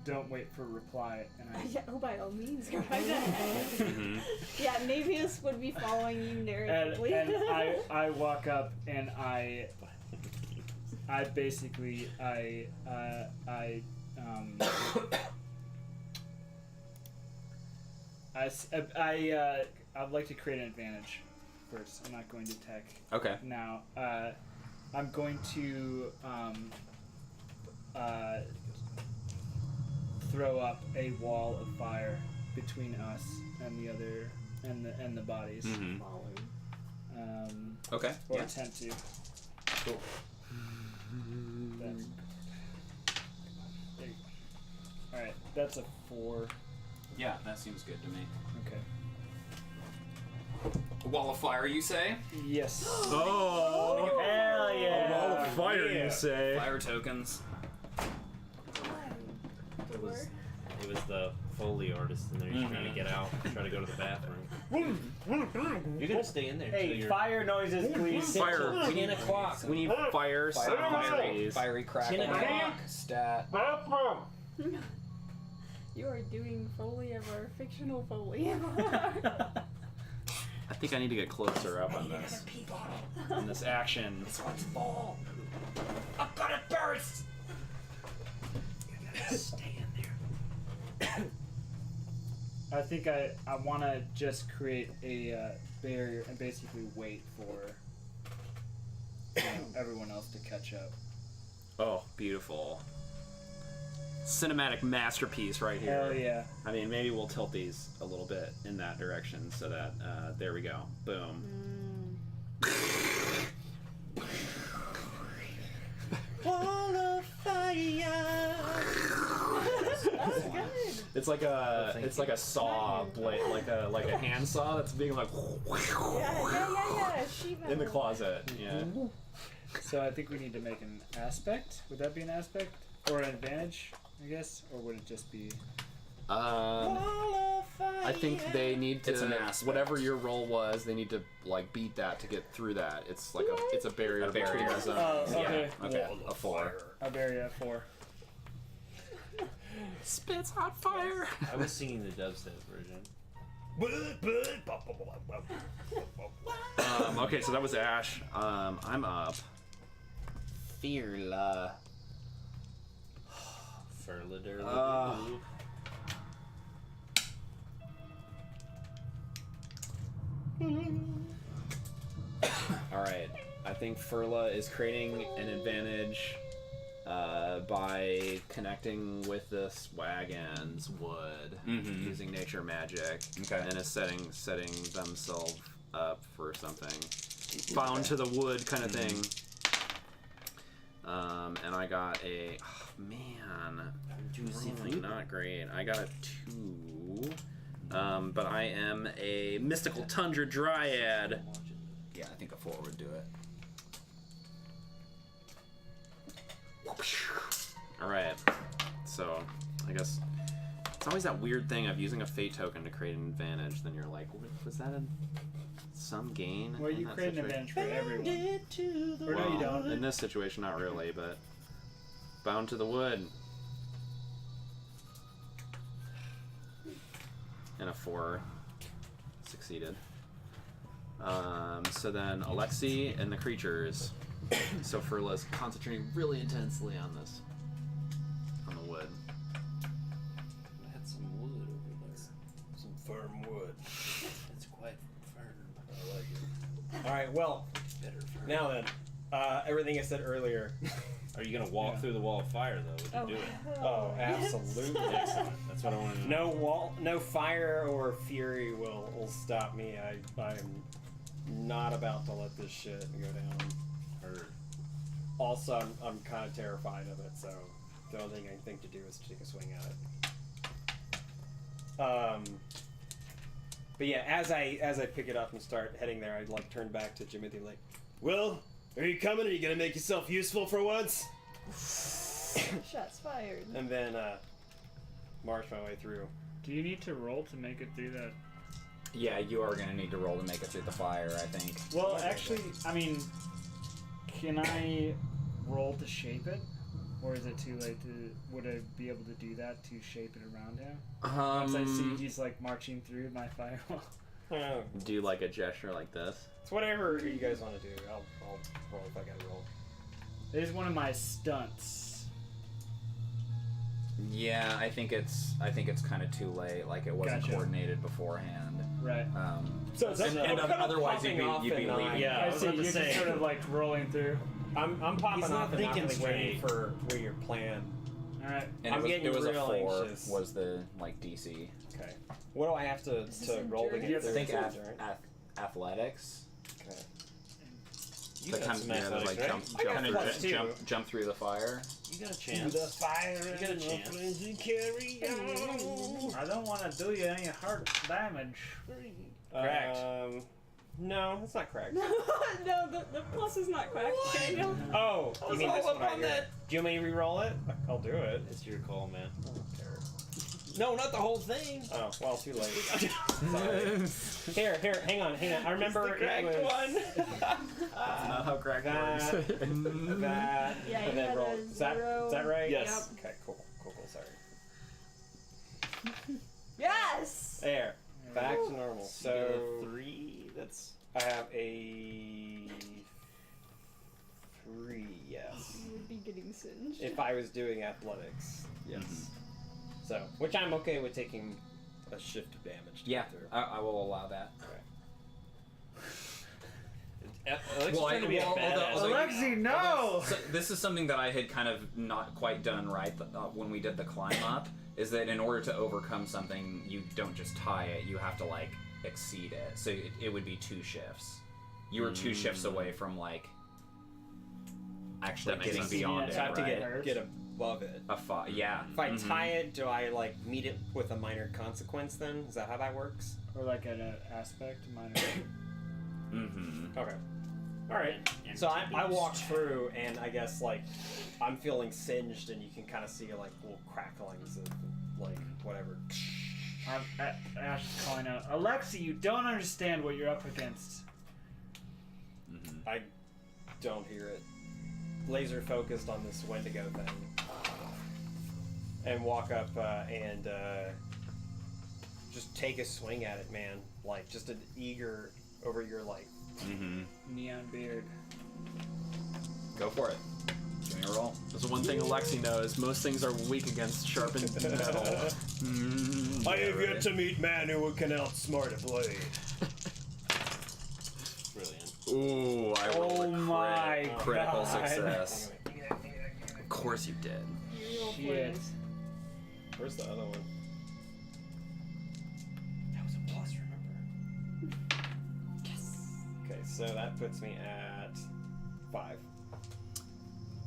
don't wait for a reply. And I Yeah, by all means, go right ahead. Yeah, Navius would be following you narratively. and I walk up and I basically I'd like to create an advantage first. I'm not going to attack Okay. now. I'm going to throw up a wall of fire between us and the other and the bodies. Mm-hmm. Okay. Or Yeah. attempt to. Cool. That's, there you go. All right, that's a 4. Yeah, that seems good to me. Okay. A wall of fire, you say? Yes. Oh, Hell yeah! a wall of fire, Yeah. you say? Fire tokens. It was the Foley artist in there. He's trying to get out, try to go to the bathroom. You're gonna stay in there. till Hey, you're fire noises, please. Fire. 10 o'clock. We need fire sounds, please. Fiery crackle. 10 o'clock. Stat. You are doing Foley of our fictional Foley. I think I need to get closer up on this. On this action. This one's full. I'm gonna burst. You gotta stay in there. I think I want to just create a barrier and basically wait for everyone else to catch up. Oh, beautiful. Cinematic masterpiece right here. Hell yeah. I mean, maybe we'll tilt these a little bit in that direction so that, there we go. Boom. Wall of fire. That's good. It's like a saw blade, like a hand saw that's being like Yeah. Sheet in the metal. closet. Yeah. So I think we need to make an aspect. Would that be an aspect? Or an advantage, I guess? Or would it just be... Wall of fire. I think they need to, It's an aspect. whatever your roll was, they need to like beat that to get through that. It's like it's a barrier. A barrier. between zones. Oh, okay. Yeah. Okay. A 4. A barrier at 4. Spits hot fire. I was singing the dubstep version. Okay, so that was Ash. I'm up. Fearla. Furlader. All right. I think Furla is creating an advantage by connecting with this wagon's wood using nature magic, Okay. and is setting themselves up for something bound to the wood kind of thing. And I got a rolling not great. I got a 2. But I am a mystical tundra dryad. Yeah, I think a 4 would do it. Alright, so I guess it's always that weird thing of using a fate token to create an advantage. Then you're like, was that some gain? Well, you in that create an situation? advantage for everyone. Or no, you Well, don't. in this situation, not really, but bound to the wood. And a 4 succeeded. So then Alexi and the creatures. So Furla's concentrating really intensely on this, on the wood. I had some wood over there. Some firm wood. It's quite firm. I like it. All right. Well, Better firm. now then, everything I said earlier. Are you gonna walk through the wall of fire though? We can do it. Oh, absolutely. Excellent. That's what I want to know. No fire or fury will stop me. I'm not about to let this shit go down. Heard. Also, I'm kind of terrified of it, so the only thing I can think to do is to take a swing at it. But yeah, as I pick it up and start heading there, I'd like turn back to Jimothy like, "Well, are you coming? Are you gonna make yourself useful for once?" Shots fired. And then march my way through. Do you need to roll to make it through that? Yeah, you are gonna need to roll to make it through the fire, I think. Well, actually, I mean, can I roll to shape it? Or is it too late to... Would I be able to do that to shape it around him? Once I see he's, like, marching through my firewall. Do like a gesture like this. It's whatever you guys want to do. I'll roll if I gotta roll. It is one of my stunts. Yeah, I think it's kind of too late. Like it wasn't Gotcha. coordinated beforehand. Right. So it's Otherwise you'd be leaving. Yeah, I I was see, about to you're say. just sort of, like, rolling through. I'm popping He's off not and not thinking really waiting straight. for where your plan. Alright. And I'm getting it was a real 4 anxious. was the like DC. Okay. What do I have to roll to endurance? get I through? think It's endurance. athletics. Okay. You The got kind some of athletics, like right? jump, I got kind plus of two. jump through the fire. You got a chance. fire You got a chance. carry on. I don't want to do you any hard damage. Cracked. No, it's not cracked. No, the plus is not cracked. Oh, you mean this all one right up on here? that. Do you want me to re-roll it? I'll do it. It's your call, man. I don't care. No, not the whole thing. Oh, well, too late. Sorry. Here, hang on. I remember it was That's not how crack that, works. that, Yeah, and you then had roll. a Is that 0. right? Yes. Okay, cool. Sorry. Yes! There. Back to normal. So you got So a 3. That's I have a 3. Yes. You would be getting singed. If I was doing athletics. Yes. So, which I'm okay with taking a shift of damage to Yeah, get through. I will allow that. Alex's trying to be a badass. Alexi, no! So this is something that I had kind of not quite done right when we did the climb up, is that in order to overcome something, you don't just tie it, you have to, like, exceed it. So it would be 2 shifts. You were 2 shifts away from, like, actually That makes getting sense. beyond Yeah, So I it, have to right? get above it. Yeah. If I tie it, do I like meet it with a minor consequence then? Is that how that works? Or like an aspect, minor. Mm-hmm. Okay. Alright. So I walk through and I guess like I'm feeling singed and you can kind of see like little cracklings of like whatever. Ash is calling out, Alexi, you don't understand what you're up against. I don't hear it. Laser focused on this Wendigo thing. And walk up and just take a swing at it, man. Like just an eager over your like Neon beard. Go for it. Give me a roll. There's one thing Alexi knows: most things are weak against sharpened metal. I have yet to meet man who can outsmart a blade. Brilliant. Ooh, I rolled a my critical God. success. Of course you did. Real Shit. plays. Where's the other one? That was a plus, remember? Yes. Okay, so that puts me at 5.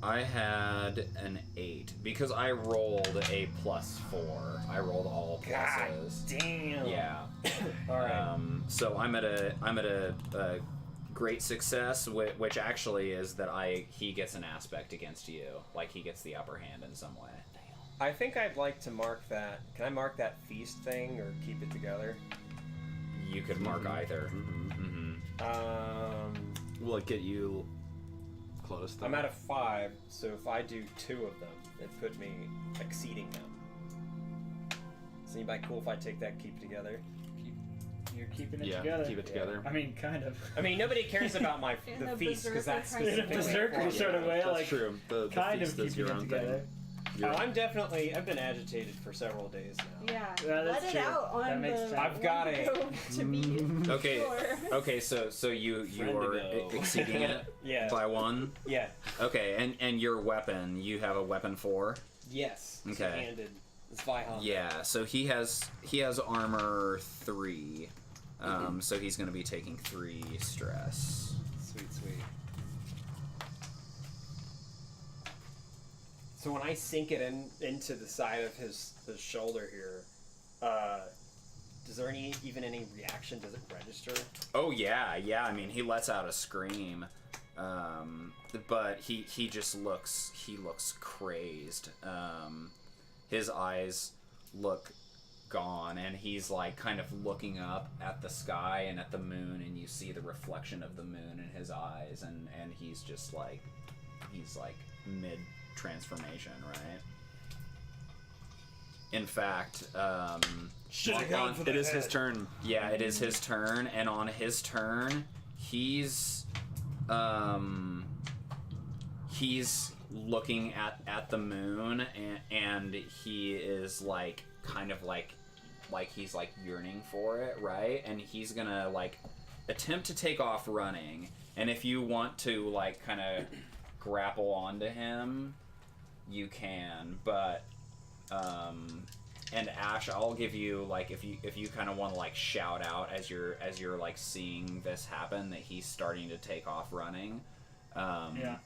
I had an 8 because I rolled a +4. I rolled all pluses. Damn. Yeah. All right. So I'm at a great success, which actually is that he gets an aspect against you, like he gets the upper hand in some way. I think I'd like to mark that. Can I mark that feast thing or keep it together? You could mark either. Will it get you close? Though? I'm at a 5, so if I do 2 of them, it put me exceeding them. Is anybody cool if I take that keep together? You're keeping it Yeah, together. keep it together. I mean, kind of. I mean, nobody cares about In the a feast because berserker that's kind of In a specifically berserker for- sort of way, That's like true. The kind of feast is keeping your it own together. thing. Oh, I've been agitated for several days now. Yeah, Yeah, let that's it true. out on That makes the sense. I've got one a- go to be Okay. sure. Okay, so you are Friendigo. exceeding it Yeah. by 1. Yeah. Okay, and your weapon, you have a weapon 4. Yes. Okay. Two-handed. It's Vihon. Yeah, so he has armor 3. So he's going to be taking 3 stress. Sweet, sweet. So when I sink it into the side of his shoulder here, does there even any reaction? Does it register? Oh yeah. I mean, he lets out a scream, but he just looks crazed. His eyes look gone, and he's like kind of looking up at the sky and at the moon, and you see the reflection of the moon in his eyes, and he's just like mid transformation, right? In fact, It is his turn. yeah, it is his turn, and on his turn, he's looking at the moon, and he is like kind of like he's like yearning for it, right? And he's gonna like attempt to take off running, and if you want to like kind of grapple onto him, you can, but and Ash, I'll give you like if you kind of want to like shout out as you're like seeing this happen that he's starting to take off running. Yeah.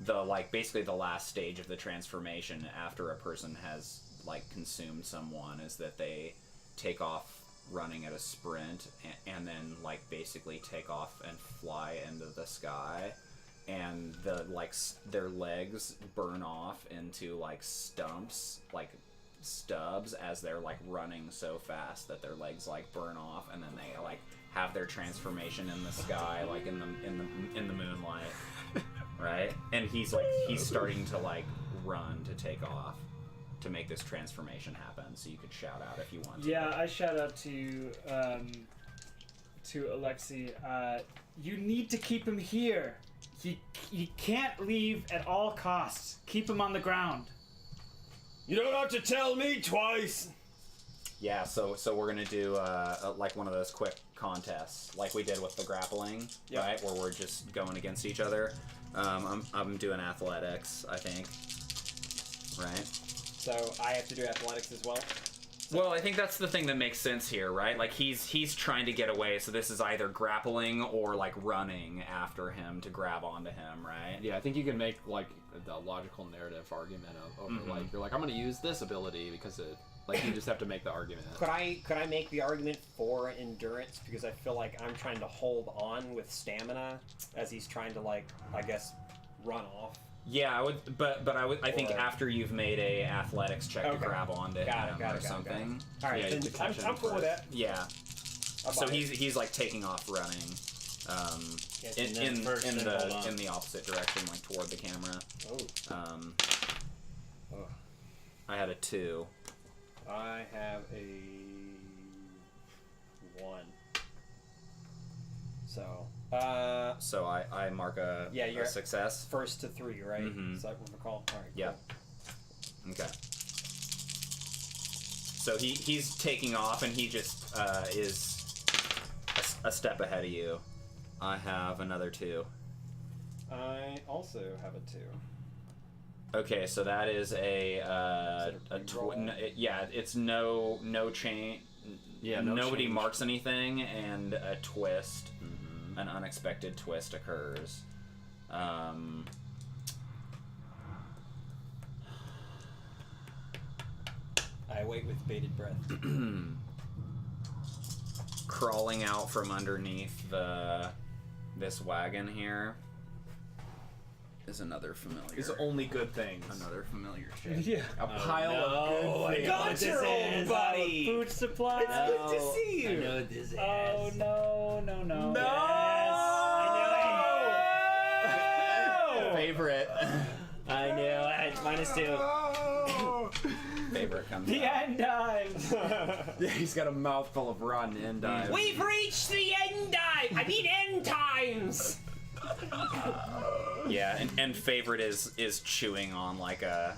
The like basically the last stage of the transformation after a person has like consumed someone is that they take off running at a sprint and then like basically take off and fly into the sky, and the like their legs burn off into like stumps, like stubs, as they're like running so fast that their legs like burn off, and then they like have their transformation in the sky, like in the moonlight, right? And he's starting to like run to take off to make this transformation happen. So you could shout out if you want to. Yeah, I shout out to Alexi. You need to keep him here. He can't leave at all costs. Keep him on the ground. You don't have to tell me twice. Yeah, so we're gonna do like one of those quick contests, like we did with the grappling, Yep. right? Where we're just going against each other. I'm doing athletics, I think, right? So I have to do athletics as well. Well, I think that's the thing that makes sense here, right? Like he's trying to get away, so this is either grappling or like running after him to grab onto him, right? Yeah, I think you can make like the logical narrative argument over like you're like I'm going to use this ability because it like you just have to make the argument. Could I make the argument for endurance, because I feel like I'm trying to hold on with stamina as he's trying to like I guess run off. Yeah, I would, but I think Or- after you've made a athletics check to Okay. grab onto Got him it, got or it, got it, something. All right, Yeah, then you can catch I'm him cool with first. that. Yeah. I'll So buy it. he's like taking off running, Yes, in and then first in then hold on. the opposite direction, like toward the camera. Oh, Oh. I had a 2. I have a 1. So, So I mark a, Yeah, you're- a success. first to 3, right? Mhm. Is that what we're called? All right. Yeah. cool. Okay. So he's taking off, and he just is a step ahead of you. I have another 2. I also have a 2. Okay, so that is a reroll? yeah, it's no chain. Yeah, no nobody change. marks anything, and a twist, an unexpected twist occurs. I wait with bated breath. Crawling out from underneath this wagon here is another familiar. It's only good things. Another familiar shape. Yeah. A pile no. of good things. Got your old buddy. Food supply. Good to see you. I know what this is. Oh no. No. Favorite. I knew it. -2. Favorite comes The out. endives! Yeah, he's got a mouthful of rotten endive. We've reached the end times! Yeah, and favorite is chewing on like a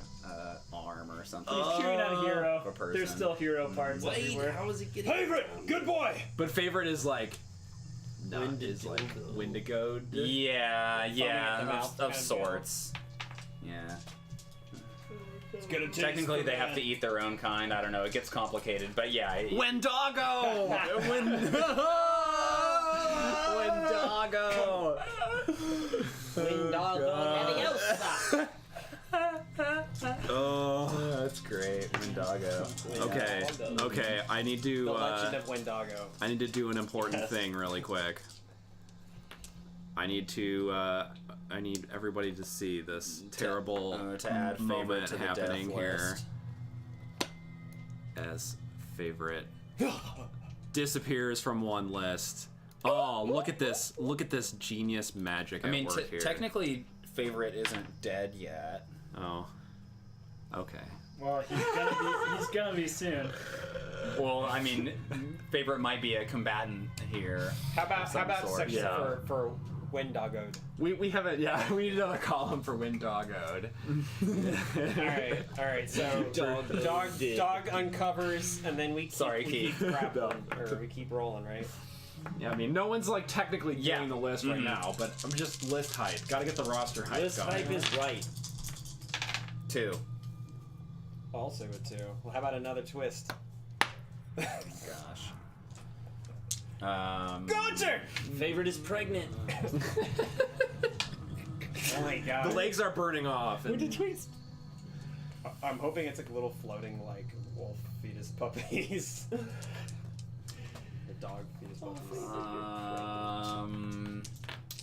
arm or something. He's chewing on a hero. A person. There's still hero parts Wait, everywhere. how is he getting? Favorite, good boy. But favorite is like is like Wendigoed. Yeah, at yeah, the mouth of kind of sorts. Yeah. It's gonna taste Technically, for they have man. to eat their own kind. I don't know. It gets complicated, but yeah. Wendigo! Wendigo! Leviosa! Oh, that's great. Wendigo. Okay, okay. I need The to. Legend of Wendigo. I need to do an important Yes. thing really quick. I need to. I need everybody to see this terrible to add favorite moment to the happening death here. list. As favorite disappears from one list. Oh, look at this! Look at this genius magic I at mean, work here. technically, favorite isn't dead yet. Oh. Okay. Well, he's gonna be soon. Well, I mean, favorite might be a combatant here. How about Some sort. section Yeah. for Wendigoed? We haven't. Yeah, we need another column for Wendigoed. All right. So dog uncovers, and then we keep, Sorry, we Keith. keep grappling, or we keep rolling, right? Yeah, I mean, no one's like technically Yeah. doing the list right now, but I'm just list hype. Gotta get the roster hype This going. hype is right. 2. Also a 2. Well, how about another twist? Gosh. Gunter! Favorite is pregnant. Oh my god. The legs are burning off. And twist. I'm hoping it's like little floating like wolf fetus puppies. The dog fetus puppies.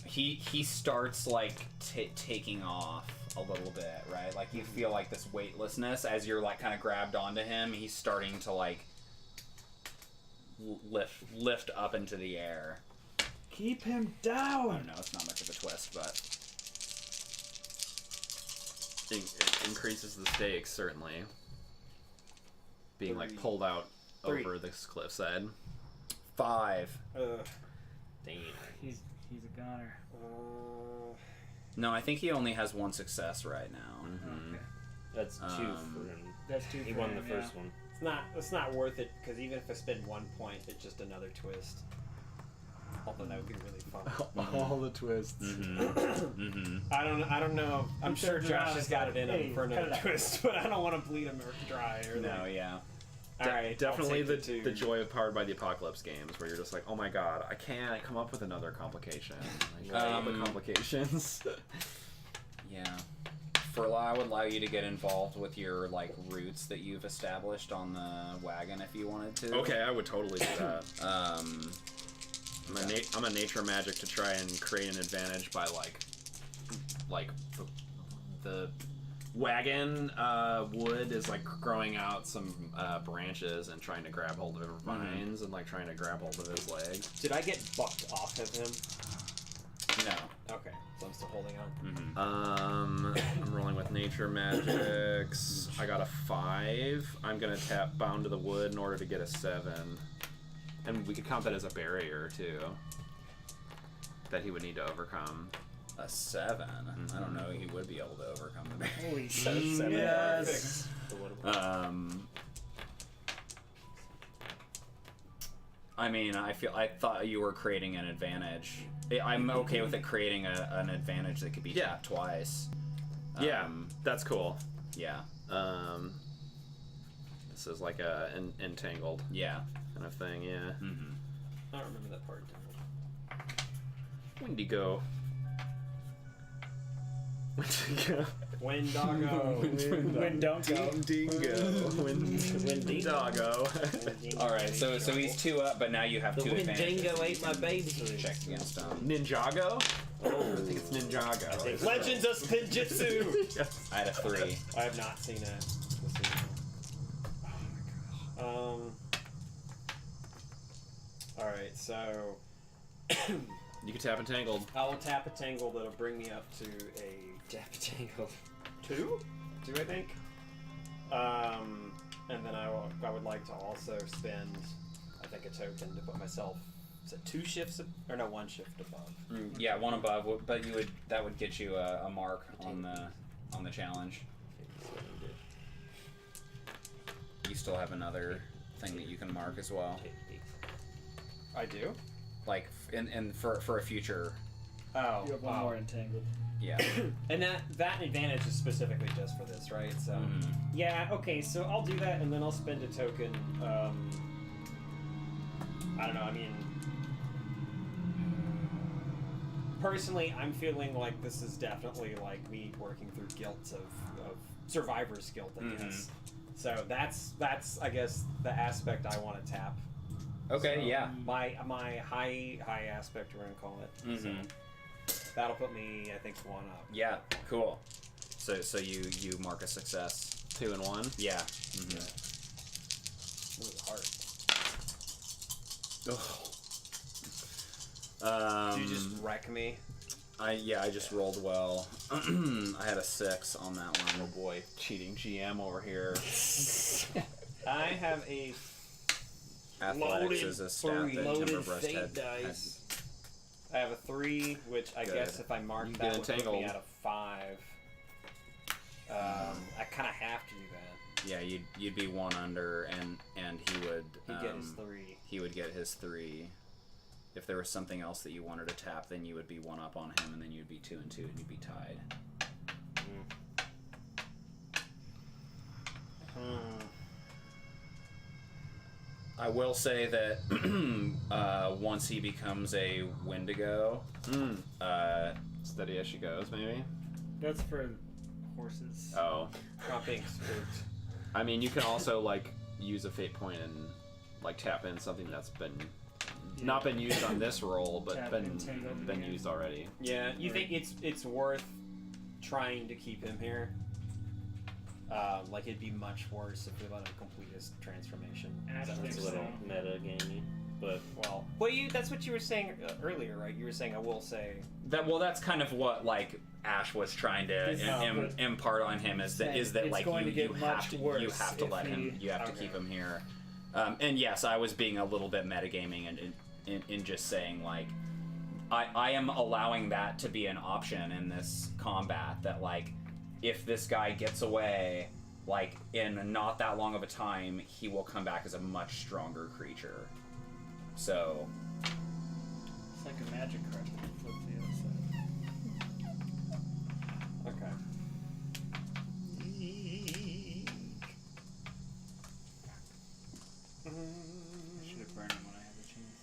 He starts like taking off a little bit, right? Like you feel like this weightlessness as you're like kind of grabbed onto him. He's starting to like lift up into the air. Keep him I down. don't know. It's not much of a twist, but it increases the stakes, certainly. Being like 3. pulled out 3. over this cliffside. 5. Damn. He's a goner. No, I think he only has 1 success right now. Mm-hmm. That's 2 for him. That's 2 He for won him, the yeah. first one. It's not worth it because even if I spend 1 point, it's just another twist. Although that would be really fun. All the twists. I don't know. I'm He sure turns Josh around has and got says, it in "Hey, him for cut another it out." twist, but I don't want to bleed him dry. Or No, like, yeah. all right, Definitely I'll take the 2. the joy of Powered by the Apocalypse games, where you're just like, oh my god, I can't come up with another complication. Like, all the complications. Yeah. I would allow you to get involved with your like routes that you've established on the wagon if you wanted to. Okay, I would totally do that. Um, I'm a nature magic to try and create an advantage by like the wagon wood is like growing out some branches and trying to grab hold of vines and like trying to grab hold of his legs. Did I get bucked off of him? no. Okay, so I'm still holding on. I'm rolling with nature magics. I got a 5. I'm gonna tap bound to the wood in order to get a 7. And we could count that as a barrier too. That he would need to overcome. A 7. I don't know. He would be able to overcome the barrier. Holy So shit. 7 Yes. I mean, I thought you were creating an advantage. I'm okay with it creating an advantage that could be tapped twice. Yeah, that's cool. Yeah. This is like a entangled Yeah. kind of thing, yeah. I don't remember that part. Wendigo. Wendigo. Wendigo. When don't go. Dingo. Wendigo. All right. So he's 2 up, but now you have The 2 advantages. Wendigo ate my baby. Check against him. Ninjago? Oh, I think it's Ninjago. Legends of Spinjitzu. Yes. I had a 3. I have not seen it. Oh my gosh. All right, so You can tap entangled. I will tap a tangle that'll bring me up to a Tap tangle. 2. 2, I think. And then I would like to also spend, I think, a token to put myself. Is it 2 shifts or no 1 shift above? Yeah, 1 above, but that would get you a mark on the challenge. You still have another thing that you can mark as well. I do. Like for a future. Oh, You have one more entangled. Yeah. And that advantage is specifically just for this, right? So yeah, okay. So I'll do that, and then I'll spend a token. I don't know. I mean, personally, I'm feeling like this is definitely like me working through guilt of survivor's guilt, I guess. So that's I guess the aspect I want to tap. Okay. So Yeah. My high aspect, we're gonna call it. So that'll put me, I think, 1 up. Yeah. Cool. So you mark a success. 2 and 1. Yeah. Ooh, hard. Did you just wreck me? I just rolled well. I had a 6 on that one. Oh boy, cheating GM over here. I have a Athletics is a stat that Timberbreast had. dice. I have a 3, which I Good. guess if I mark You that get would put me entangled. at a 5. I kind of have to do that. Yeah, you'd be 1 under, and he would. He'd get his 3. He would get his 3. If there was something else that you wanted to tap, then you would be 1 up on him, and then you'd be 2 and 2, and you'd be tied. I will say that once he becomes a Wendigo, Steady as she goes, maybe. That's for horses. Oh, Not being spooked. I mean, you can also like use a fate point and like tap in something that's been not been used on this roll, but Tap been entangled been again. used already. Yeah, you think it's worth trying to keep him here? Like it'd be much worse if we let him complete his transformation. I Is that think It's a what so. little meta gamey, but well, that's what you were saying earlier, right? You were saying I will say. that's kind of what like Ash was trying to But impart on him is that it's like going you to get have much to worse you have to if let him he- you have to Okay. keep him here. And yes, I was being a little bit metagaming and in just saying like I am allowing that to be an option in this combat, that like if this guy gets away, like in not that long of a time, he will come back as a much stronger creature. So It's like a magic card that you flip the other side. Okay. I should have burned him when I had the chance.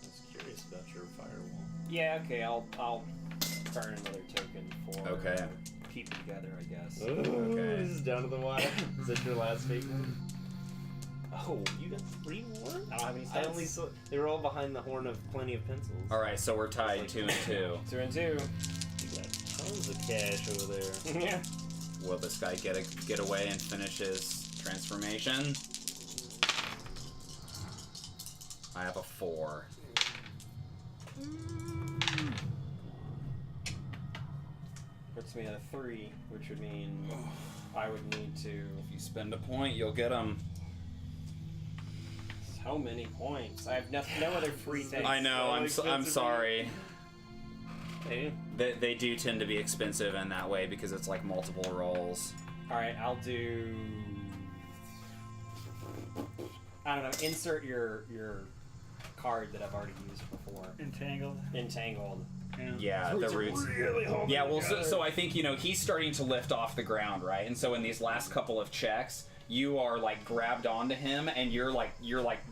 I was curious about your firewall. Yeah. Okay. I'll burn another token for Okay. keep it together, I guess. Okay. This is down to the wire. Is that your last fate one? Oh, you got 3 more? I don't have any I stats. only saw they were all behind the horn of plenty of pencils. all right, so we're tied 2 and 2. 2 and 2. You got tons of cash over there. Yeah. Will this guy get away and finish his transformation? I have a 4. Puts me at a 3, which would mean I would need to. If you spend a point, you'll get him. So many points. I have no other free things. I know. I'm sorry. Hey, They do tend to be expensive in that way because it's like multiple rolls. All right, I'll do. I don't know. Insert your card that I've already used before. Entangled. Entangled. Yeah, the roots. Yeah, well, so I think he's starting to lift off the ground, right? And so in these last couple of checks, you are like grabbed onto him, and you're like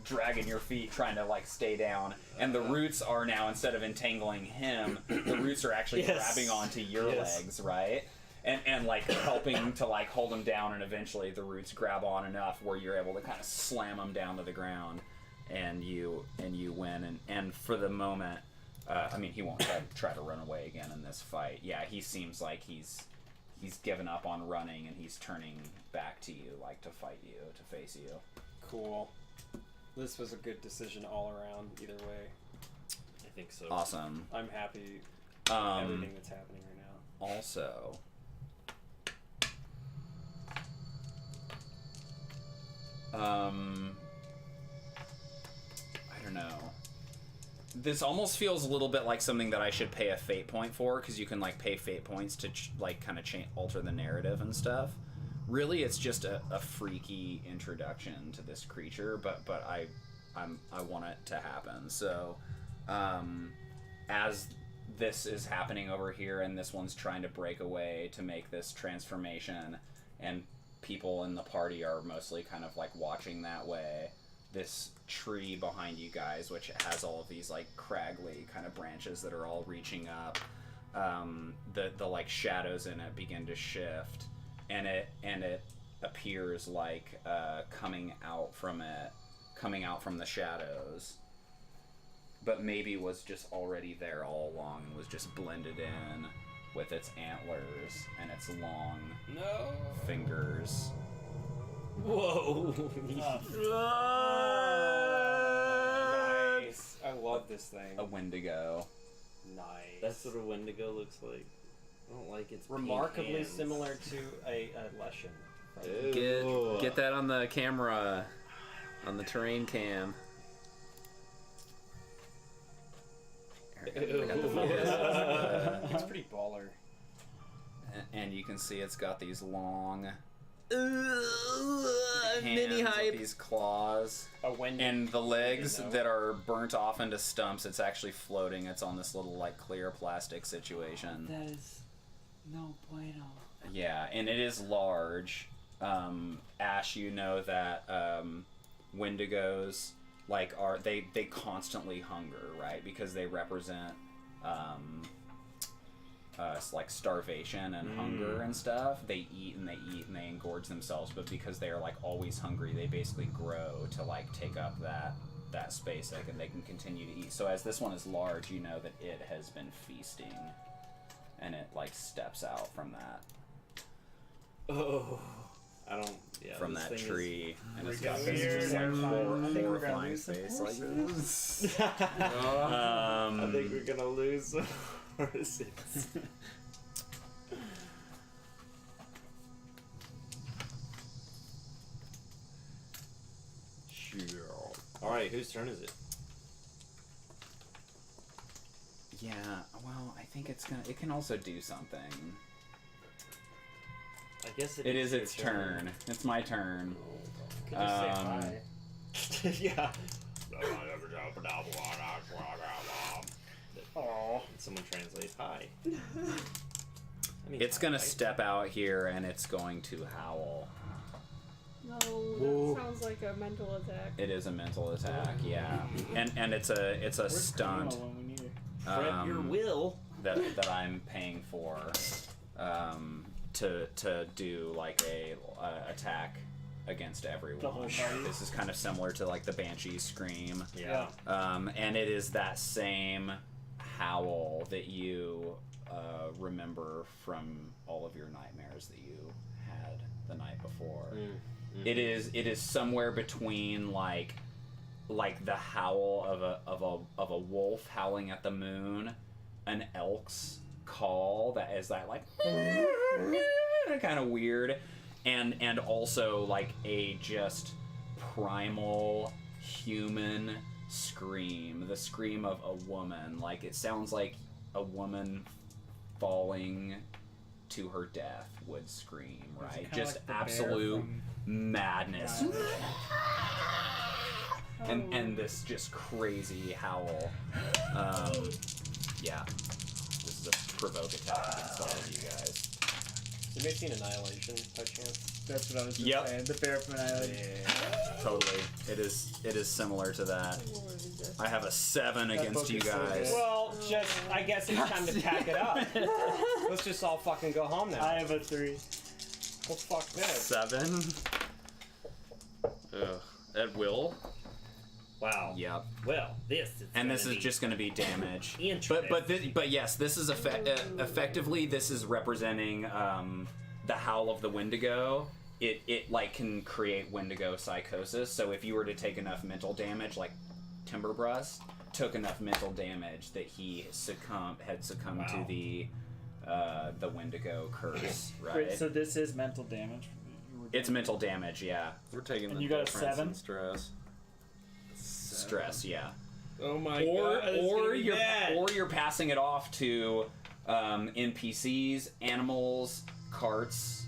dragging your feet, trying to like stay down. And the roots are now, instead of entangling him, the roots are actually grabbing onto your legs, right? And like helping to like hold him down, and eventually the roots grab on enough where you're able to kind of slam him down to the ground, and you win. And for the moment. I mean, he won't try to run away again in this fight. Yeah, he seems like he's given up on running, and he's turning back to you, like to fight you, to face you. Cool. This was a good decision all around. Either way, I think so. Awesome. I'm happy with everything that's happening right now. Also, I don't know. This almost feels a little bit like something that I should pay a fate point for, because you can like pay fate points to kind of alter the narrative and stuff. Really, it's just a freaky introduction to this creature, but I want it to happen. So, as this is happening over here, and this one's trying to break away to make this transformation, and people in the party are mostly kind of like watching that way. This tree behind you guys, which has all of these like craggly kind of branches that are all reaching up, the like shadows in it begin to shift, and it appears like coming out from the shadows, but maybe was just already there all along and was just blended in with its antlers and its long fingers. Whoa! Nice. I love this thing. A Wendigo. Nice. That's what a Wendigo looks like. I don't like its remarkably pink hands. similar to a Leshen. Get that on the camera, on the terrain cam. It's pretty baller. And you can see it's got these long mini hands hype. with these claws. Wendigo. And the legs that are burnt off into stumps, it's actually floating. It's on this little like clear plastic situation. That is no bueno. Yeah, and it is large. Ash, you know that Wendigos like they constantly hunger, right? Because they represent like starvation and hunger and stuff. They eat and they engorge themselves, but because they are like always hungry, they basically grow to like take up that space. They can continue to eat. So as this one is large, you know that it has been feasting, and it like steps out from that. Oh, I don't. Yeah, from this that thing tree, and it's We're got getting this just, weird. like I think we're gonna horrifying lose some face like horses. this. I think we're gonna lose some horses. All right, whose turn is it? Yeah, well, I think it can also do something. I guess It is your its turn. It's my turn. Could just say hi. Yeah. Aww. Someone translate hi. It's gonna step out here and it's going to howl. No, that sounds like a mental attack. It is a mental attack, yeah, and it's a Where's stunt Kumo when we need her? Fret your will. that I'm paying for to do like a attack against everyone. The whole party? This is kind of similar to like the Banshee scream. Yeah. And it is that same howl that you remember from all of your nightmares that you had the night before. Mm-hmm. It is somewhere between like the howl of a wolf howling at the moon, an elk's call that is that like kind of weird, and also like a just primal human scream, the scream of a woman. Like it sounds like a woman falling to her death would scream, right? Kinda Just like the bear madness. from- And this just crazy howl. Yeah. This is a provoke attack against all of you guys. You may see an Annihilation by chance. That's what I was just Yep. saying. The bear from Annihilation. Totally. It is similar to that. I have a 7 against book you is so guys. good. Well, I guess it's time to pack it up. Let's just all fucking go home now. I have a 3. Well, fuck this. 7. Ugh. At will. Wow. Yep. Well, this is And this gonna is be just going to be damage. interesting. But yes, this is effectively this is representing the howl of the Wendigo. It like can create Wendigo psychosis. So if you were to take enough mental damage, like Timberbrust took enough mental damage that he had succumbed to the Wendigo curse, right? Wait, so this is mental damage? You were It's mental damage, yeah. We're taking And the you got a difference 7? in stress. Stress, yeah. Oh my Or god. this is gonna be you're bad. or you're passing it off to NPCs, animals, carts.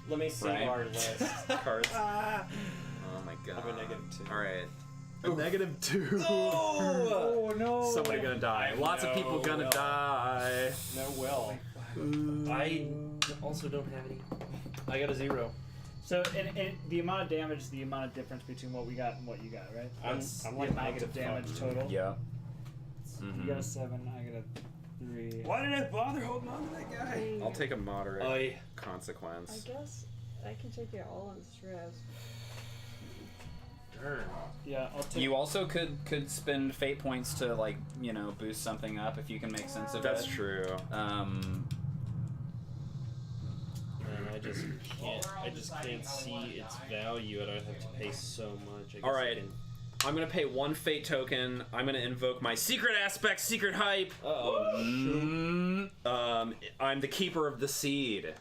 Let me see Right. our list. Cards. Ah, Oh my god. I'm a -2. All right. A -2. Oh no! Somebody gonna die. Lots of people gonna No. die. No will. I also don't have any. I got a 0. So, and the amount of damage is the amount of difference between what we got and what you got, right? I'm The like amount of damage total. Yeah. You got a 7. I got a 3. Why did I bother holding on to that guy? I'll take a moderate I consequence. I guess I can take it all in stress. Darn. Yeah, I'll take. You also could spend fate points to boost something up if you can make sense of That's it. true. And I just can't see its value, and I'd have to pay so much. I guess All right. I can... I'm gonna pay 1 fate token. I'm gonna invoke my secret aspect, secret hype. Uh-oh. I'm the keeper of the seed,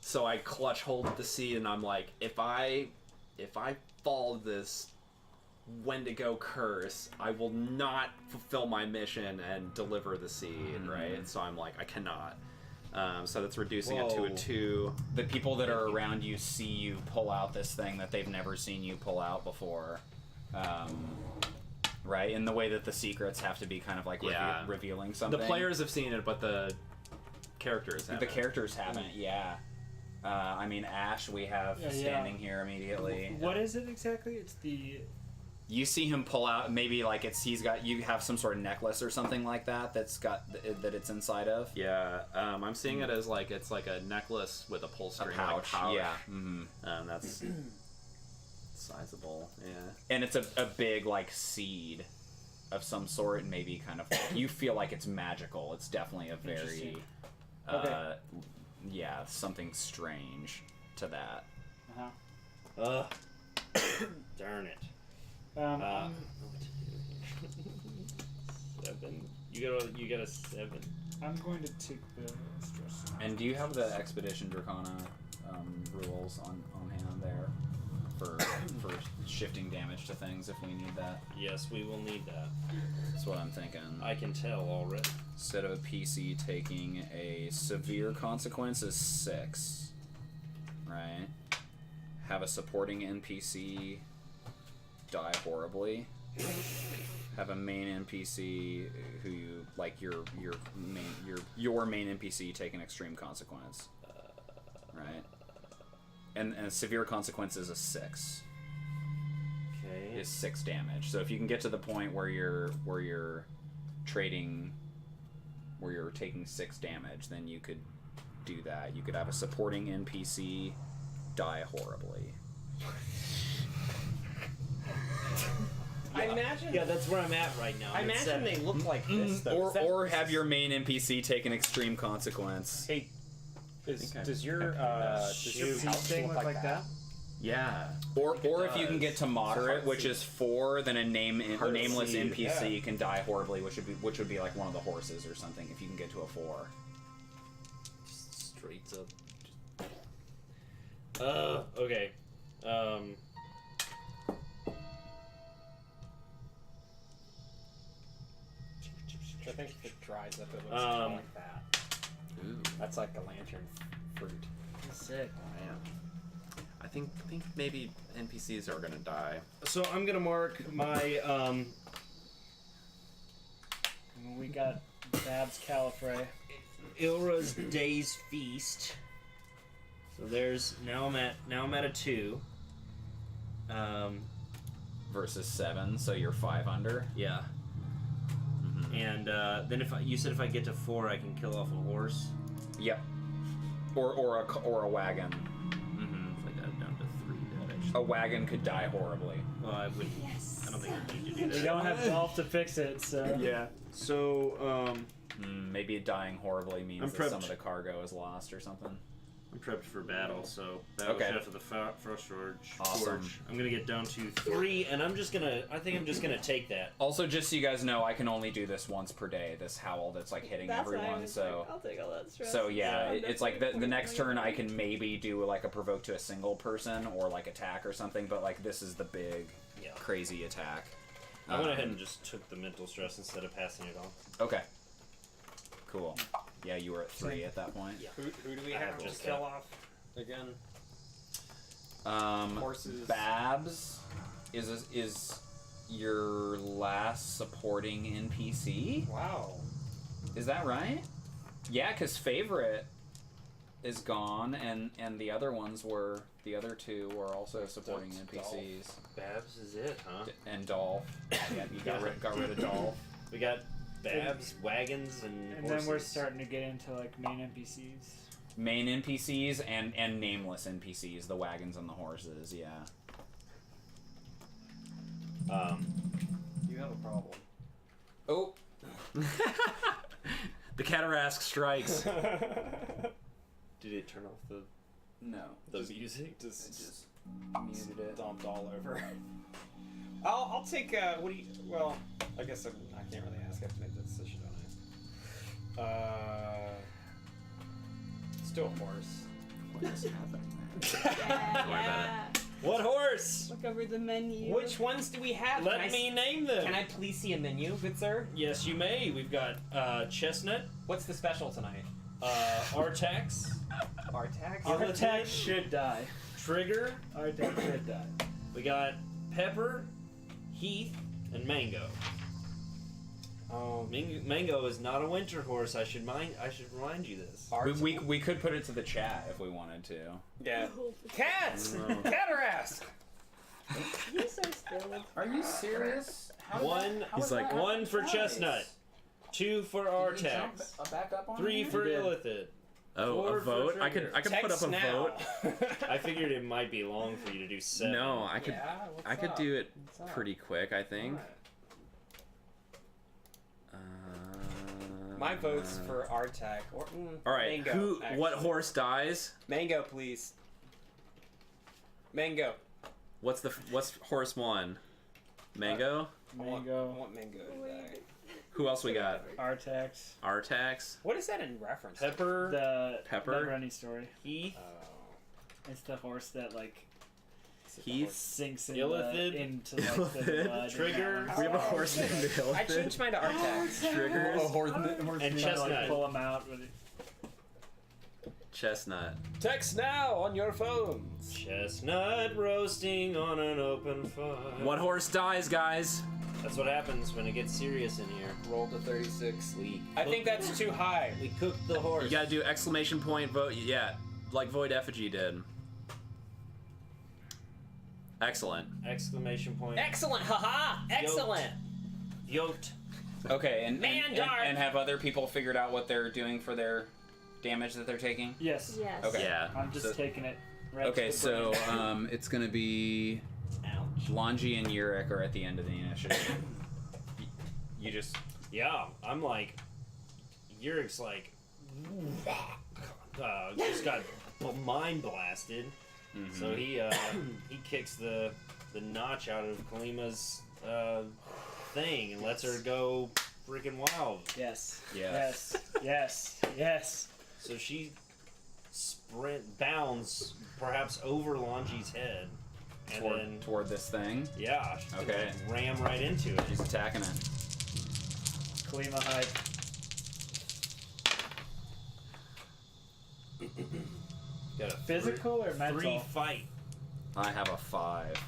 so I clutch hold of the seed, and I'm like, if I follow this Wendigo curse, I will not fulfill my mission and deliver the seed, right? So I'm like, I cannot. So that's reducing it to a Whoa. 2. The people that are around you see you pull out this thing that they've never seen you pull out before. Right? In the way that the secrets have to be kind of like Yeah. revealing something. The players have seen it, but the characters haven't. The characters haven't, yeah. I mean, Ash, we have Yeah. standing here immediately. What is it exactly? It's the. You see him pull out, maybe like you have some sort of necklace or something like that that's got that it's inside of. Yeah, I'm seeing it as like it's like a necklace with a pull A string, pouch, like pouch. yeah. Mm-hmm. That's sizable. Yeah. And it's a big like seed of some sort, and maybe kind of you feel like it's magical. It's definitely a very Okay. yeah, something strange to that. Darn it. Um, What to do here? 7. You got a 7. I'm going to take the stress. And do you have the Expedition Dracana rules on hand there for shifting damage to things if we need that? Yes, we will need that. That's what I'm thinking. I can tell already. Instead of a PC taking a severe consequence is 6, right? Have a supporting NPC die horribly. Have a main NPC who you like your main NPC take an extreme consequence, right? And a severe consequence is a 6. Okay. Is 6 damage. So if you can get to the point where you're trading, where you're taking 6 damage, then you could do that. You could have a supporting NPC die horribly. I imagine. Yeah, that's where I'm at right now. I I'm at imagine 7. they look like this though. Or Is that- or have your main NPC take an extreme consequence. Hey, does your Shoot, house thing look like that? Yeah. Or if you can get to moderate, which is 4, then a nameless seed, NPC can die horribly, which would be like one of the horses or something. If you can get to a 4. Straight up. Okay. I think if it dries up, it looks kind of like that. Ooh. That's like the lantern fruit. Sick. Man. I think maybe NPCs are gonna die. So I'm gonna mark my We got Babs Califrey. Ilra's Day's Feast. So there's now I'm at a 2. Versus 7, so you're 5 under. Yeah. And then you said if I get to 4, I can kill off a horse. Yep. Or a wagon. If I got it down to 3, that actually. A wagon could die horribly. Well, I wouldn't. I don't think I need to do We that. don't have golf to fix it, so. Yeah. So Maybe dying horribly means I'm that some prepped. of the cargo is lost or something. I'm prepped for battle, so battle Okay. chef of the frost forge. Awesome. I'm gonna get down to 3, and I think I'm just gonna take that. Also, just so you guys know, I can only do this once per day. This howl that's like hitting That's what I everyone. was So like, I'll take all that stress. So yeah, I'm it's like the definitely next putting turn I it can maybe do like a provoke to a single person or like attack or something, but like this is the big Yeah. crazy attack. I went ahead and just took the mental stress instead of passing it on. Okay. Cool. Yeah, you were at 3 at that point. Yeah. Who do we I have have to just kill that. off again? Horses. Babs is your last supporting NPC. Wow. Is that right? Yeah, because favorite is gone, and the other ones were the other 2 were also supporting NPCs. Babs is it, huh? And Dolph. Yeah, you got rid of Dolph. We got Babs, wagons, and And horses. then we're starting to get into like main NPCs. Main NPCs and nameless NPCs, the wagons and the horses. Yeah. You have a problem. Oh. The cataract strikes. Did it turn off the No. music? Just Muted it. dumped all over. I'll take. What do you? Well, I guess I can't really ask. I have to make the decision, don't I? Let's do a horse. What is happening there? Yeah, worry about yeah. What horse? Look over the menu. Which ones do we have? Let me name them. Can I please see a menu, good sir? Yes, you may. We've got Chestnut, What's the special tonight? Artax, Artax. Artax should die. Trigger. Artax should die. We got Pepper, Heath, and Mango. Mango is not a winter horse. I should remind you this. We could put it to the chat if we wanted to. Yeah. Cats. Cataract. He's so still. Are you serious? He's like, one for Chestnut, 2 for Artax, Back up on 3 for Illithid. oh, 4 a vote? for I could Trigger. put up a vote. I figured it might be long for you to do 7. No, I could What's I could up? do it What's up? pretty quick, I think. Alright. My vote's for Artac. Or, All right, Mango, what actually. horse dies? Mango, please. Mango. What's horse 1? Mango? I Mango. want Mango to die. Who else we got? Artax. Artax? What is that in reference? to? Pepper, The Pepper? Never-ending story. Heath, Oh. It's the horse that like Heath? sinks in Illithid. into like the Illithid. blood. Trigger. We have a horse named I Illithid. changed mine to Artax. Triggers? and Chestnut. Like, pull him out with it. Chestnut. Text now on your phones. Chestnut roasting on an open fire. What horse dies, guys? That's what happens when it gets serious in here. Roll to 36. We I think that's too high. we cooked the horse. You gotta do exclamation point vote. Yeah, like Void Effigy did. Excellent. Exclamation point. Excellent, haha! Excellent. Yoked. Okay, and Mandark. and have other people figured out what they're doing for their damage that they're taking? Yes. Yes. Okay. Yeah. I'm just So- taking it. Right Okay, to the so brain. it's gonna be Ouch. Lhanji and Yurik are at the end of the initiative. You just Yeah, I'm like, Yurik's like, just got mind blasted. So he kicks the notch out of Kalima's thing and lets her go freaking wild. Yes. Yes. Yes. Yes. Yes. So she bounds perhaps over Lhanji's head, and then toward this thing. yeah, she's gonna Okay. ram right into it. She's attacking it. Kalima hype. Got a Physical or mental? 3 fight. I have a 5.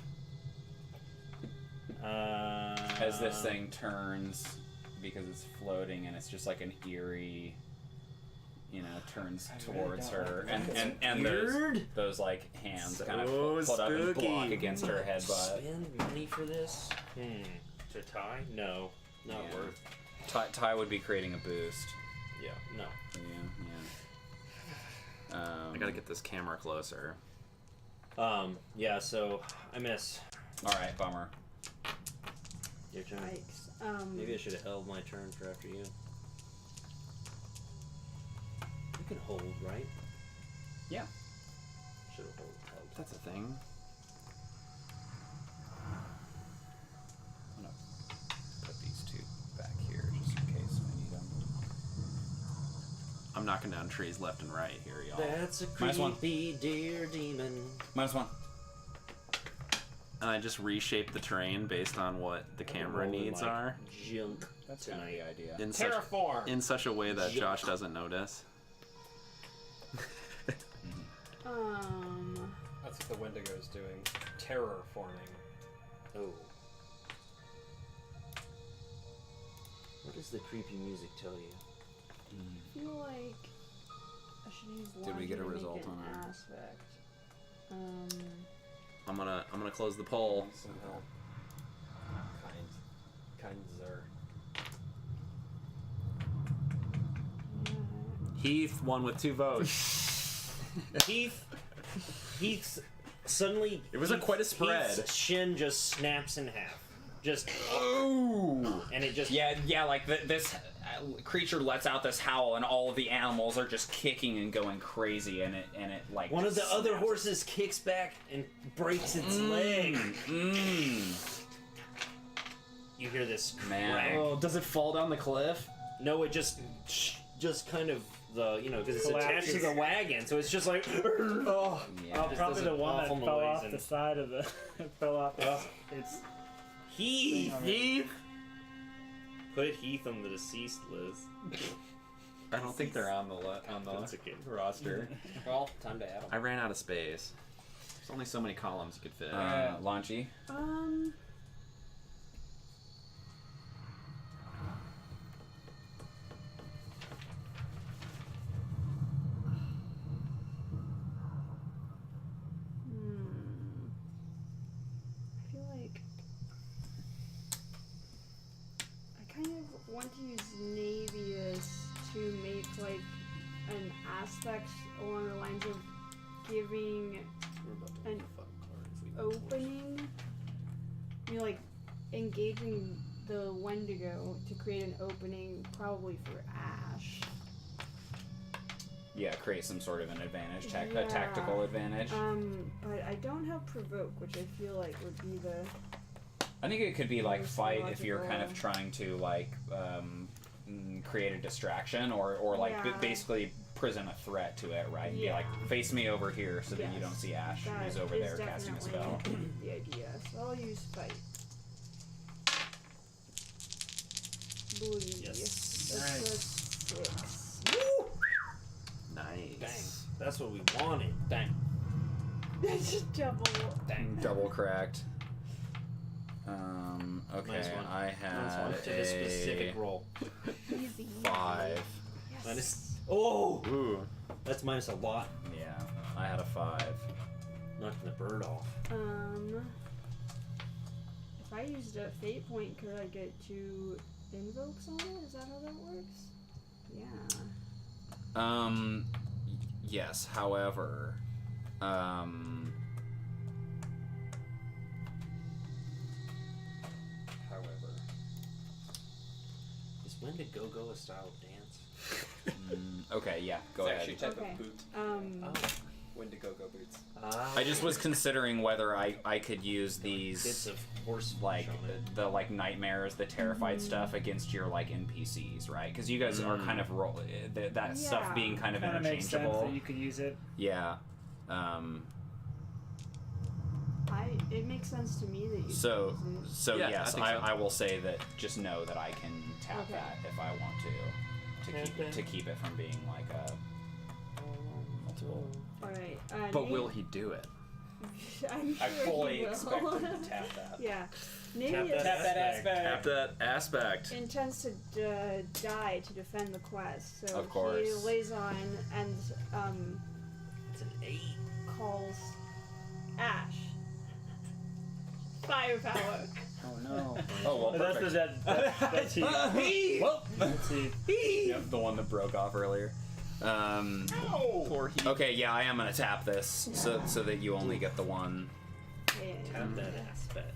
As this thing turns, because it's floating and it's just like an eerie, turns towards her, and those like hands kind of So put up and spooky. block against her headbutt. Spend money for this? To tie? No, not Yeah. worth. Ty would be creating a boost. Yeah, no. Yeah. I gotta get this camera closer. Yeah. So I miss. All right, bummer. Your turn. Yikes. Maybe I should have held my turn for after you. You can hold, right? Yeah. Should have held. That's a thing. I'm gonna put these two back here just in case I need them. I'm knocking down trees left and right here, y'all. That's a -1. creepy deer demon. -1. And I just reshape the terrain based on what the camera Rolling needs like are Junk. That's kind of the idea. in such, Terraform. in such a way that Josh doesn't notice. That's what the Wendigo's doing. Terror forming. Oh. What does the creepy music tell you? I feel like I should use Did we get a Lhanji to result make an on our- aspect? I'm gonna close the poll. Somehow. Kinds Heath won with 2 votes. Heath's suddenly. It was quite a spread. Heath's shin just snaps in half. Just. Ooh! And it just. Yeah, like this creature lets out this howl, and all of the animals are just kicking and going crazy, and it like One of the just other snaps. horses kicks back and breaks its leg. You hear this Man. crack. Oh, does it fall down the cliff? No, it just kind of because it's attached to Collapses. the wagon, so it's just like. Oh, Yeah. oh probably the one that awful fell noise off and- the side of the. fell off its. Heath. Put Heath on the deceased list. I don't think they're on the That's okay. roster. Well, time to add them. I ran out of space. There's only so many columns you could fit. Lhanji. I feel like I kind of want to use Navius to make like an aspect along the lines of giving an opening. You know, like engaging the Wendigo to create an opening, probably for Ash. Yeah, create some sort of an advantage, a Yeah. tactical advantage. But I don't have provoke, which I feel like would be the. I think it could be like most fight if you're kind of logical. trying to like create a distraction or like Yeah. basically present a threat to it, right? And be Yeah. like, face me over here so that you Yes. don't see Ash That who's over is there casting a spell. definitely the idea. So I'll use fight. Booty. Yes. That's a 6. Nice. Dang. That's what we wanted. Dang. That's just double. Double cracked. Okay, Nice one. I had To the specific roll. Easy. 5. Yes. Minus. Oh! Ooh. That's minus a lot. Yeah, I had a 5. Knocking the bird off. If I used a fate point, could I get 2 invokes on it? Is that how that works? Yeah. Yes, however, Is Wendigo a style of dance? okay, yeah, go It's ahead. actually a type Okay. of boot. Oh. Wendigo boots. I just was considering whether I could use Bits these of horse like flesh on it. the like nightmares, the terrified stuff against your like NPCs, right? Because you guys are kind of that stuff Yeah. being kind of Kind of makes sense interchangeable. that you could use it. Yeah. It makes sense to me that you So could use it. so Yeah, yes, I think so. I will say that. Just know that I can tap Okay. that if I want to keep it from being like a multiple. Alright. But will he do it? I'm sure I fully he will. expect them to tap that. Yeah. Tap Navius that aspect. Tap that aspect. intends to die to defend the quest, so Of course. he lays on and It's an 8. calls Ash. Firepower. Oh no. Oh well, That's perfect. that's he. Well, That's he. yep, the one that broke off earlier. Poor he. Okay, yeah, I am gonna tap this so that you only get the one. Tap that aspect.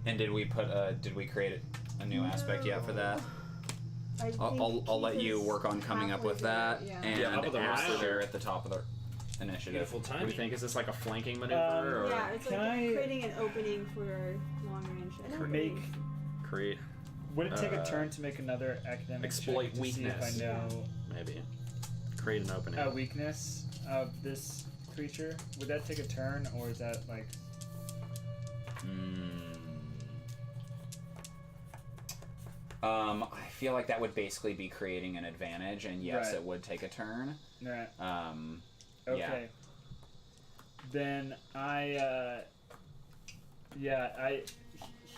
And did we create a new aspect yet for that? I think I'll let you Keith work on coming up with halfway that, there, yeah. and Yeah, top of the after roster. they're at the top of the. initiative. Beautiful What do timing. you think? Is this like a flanking maneuver or Yeah, it's Can like I- creating an opening for long range. An Make opening. create would it take a turn to make another academic exploit check to weakness. see if I know maybe create an opening? a weakness of this creature? Would that take a turn, or is that like? I feel like that would basically be creating an advantage, and yes, Right. it would take a turn. Right. Yeah. Okay. Then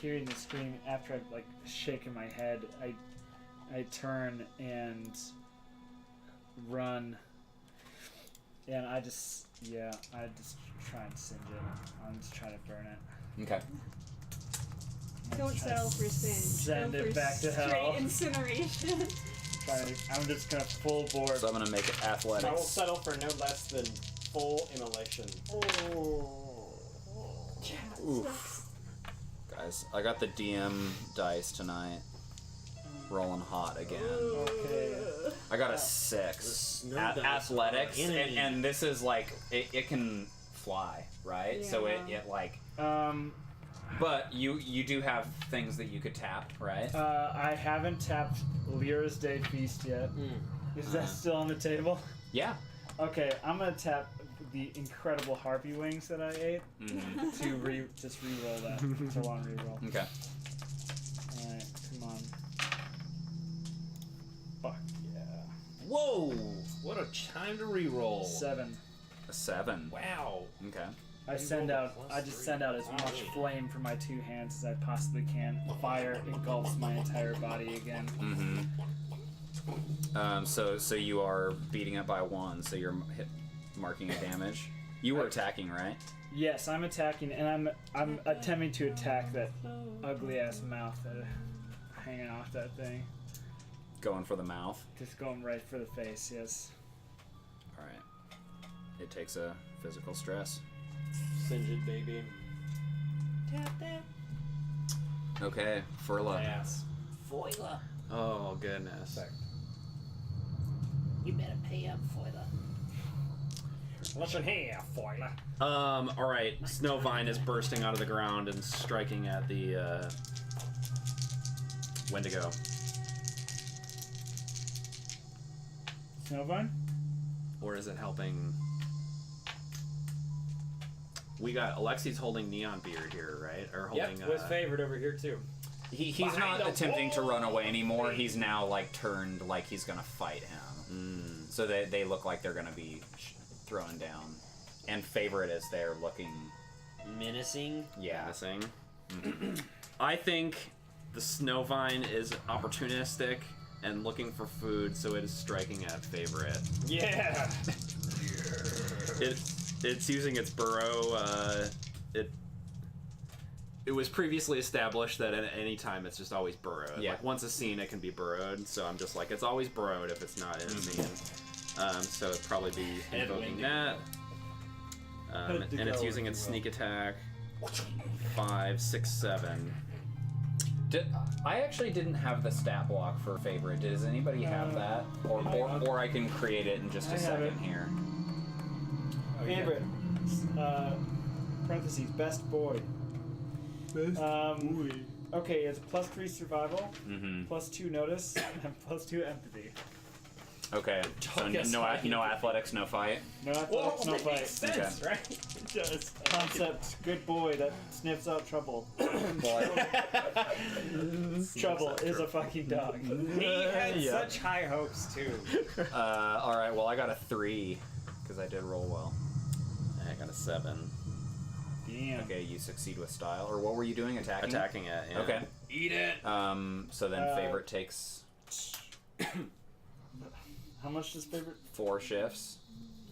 hearing the scream after I've like shaken my head, I turn and run, and I just try and singe it. I'm just trying to burn it. Okay. Don't settle for sin. Send Go it for back to straight hell. incineration. I'm just gonna full bore. So I'm gonna make it I will athletics. settle for no less than full immolation. Oof. Guys, I got the DM dice tonight. Rolling hot again. Okay. I got a 6. snow dice Athletics, are enemy. and this is like it can fly, right? So it like. But you do have things that you could tap, right? I haven't tapped Lyra's Day Feast yet. Is that still on the table? Yeah. Okay, I'm gonna tap the incredible harpy wings that I ate to just re-roll that. So I want to re-roll. Okay. Alright, come on. Fuck yeah. Whoa! What a time to reroll. 7. A 7. Wow. Okay. I just send out as much flame from my 2 hands as I possibly can. Fire engulfs my entire body again. So you are beating it by 1, so you're marking a damage. You were attacking, right? Yes, I'm attacking, and I'm attempting to attack that ugly ass mouth that hanging off that thing. Going for the mouth. Just going right for the face. Yes. All right. It takes a physical stress. Singe it, baby. Okay, Furla. Ass. Foiler. Oh goodness. You better pay up, Foiler. Listen here, foiler. All right. Snowvine is bursting out of the ground and striking at the Wendigo. Snowvine? Or is it helping? We got Alexi's holding Neon Beard here, right? Or holding. Yep, was favored over here too. He's Behind not the attempting to wall. run away anymore. He's now like turned like he's gonna fight him. So they look like they're gonna be thrown down. And Favorite is there looking. Menacing. Yeah. Missing. I think the Snowvine is opportunistic and looking for food, so it is striking at Favorite. Yeah. It's using its burrow. It was previously established that at any time it's just always burrowed. Yeah. Like once a scene, it can be burrowed. So I'm just like, it's always burrowed if it's not in a scene. So it'd probably be invoking that. And it's using its sneak attack. 5, 6, 7. I actually didn't have the stat block for Favorite. Does anybody have that? Or I can create it in just I a have second it. here. Favorite. Parentheses. Best boy. Okay, it's +3 survival, +2 notice, and +2 empathy. Okay. So no athletics, no fight. No athletics, no fight. Sense, right? It does. Concept, good boy that sniffs out trouble. Trouble is a fucking dog. He had such high hopes too. All right. Well, I got a 3 because I did roll well. I got a 7. Damn. Okay, you succeed with style. Or what were you doing? Attacking? Attacking it, yeah. Okay. Eat it. So then Favorite takes How much does favorite? 4 shifts.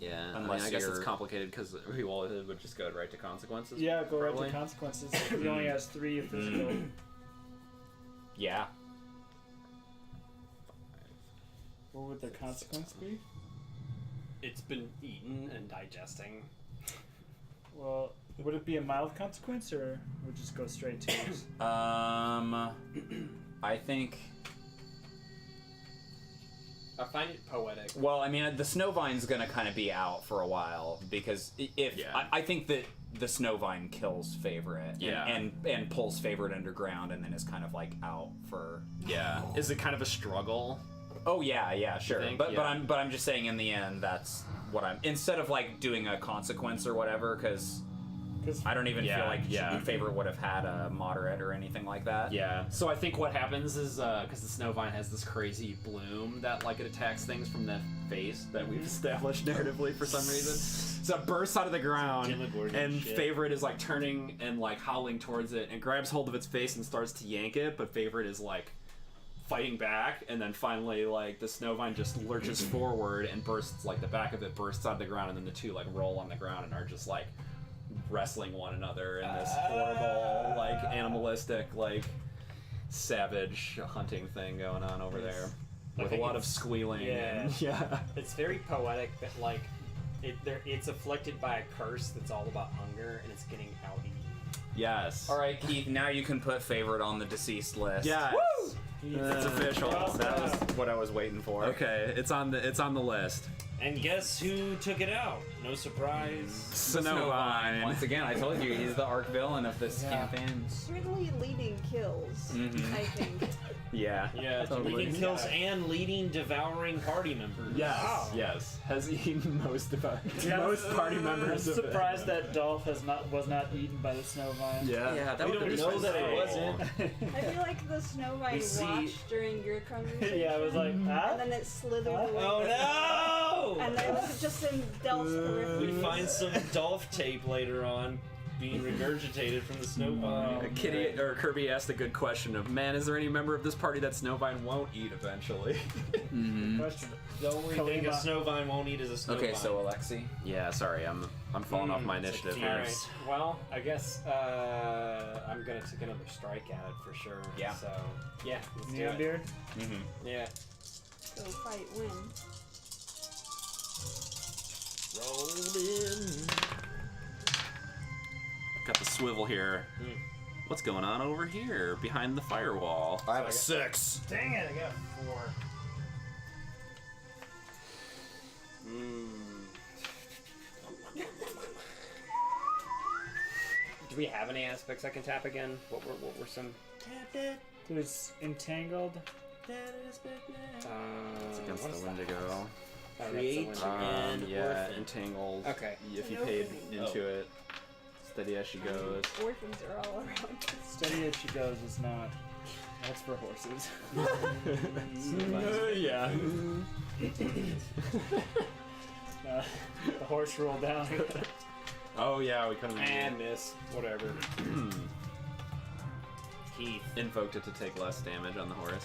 Yeah, Unless I guess you're- it's complicated because it would just go right to consequences. Yeah, go right probably. to consequences. He only has 3 physical. Yeah. What would the consequence be? It's been eaten and digesting. Well, would it be a mild consequence or would it just go straight to yours? I think I find it poetic. Well, I mean, the Snowvine's gonna kind of be out for a while because if I think that the Snowvine kills Favorite, and pulls Favorite underground, and then is kind of like out for. Yeah. Is it kind of a struggle? Oh yeah, sure. think? But Yeah. but I'm just saying in the end that's what I'm instead of like doing a consequence or whatever because. I don't even feel like Favorite would have had a moderate or anything like that. Yeah. So I think what happens is because the Snowvine has this crazy bloom that like it attacks things from the face that we've established narratively for some reason. So it bursts out of the ground, and shit. Favorite is like turning and like howling towards it and grabs hold of its face and starts to yank it, but Favorite is like fighting back, and then finally like the Snowvine just lurches forward and bursts like the back of it bursts out of the ground, and then the two like roll on the ground and are just like wrestling one another in this horrible, like animalistic, like savage hunting thing going on over there, with a lot of squealing. And, It's very poetic that like it's afflicted by a curse that's all about hunger and it's getting out eaten. Yes. All right, Keith. Now you can put Favorite on the deceased list. Yes. Woo! It's official. That was what I was waiting for. Okay, it's on the list. And guess who took it out? No surprise. Snowvine. Once again, I told you he's the arc villain of this campaign. Certainly leading kills, I think. Yeah. Yeah, leading kills and leading devouring party members. Yes. Wow. Yes. Has eaten most party members. I'm of it. surprised that Dolph was not eaten by the Snowvine. Yeah. We don't know that it wasn't. I feel like the Snowvine see- watched during your conversation. Yeah, I was like, huh? And then it slithered away. Oh no! And then it was just in Delph's periphery. We find some Dolph tape later on being regurgitated from the Snowvine. Kitty or Kirby asked a good question of, man, is there any member of this party that Snowvine won't eat eventually? Question. The only thing a Kalima. Snowvine won't eat is a Snowvine. Okay, so Alexi. Yeah, sorry, I'm falling off my initiative here. Alright, well, I guess I'm gonna take another strike at it for sure. Yeah. So, yeah, let's do Neon it. Beard? Yeah. Go fight, win. Rolled in. Got the swivel here. What's going on over here behind the firewall? I have a 6. Dang it, I got 4. Do we have any aspects I can tap again? What were some? There's Entangled. It's against what is the that? Wendigo. Oh, that's the Create Wendigo. and Yeah, orphan. entangled. Okay. If you No. paid into it, steady as she goes. Orphans are all around. Steady as she goes is not. That's for horses. Yeah. The horse rolled down. Oh yeah, we couldn't. And miss. Whatever. Keith. Invoked it to take less damage on the horse.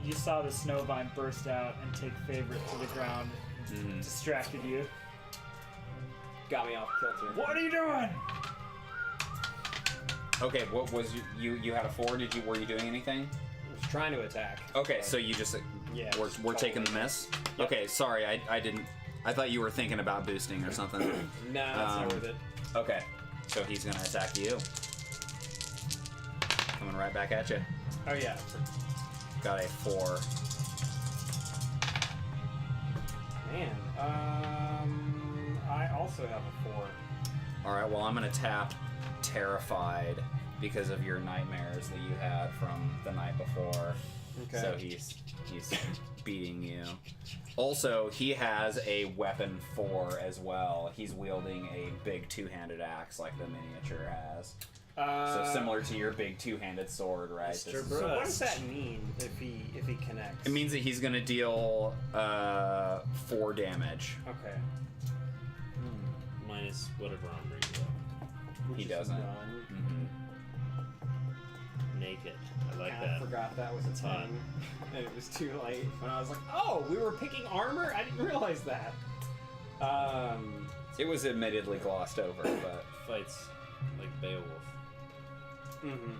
You saw the Snowvine burst out and take Favorite to the ground. Distracted you. Got me off kilter. What are you doing? Okay, what was you had a 4? Were you doing anything? I was trying to attack. Okay, so you just Yeah. we're taking the miss. Okay, sorry, I didn't. I thought you were thinking about boosting or something. No, that's not worth it. Okay, so he's gonna attack you. Coming right back at you. Oh yeah. Got a 4. Man. I also have a 4. All right, well I'm gonna tap Terrified because of your nightmares that you had from the night before. Okay. So he's beating you. Also, he has a weapon 4 as well. He's wielding a big 2-handed axe like the miniature has. So similar to your big 2-handed sword, right? Mr. This is- So what does that mean if he connects? It means that he's gonna deal 4 damage. Okay. Minus whatever I'm reading. He doesn't. None. Naked. I like I that. forgot that was a 10. Fun. And it was too late. When I was like, oh, we were picking armor? I didn't realize that. It was admittedly glossed over, but Fights like Beowulf. Mm-hmm.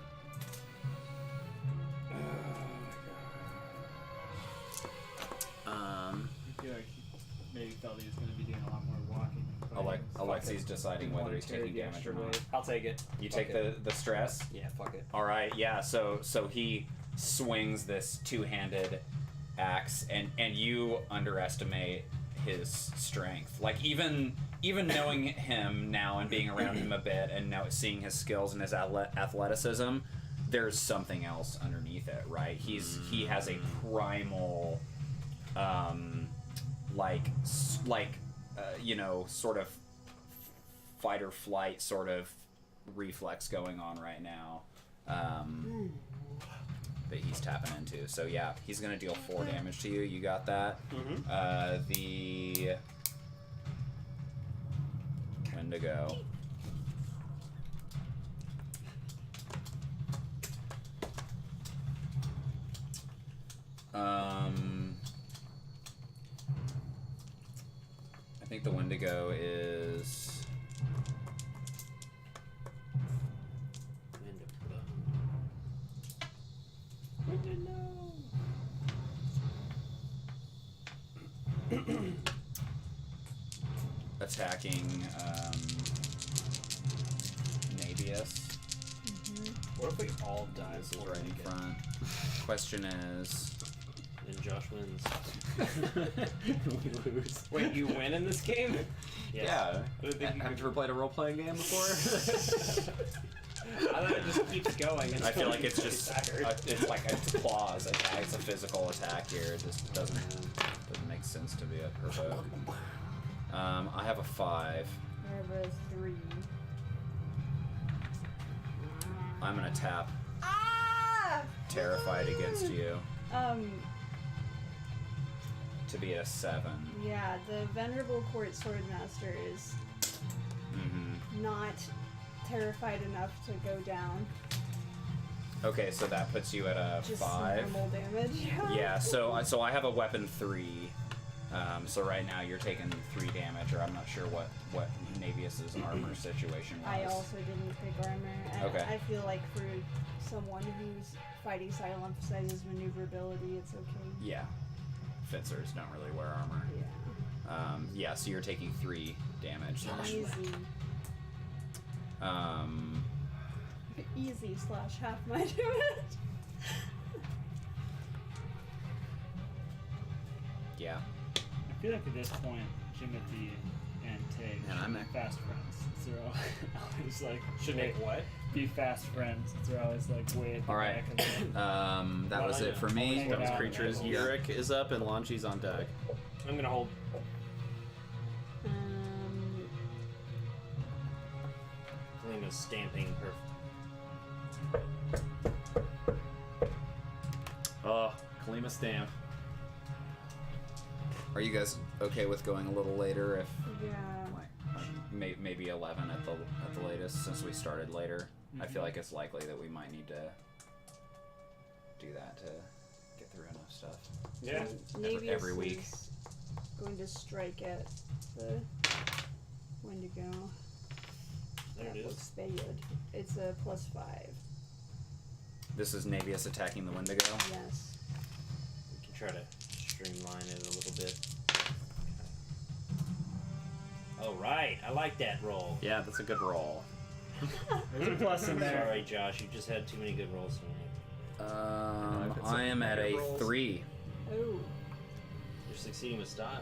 I feel like he maybe felt he was going to be doing a lot more walking. Alexi's deciding whether he's taking damage or not. I'll take it. You Fuck take it. the stress? Yeah, fuck it. All right, yeah. So he swings this 2-handed axe, and you underestimate his strength. Like even knowing him now and being around him a bit, and now seeing his skills and his athleticism, there's something else underneath it, right? He has a primal, sort of fight or flight sort of reflex going on right now. That he's tapping into. So yeah, he's gonna deal 4 damage to you. You got that. The Wendigo. I think the Wendigo is attacking Navius. What if we all die? This is right in front. Question is, And Josh wins. We lose. Wait, you win in this game? Yeah. I don't think you Have you ever played a role-playing game before? I thought it just keeps going. I feel like it's just it's like a claws attack. It's a physical attack here. It just doesn't make sense to be a provoke. I have a 5. I have a 3. I'm gonna tap Ah! Terrified against you to be a 7. Yeah, the Venerable Court Swordmaster is not terrified enough to go down. Okay, so that puts you at a Just 5. normal damage. Yeah, so I have a weapon 3. So right now you're taking 3 damage, or I'm not sure what Navius's armor situation was. I also didn't pick armor. And Okay. I feel like for someone whose fighting style emphasizes maneuverability, it's okay. Yeah. Fencers don't really wear armor. Yeah. So you're taking 3 damage. Easy. Um, Easy / half my damage. yeah. I feel like at this point, Jimothy and Tay Man, should I'm be fast friends. They're always like Should make what? be fast friends. They're always like way at the All right. back of the That was it for me. That was Creatures. Yurik is up and Lhanji's on deck. I'm gonna hold. Kalima's stamping her. Oh, Kalima stamp. Are you guys okay with going a little later? If Yeah. maybe 11 at the latest, since we started later. I feel like it's likely that we might need to do that to get through enough stuff. Yeah. Navius every week. is going to strike at the Wendigo. There it is. Looks bad. It's a +5. This is Navius attacking the Wendigo. Yes. We can try to streamline it a little bit. Oh, right. I like that roll. Yeah, that's a good roll. There's a plus in there. Sorry, Josh. You just had too many good rolls tonight. I am at a rolls. 3. Oh. You're succeeding with style.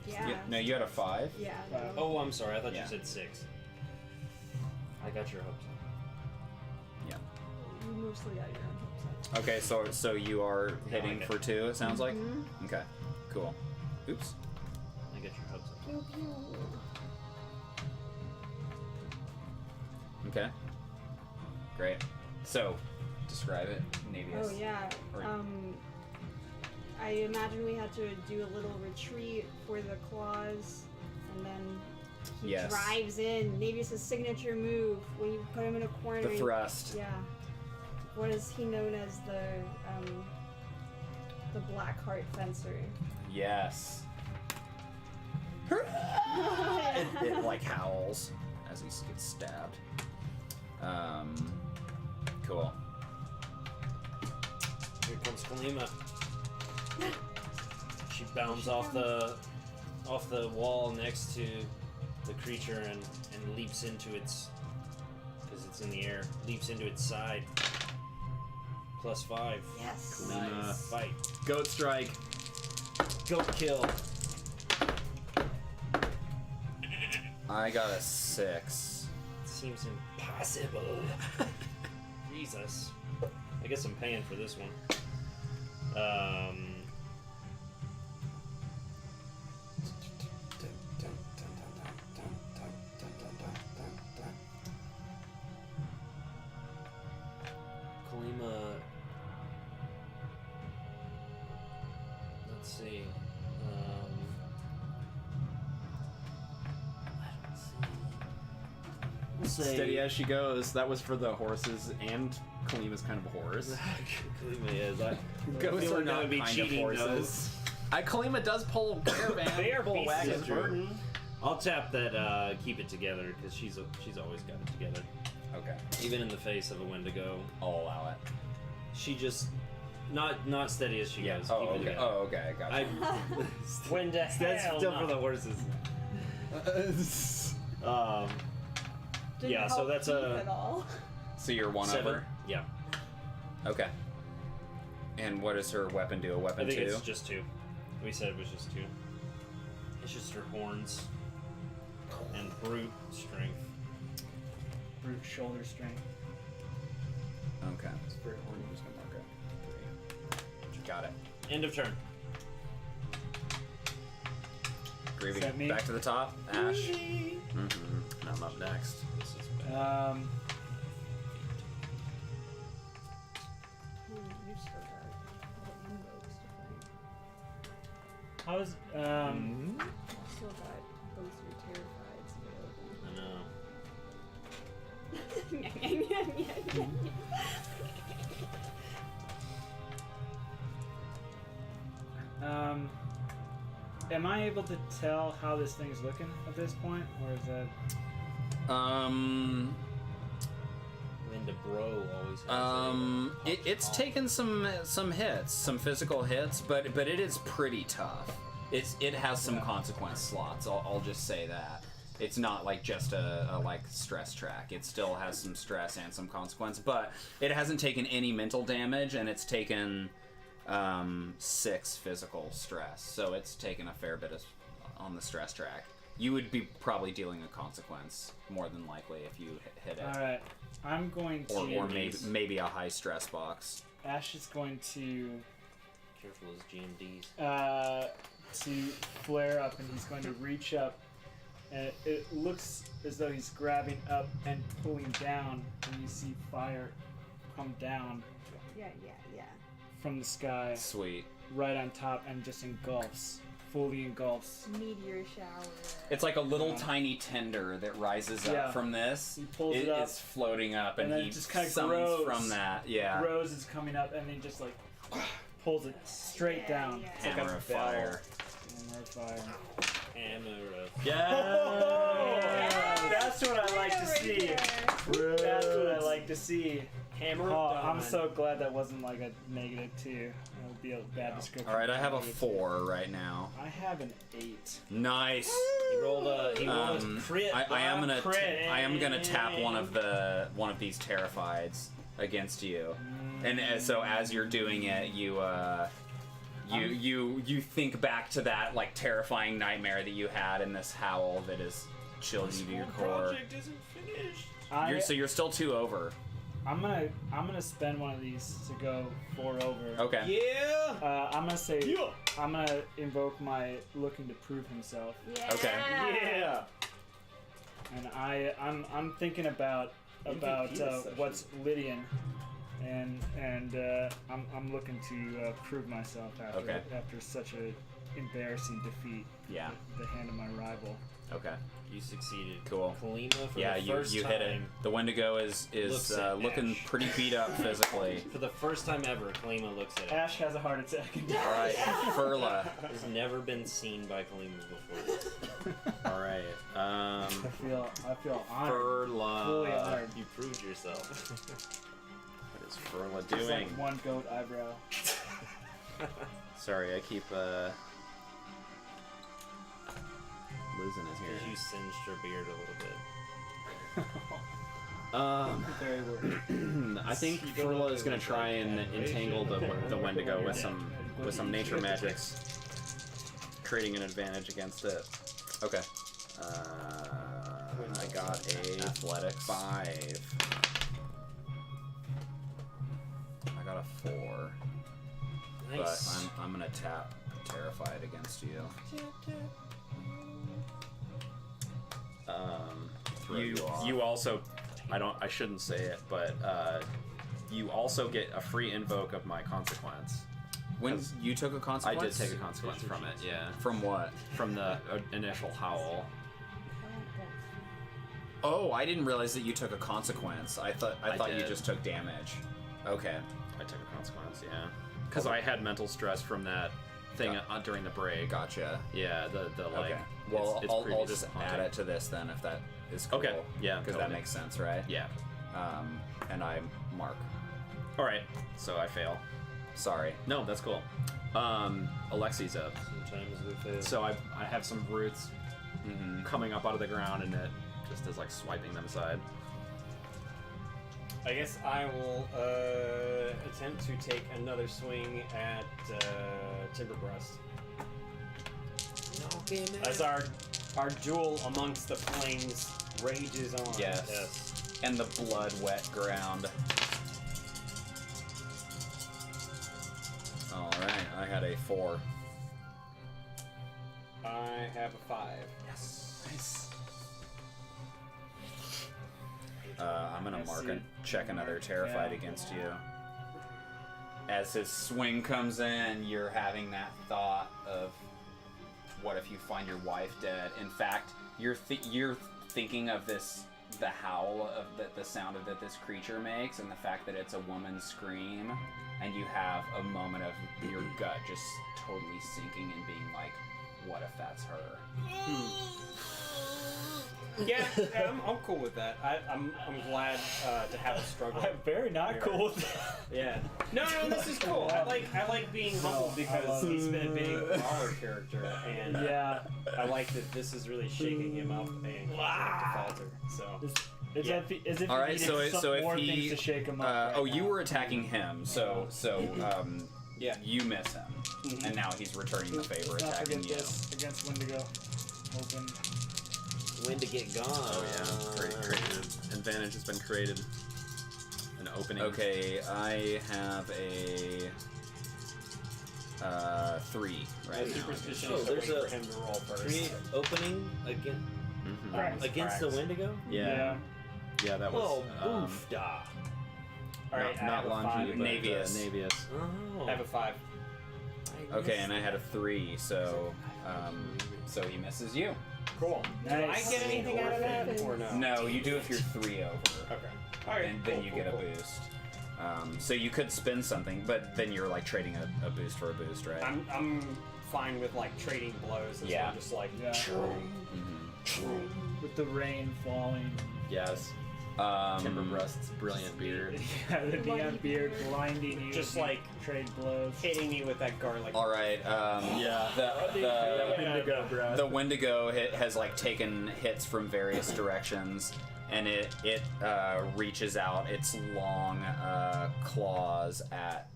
Yeah. No, you had a 5? Yeah. Wow. Oh, I'm sorry. I thought Yeah. you said 6. I got your hopes up. Yeah. You mostly got your own hopes up. Okay, so you are hitting like it. for 2. It sounds like. Mhm. Okay. Cool. Oops. I got your hopes up. Pew, pew. Okay. Great. So, describe it, Navius. Oh yeah. Or- I imagine we had to do a little retreat for the claws, and then he Yes. drives in. Navius' signature move when you put him in a corner. The thrust. Yeah. What is he known as the Blackheart Fencer? Yes. it like howls as he gets stabbed. Cool. Here comes Kalima. She bounds off the wall next to the creature and leaps into its, because it's in the air, leaps into its side, +5. Yes. Kalima. Fight. Goat strike. Goat kill. I got a 6. Seems impossible. Jesus. I guess I'm paying for this one. Kalima. Let's see. I don't see. We'll say Steady as she goes. That was for the horses, and Kalima's kind of a horse. Kalima is. I Ghosts feel are like that not would be kind cheating, of horses. Kalima does pull caravan. They are pull beasts wagon of through. burden. I'll tap that keep it together because she's always got it together. Okay. Even in the face of a Wendigo. I'll allow it. She just not steady as she goes. Oh, Keep it okay. together. Oh, okay. Gotcha. When the That's hell still not? for the horses. Didn't Yeah, so help that's Keith a at all. So you're 1 7. over? Yeah. Okay. And what does her weapon do? A I weapon think 2? it's just 2. We said it was just 2. It's just her horns and brute strength. Brute shoulder strength. Okay. Spirit horn, I'm just gonna mark it. Got it. End of turn. Greavy. Is that me? Back to the top. Ash. Mm-hmm. I'm up next. This is bad. You've still got invokes to fight. How's You've still got both your terrifieds available. I know. Am I able to tell how this thing's looking at this point, or is that? When the bro always has It's taken some hits, some physical hits, but it is pretty tough. It has some consequence slots. I'll just say that. It's not like just a like stress track. It still has some stress and some consequence, but it hasn't taken any mental damage, and it's taken 6 physical stress. So it's taken a fair bit on the stress track. You would be probably dealing a consequence more than likely if you hit it. All right, I'm going to. Or maybe a high stress box. Ash is going to Careful as GMDs. to flare up, and he's going to reach up, and it looks as though he's grabbing up and pulling down, and you see fire come down Yeah. from the sky Sweet. right on top and just fully engulfs. Meteor shower. It's like a little tiny tender that rises up Yeah. from this. He pulls it up, It's floating up, and, and then he it just kinda summons grows. from that. Yeah. Rose is coming up, and he just like pulls it straight down. Yeah. It's like Hammer a of bell. fire. Hammer of fire. Hammer of Yeah, that's what I like to see. That's what I like to see. Hammer Oh, of I'm Dawn. so glad that wasn't like a -2. That would be a bad description. All right, I have a -2. 4 right now. I have an 8. Nice. He rolled a crit. I am gonna Crit. I am gonna tap one of these terrifieds against you, and so as you're doing it, you think back to that like terrifying nightmare that you had, and this howl that is chilled you to your core. Project isn't finished. So you're still 2 over. I'm gonna spend one of these to go 4 over. Okay. Yeah. I'm gonna say I'm gonna invoke my looking to prove himself, Yeah. Okay. Yeah. and I'm thinking about MVP this what's Lydian, and I'm looking to prove myself after such a embarrassing defeat. Yeah. At the hand of my rival. Okay. You succeeded. Cool. Kalima for Yeah, the first you time. hit it. The Wendigo is Looks at looking Ash. pretty beat up physically. For the first time ever, Kalima looks at it. Ash has a heart attack. All right, Furla. Has never been seen by Kalima before this. All right. I feel honored. Fully Furla. honored. You proved yourself. What is Furla It's doing? like one goat eyebrow. Sorry, I keep losing it Because here. you singed your beard a little bit. Very word. I think Frula is going to try and entangle the Wendigo with some nature magics, creating an advantage against it. Okay. I got a Athletics. 5. I got a 4. Nice. But I'm gonna tap Terrified against you. Throw you off. You also, I shouldn't say it, but you also get a free invoke of my consequence. When you took a consequence? I did take a consequence from it, yeah. From what? From the initial howl. Oh, I didn't realize that you took a consequence. I thought you did. just took damage. Okay. I took a consequence, yeah. Because I had mental stress from that thing during the break. Gotcha. Yeah, the like. Okay. Well, it's I'll previous just haunting. add it to this then, if that is cool. Okay, yeah, Because totally. that makes sense, right? Yeah. And I mark. All right. So I fail. Sorry. No, that's cool. Alexi's up. Sometimes we fail. So I have some roots coming up out of the ground, and it just is like swiping them aside. I guess I will attempt to take another swing at Timber Breast. As our duel amongst the flames rages on. Yes. And the blood-wet ground. Alright, I had a 4. I have a 5. Yes. Nice. I'm gonna mark and check another Terrified against you. As his swing comes in, you're having that thought of, what if you find your wife dead? In fact, you're thinking of this, the howl of the sound of that this creature makes, and the fact that it's a woman's scream, and you have a moment of your gut just totally sinking and being like, what if that's her? Yeah, I'm cool with that. I'm glad to have a struggle. I'm very not cool with that. Yeah. No, this is cool. I like being humble because he's been a big brawler character, and Yeah. I like that this is really shaking him up and causing him to falter. So As if All he right, needed so if more he, things to shake him up. right you now. were attacking him, so yeah. you miss him, and now he's returning the favor, Let's not attacking forget you. this against Wendigo. Open. When to get gone. Oh yeah, created. Advantage has been created. An opening. Okay, I have a 3 right now. Superstition Oh, is there's waiting a for him to roll first. Create opening again Mhm. against the Wendigo? Yeah. Yeah, that was. Oh, oof da. All right, I not have a Lhanji, 5. but Navius. Navius. Oh. I have a 5. Okay, and I had a 3, so he misses you. Cool. Do I Nice. get anything out of that, or no? No, you do if you're 3 over. Okay. All right. And then cool, you cool, get a cool. boost. So you could spin something, but then you're like trading a boost for a boost, right? I'm fine with like trading blows. And Yeah. So I'm just like. Yeah. With the rain falling. Yes. Timber Breast's brilliant beard. Yeah, the neon beard blinding you. Just as you like trade blows. hitting me with that garlic. All right. Yeah. The Wendigo has like taken hits from various directions, and it reaches out its long claws at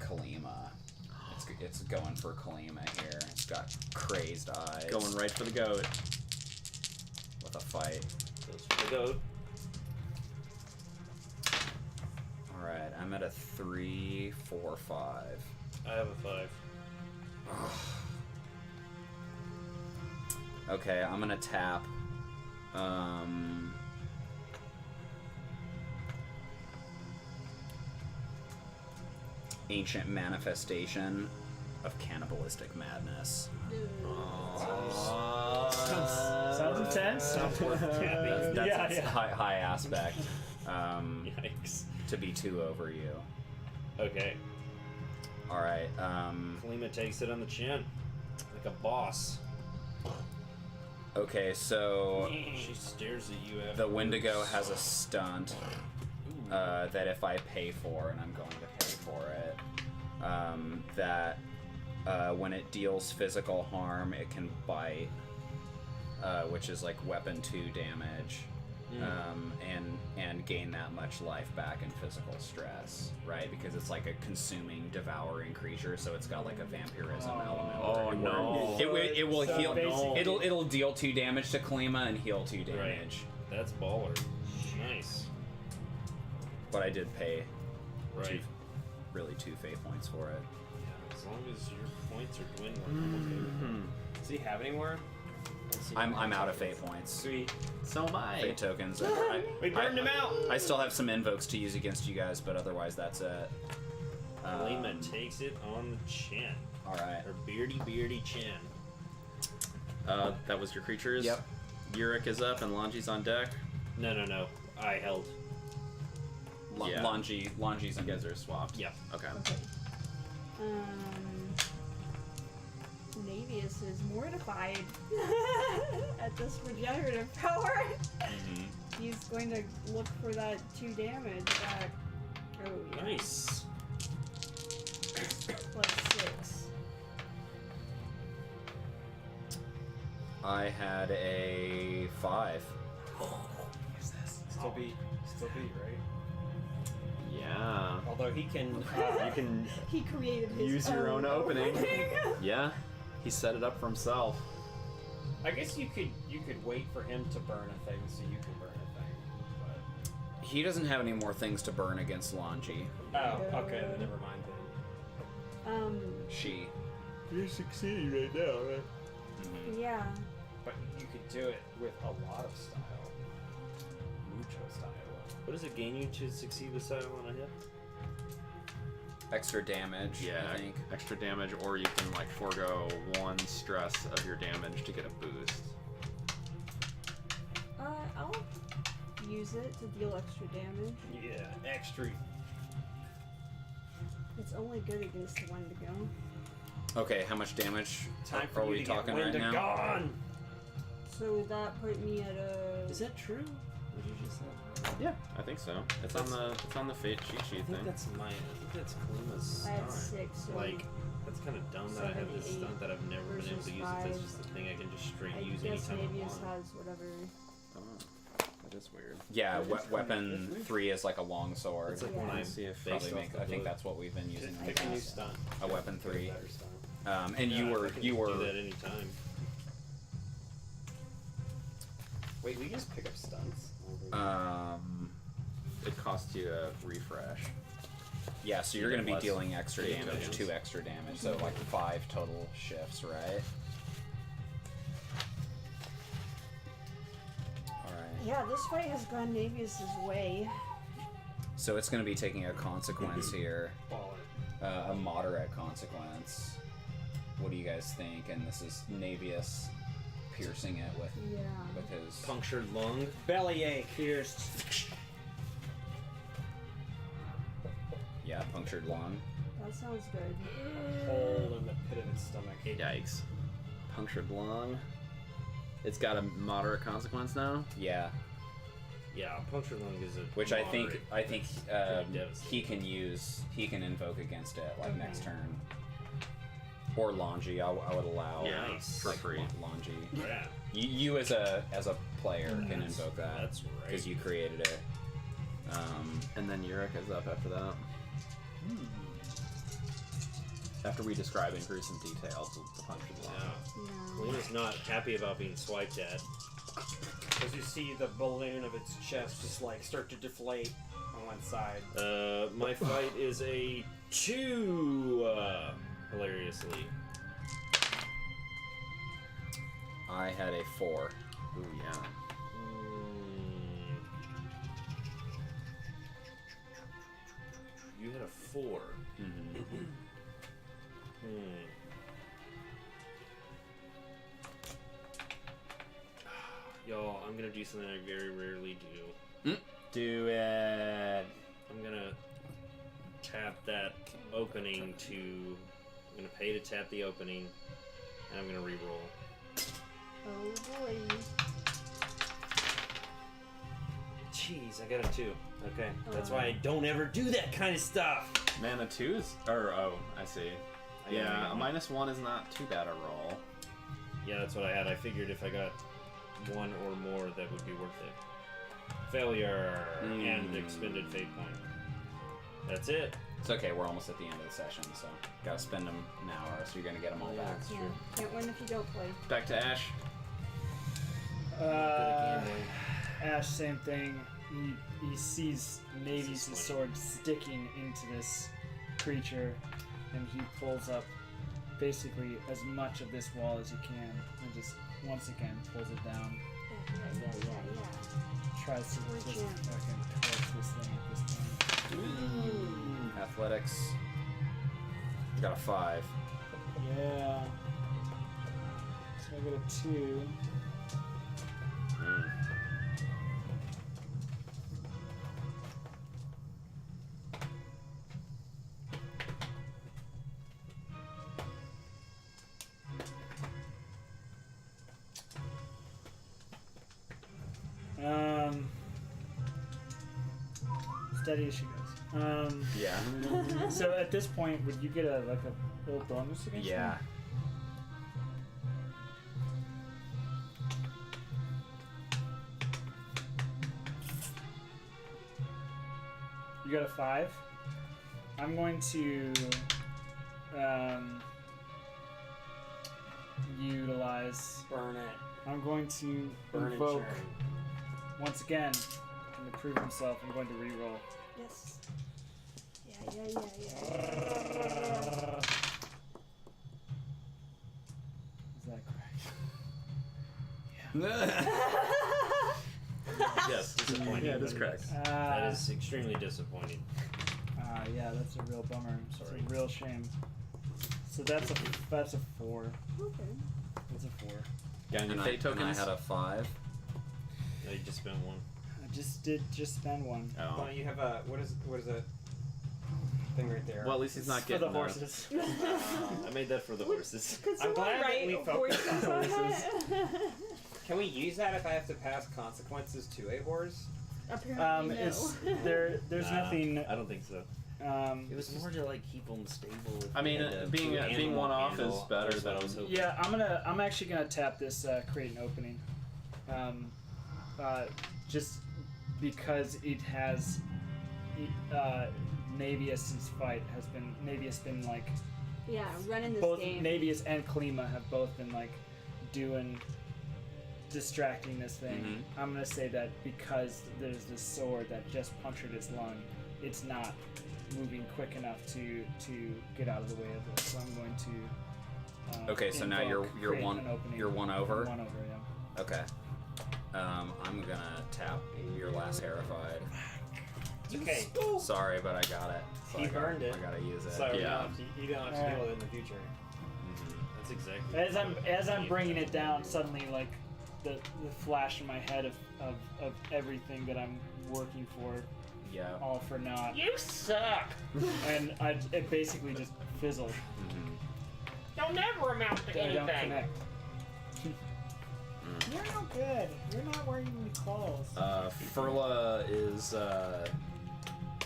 Kalima. It's going for Kalima here. It's got crazed eyes. Going right for the goat. with a fight. Goes for the goat. All right, I'm at a 3, 4, 5. I have a 5. Okay, I'm gonna tap. Ancient manifestation of cannibalistic madness. Sounds intense. That's Yeah, its yeah. high aspect. Yikes. To be 2 over you. Okay. All right. Kalima takes it on the chin. Like a boss. Okay, so She stares at you after. the Wendigo has a stunt that if I pay for, and I'm going to pay for it, that when it deals physical harm, it can bite, which is like weapon 2 damage. and gain that much life back in physical stress, right? Because it's like a consuming, devouring creature, so it's got like a vampirism element. Oh no! It will So heal. basically- It'll deal 2 damage to Kalima and heal 2 damage. That's baller. Nice. But I did pay Right. really 2 fate points for it. Yeah, as long as your points are dwindling, I'm okay with that. Does he have any more? Let's see. I'm out of fate points. Sweet. So am I. Fate tokens. We burned him out. I still have some invokes to use against you guys, but otherwise that's it. Kalima takes it on the chin. All right. Her beardy chin. That was your creatures. Yep. Yurik is up and Lhanji's on deck. No. I held. Yeah. Lhanji's You guys are swapped. Yeah. Okay. Okay. Navius is mortified at this regenerative power. He's going to look for that 2 damage back. Oh, yeah. Nice. Plus 6. I had a 5. Still beat, right? Yeah. Although he can. You can He created his use your own opening. Yeah. He set it up for himself. I guess you could wait for him to burn a thing so you can burn a thing. He doesn't have any more things to burn against Lhanji. But okay, then never mind then. She. You're succeeding right now, right? Yeah. But you could do it with a lot of style. Mucho style. What does it gain you to succeed with style on a hit? Extra damage, Yeah, I think. extra damage, or you can like forego 1 stress of your damage to get a boost. I'll use it to deal extra damage. Yeah, extra. It's only good against the Wendigo. Okay, how much damage Time for are you we to talking get right now? gone. So that put me at a. Is that true? What you just said? Yeah, I think so. It's on the fate cheat I sheet think thing. that's Kalima's I had stunt. 6. So Like, that's kind of dumb that I have this 7, stunt that I've never been able to versus use. If that's 5. just the thing I can just straight I use guess anytime I Navius want. has whatever. Oh, that is weird. Yeah, weapon 3 is like a long sword. It's like Yeah. when I Let's see if based Probably off make, the I think book. that's what we've been using. in the Pick a new past. stunt. A weapon 3. Better stunt. And you Yeah, were I can you do were that anytime. Wait, we just pick up stunts? It costs you a refresh. yeah. So you're You gonna get be less dealing extra fate damage, tokens. 2 extra damage, so like 5 total shifts, right? All right. Yeah, this fight has gone Navius's way. So it's gonna be taking a consequence here. Baller. A moderate consequence. What do you guys think? And this is Navius piercing it with Yeah. his. Punctured lung. Bellyache. Pierced. Yeah, punctured lung. That sounds good. Hole in the pit of its stomach. Yikes. Punctured lung. It's got a moderate consequence now. Yeah, Yeah, punctured lung is a which I think pretty devastating. he can invoke against it like Okay. next turn. Or Lhanji, I would allow. Yeah, Nice. for free. Lhanji. Yeah, You as a player can invoke that that's right. because you created it. And then Yurik is up after that. After we describe in gruesome detail the punctured lung. Yeah. Yeah. Kalima's not happy about being swiped at. As you see the balloon of its chest just like start to deflate on one side. My fight is a 2. Hilariously. I had a 4. Ooh, yeah. You had a 4. Y'all, I'm gonna do something I very rarely do. Do it. I'm gonna tap that opening to. I'm gonna pay to tap the opening, and I'm gonna re-roll. Oh boy. Jeez, I got a 2. Okay, that's why I don't ever do that kind of stuff. Mana 2s? Or, oh, I see. Yeah, a -1 is not too bad a roll. Yeah, that's what I had. I figured if I got 1 or more, that would be worth it. Failure and expended fate point. That's it. It's okay, we're almost at the end of the session, so gotta spend them now or else you're gonna get them all back. Yeah, can't win if you don't play. Back to Ash. Ash, same thing. He sees Navy's sword sticking into this creature, and he pulls up basically as much of this wall as he can, and just once again pulls it down. Yeah. Tries to We're just jam. fucking torch this thing at this point. Athletics. Got a 5. Yeah. So I got a 2. Steady as she goes. Yeah. So at this point, would you get a little bonus against Yeah. him? You got a 5. I'm going to utilize. Burn it. I'm going to Burn invoke and churn. once again to prove himself. I'm going to reroll. Yes. Yeah. Is that correct? Yes, disappointing. Yeah, that's correct. That is extremely disappointing. Yeah, that's a real bummer. Sorry. It's a real shame. So that's a 4. Okay. That's a 4. Got any And fate tokens? I had a 5. No, you just spent one. I just spend 1. Oh. Well, you have a what is that thing right there? Well, at least he's not For getting the horses. I made that for the horses. I'm glad that we focused on horses. Can we use that if I have to pass consequences to a horse? Apparently, no. It's there's Nah, nothing. I don't think so. It was more to like keep them stable. if I we mean, had to being do an being animal one off is handle. better That's what I than. was hoping. Yeah, I'm actually gonna tap this create an opening, just because it has Navius's fight has been like Yeah, running this both game. Navius and Klima have both been like distracting this thing. I'm gonna say that because there's this sword that just punctured its lung, it's not moving quick enough to get out of the way of it. So I'm going to. Okay, so now invoke you're create one an opening. you're one over. One over, yeah. Okay. I'm gonna tap your last terrified. Okay. Sorry, but I got it. So He burned it. I gotta use it. So Yeah. you don't have to deal with it in the future. That's exactly. As I'm bringing it down, suddenly like the flash in my head of everything that I'm working for, Yeah. all for naught, You suck. and it basically just fizzled. You'll never amount to I don't anything. connect. You're no good. You're not wearing any clothes. Furla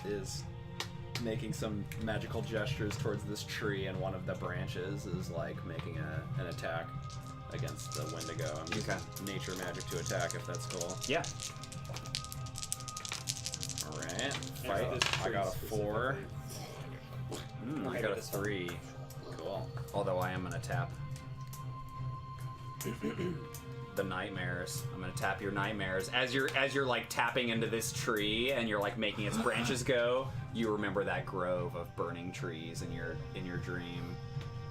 is making some magical gestures towards this tree, and one of the branches is like making an attack against the Wendigo. I'm using nature magic to attack, if that's cool. Yeah. All right, For fight. this I tree got a 4. specifically. I got a 3. Cool. Although I am gonna tap the nightmares. I'm gonna tap your nightmares as you're like tapping into this tree and you're like making its branches go. You remember that grove of burning trees in your dream.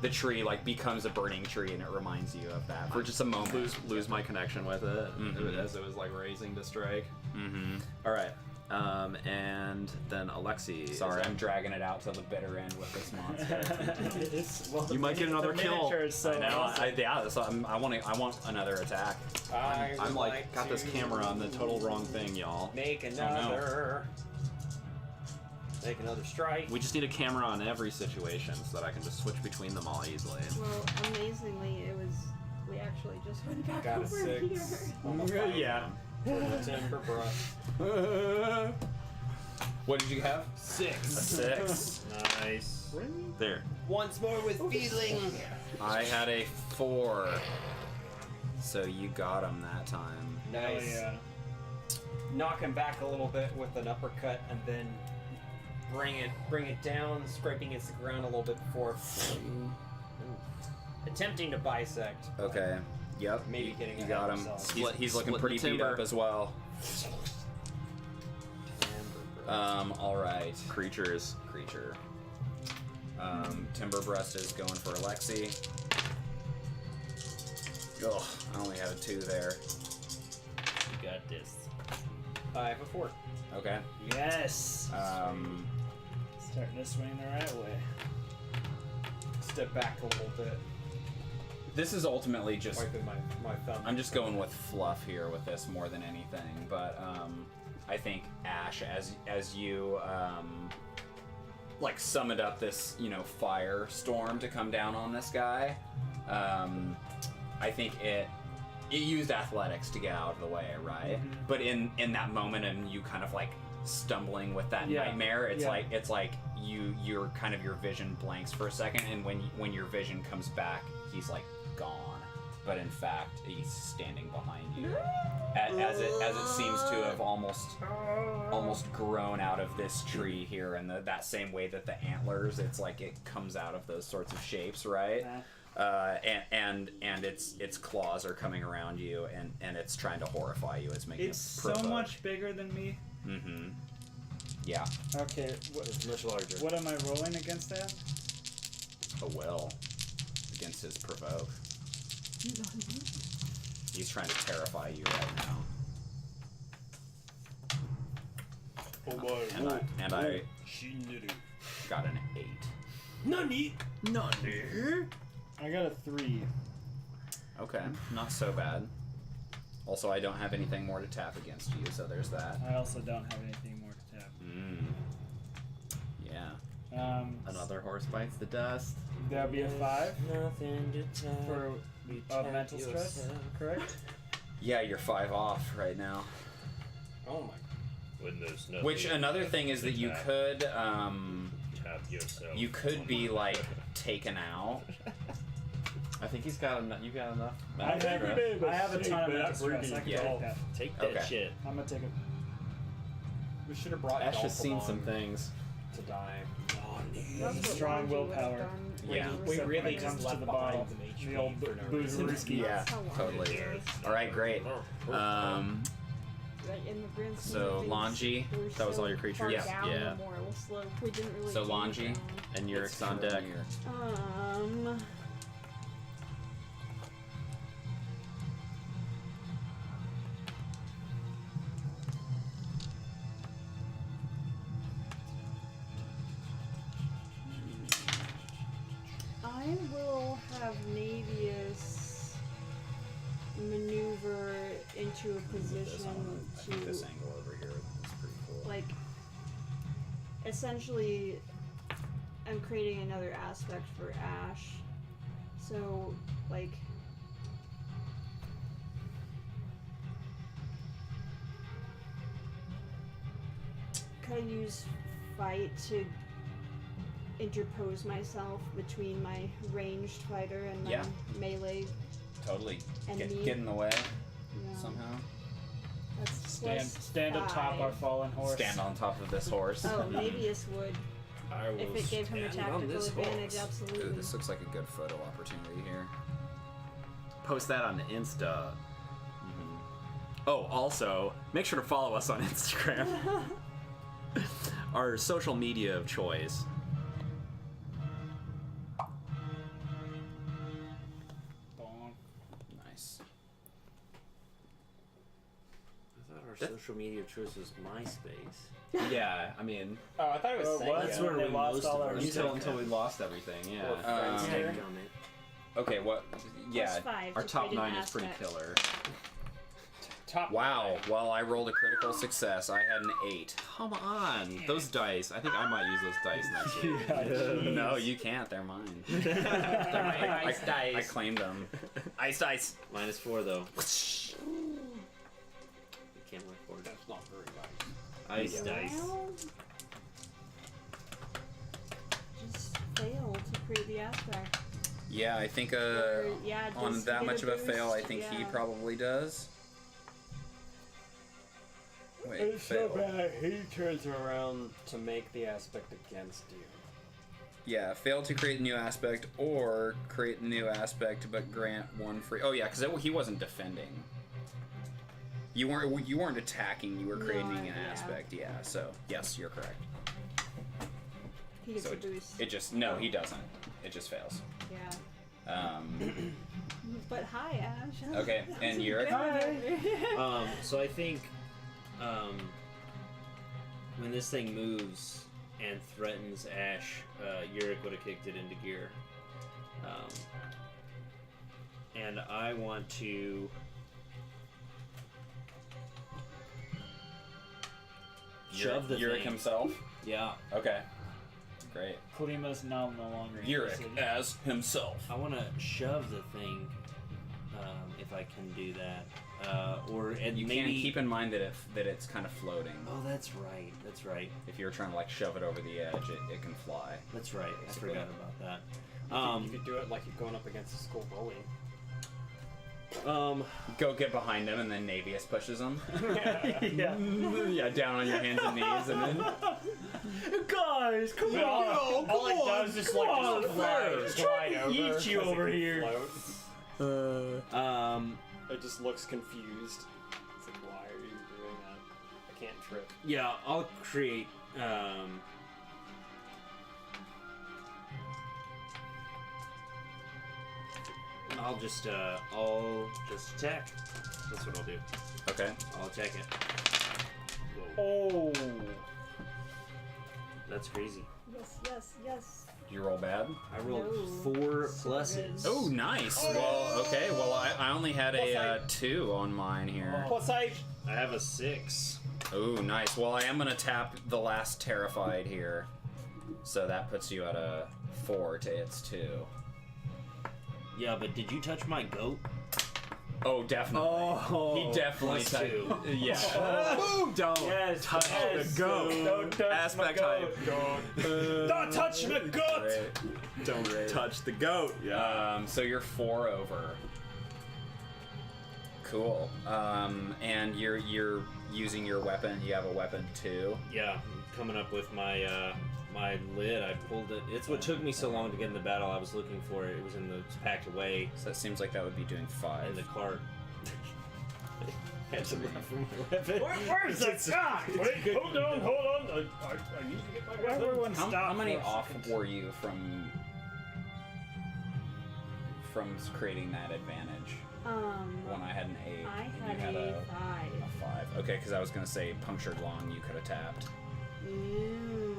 The tree like becomes a burning tree and it reminds you of that for just a moment. Lose my connection with it as it was like raising to strike. All right. And then Alexi. Sorry, I'm dragging it out to the bitter end with this monster. You might get another kill. So I know. Yeah. So I want another attack. I'm like got this camera on the total wrong thing, y'all. Make another. Make another strike. We just need a camera on every situation so that I can just switch between them all easily. Well, amazingly, we actually just went back Got a over 6. here. Yeah. 10 per brush. What did you have? 6. A 6. Nice. There. Once more with feeling. I had a 4. So you got him that time. Nice. Oh, yeah. knock him back a little bit with an uppercut, and then bring it down, scraping against the ground a little bit before attempting to bisect. Okay. Yep. Maybe getting you ahead got of him. himself. He's looking split pretty the beat timber. up as well. All right. Creature. Timber Breast is going for Alexi. Ugh, I only have a 2 there. You got this. I have a 4. Okay. Yes. Starting to swing the right way. Step back a little bit. This is ultimately just. Wiping my thumb. I'm just going with fluff here with this more than anything, but I think Ash, as you like summoned up this firestorm to come down on this guy, I think it used athletics to get out of the way, right? Mm-hmm. But in that moment, and you kind of like stumbling with that Yeah. nightmare, it's Yeah. like your kind of your vision blanks for a second, and when your vision comes back, he's like gone. But in fact, he's standing behind you, as it seems to have almost grown out of this tree here, and that same way that the antlers, it's like it comes out of those sorts of shapes, right? And its claws are coming around you, and it's trying to horrify you. It's making It's a so provoke. much bigger than me. Mm-hmm. Yeah. Okay, It's much larger. what am I rolling against that? A will against his provoke. He's trying to terrify you right now. Oh my. And I Shinru. got an 8. Nani? I got a 3. Okay, not so bad. Also, I don't have anything more to tap against you, so there's that. I also don't have anything more to tap. Yeah. Another horse bites the dust. That'll be a 5 Nothing to tell. for You mental tap stress, yourself. correct? Yeah, you're 5 off right now. Oh my. When there's no. Which another thing is that you could tap yourself. you could be like taken out. I think he's got enough. You got enough. I have a ton of mental that stress. I can Yeah. take that. Take that Okay. shit. I'm gonna take it. We should have brought Ash has seen Dolphin some on things. to die. That's what Strong Lhanji willpower. would've done. Yeah. We Except really when it just comes to left the behind bottle. some HP The old for no reason. boozerisky. Yeah, That's how Lhanji totally. is. All right, great. Like, in the grand scheme So, of things, Lhanji, we're that was so all your creatures? far Yeah. down Yeah. the moral slope. We didn't really So, do Lhanji? anything. And Yurik's on deck. I will have Navius maneuver into a position I think this to, angle over here is pretty cool. like, essentially, I'm creating another aspect for Ash. So, like, could I use fight to interpose myself between my ranged fighter and my Yeah. melee? Totally. And Get me? in the way No. somehow. That's Stand atop our +5. fallen horse. Stand on top of this horse. Oh, Navius would. I will If it gave him a stand on tactical this advantage, horse. absolutely. Ooh, this looks like a good photo opportunity here. Post that on Insta. Oh, also, make sure to follow us on Instagram. Our social media of choice. Bonk. Nice. I thought our social media choice was MySpace. Yeah, I mean, Oh, I thought it was Oh, saying what? that. That's where we lost most all of our our until stuff. we lost everything. Or Yeah. friends Um, take Yeah. on it. Okay, what? Yeah. +5 Our to top create an 9 is pretty aspect. killer. Top Wow. Well, I rolled a critical success. I had an 8. Come on, those dice. I think I might use those dice next week. Yeah, No, you can't. They're mine. Ice dice. I claimed them. Ice dice. -4 though. You can't record. That's not very nice. Ice dice. Well, just fail to create the aspect. Yeah, I think Or, yeah, on just that get much of a fail, boost, I think he yeah. probably does. It's so fail. bad. He turns around to make the aspect against you. Yeah, fail to create a new aspect or create a new aspect but grant one free. Oh yeah, because he wasn't defending. You weren't attacking. You were creating an yeah. aspect. Yeah. So yes, you're correct. He gets So a boost. it just no, he doesn't. It just fails. Yeah. But hi, Ash. Okay, and Yurik? So I think when this thing moves and threatens Ash, Yurik would have kicked it into gear. And I want to shove the Yurik thing. himself. Yeah, Okay. Great. Klima's now no longer Yurik interested. as himself. I want to shove the thing. If I can do that, and You maybe can keep in mind that it's kind of floating. Oh, that's right. That's right. If you're trying to like shove it over the edge, it can fly. That's right. I Basically. forgot about that. You could do it like you're going up against a school bully. Go get behind him, and then Navius pushes him. Yeah. Yeah, down on your hands and knees, and then Guys, come on! All it does is like on, just first. fly over. Eat you 'cause over it can here. float. It just looks confused. It's like, why are you doing that? I can't trip. Yeah, I'll create. I'll just attack. That's what I'll do. okay. I'll attack it. Oh! That's crazy. Yes, yes, yes. Did you roll bad? I rolled No. 4 So pluses. good. Oh, nice. Well, okay. Well, I only had a 2 on mine here. Plus, I have a 6. Oh, nice. Well, I am gonna tap the last terrified here, so that puts you at a 4 to its 2. Yeah, but did you touch my goat? Oh, definitely. Oh, He definitely plus 2. Yeah. Don't yes, touch the goat. Don't touch Aspect my hype. goat. Don't touch my goat. Don't touch the goat. So you're 4 over. Cool. And you're using your weapon. You have a weapon too. Yeah, coming up with my my lid. I pulled it. It's what took me so long to get in the battle. I was looking for it. It was it's packed away So that seems like that would be doing 5. in the cart. Had to run from my weapon. Where's the guy? Wait, hold on. I need to get my weapon. Everyone How stop many for a off second. were you from creating that advantage? When I had an 8, I and had you had a a 5. 5. Okay, because I was gonna say punctured lung. You could have tapped, Ooh.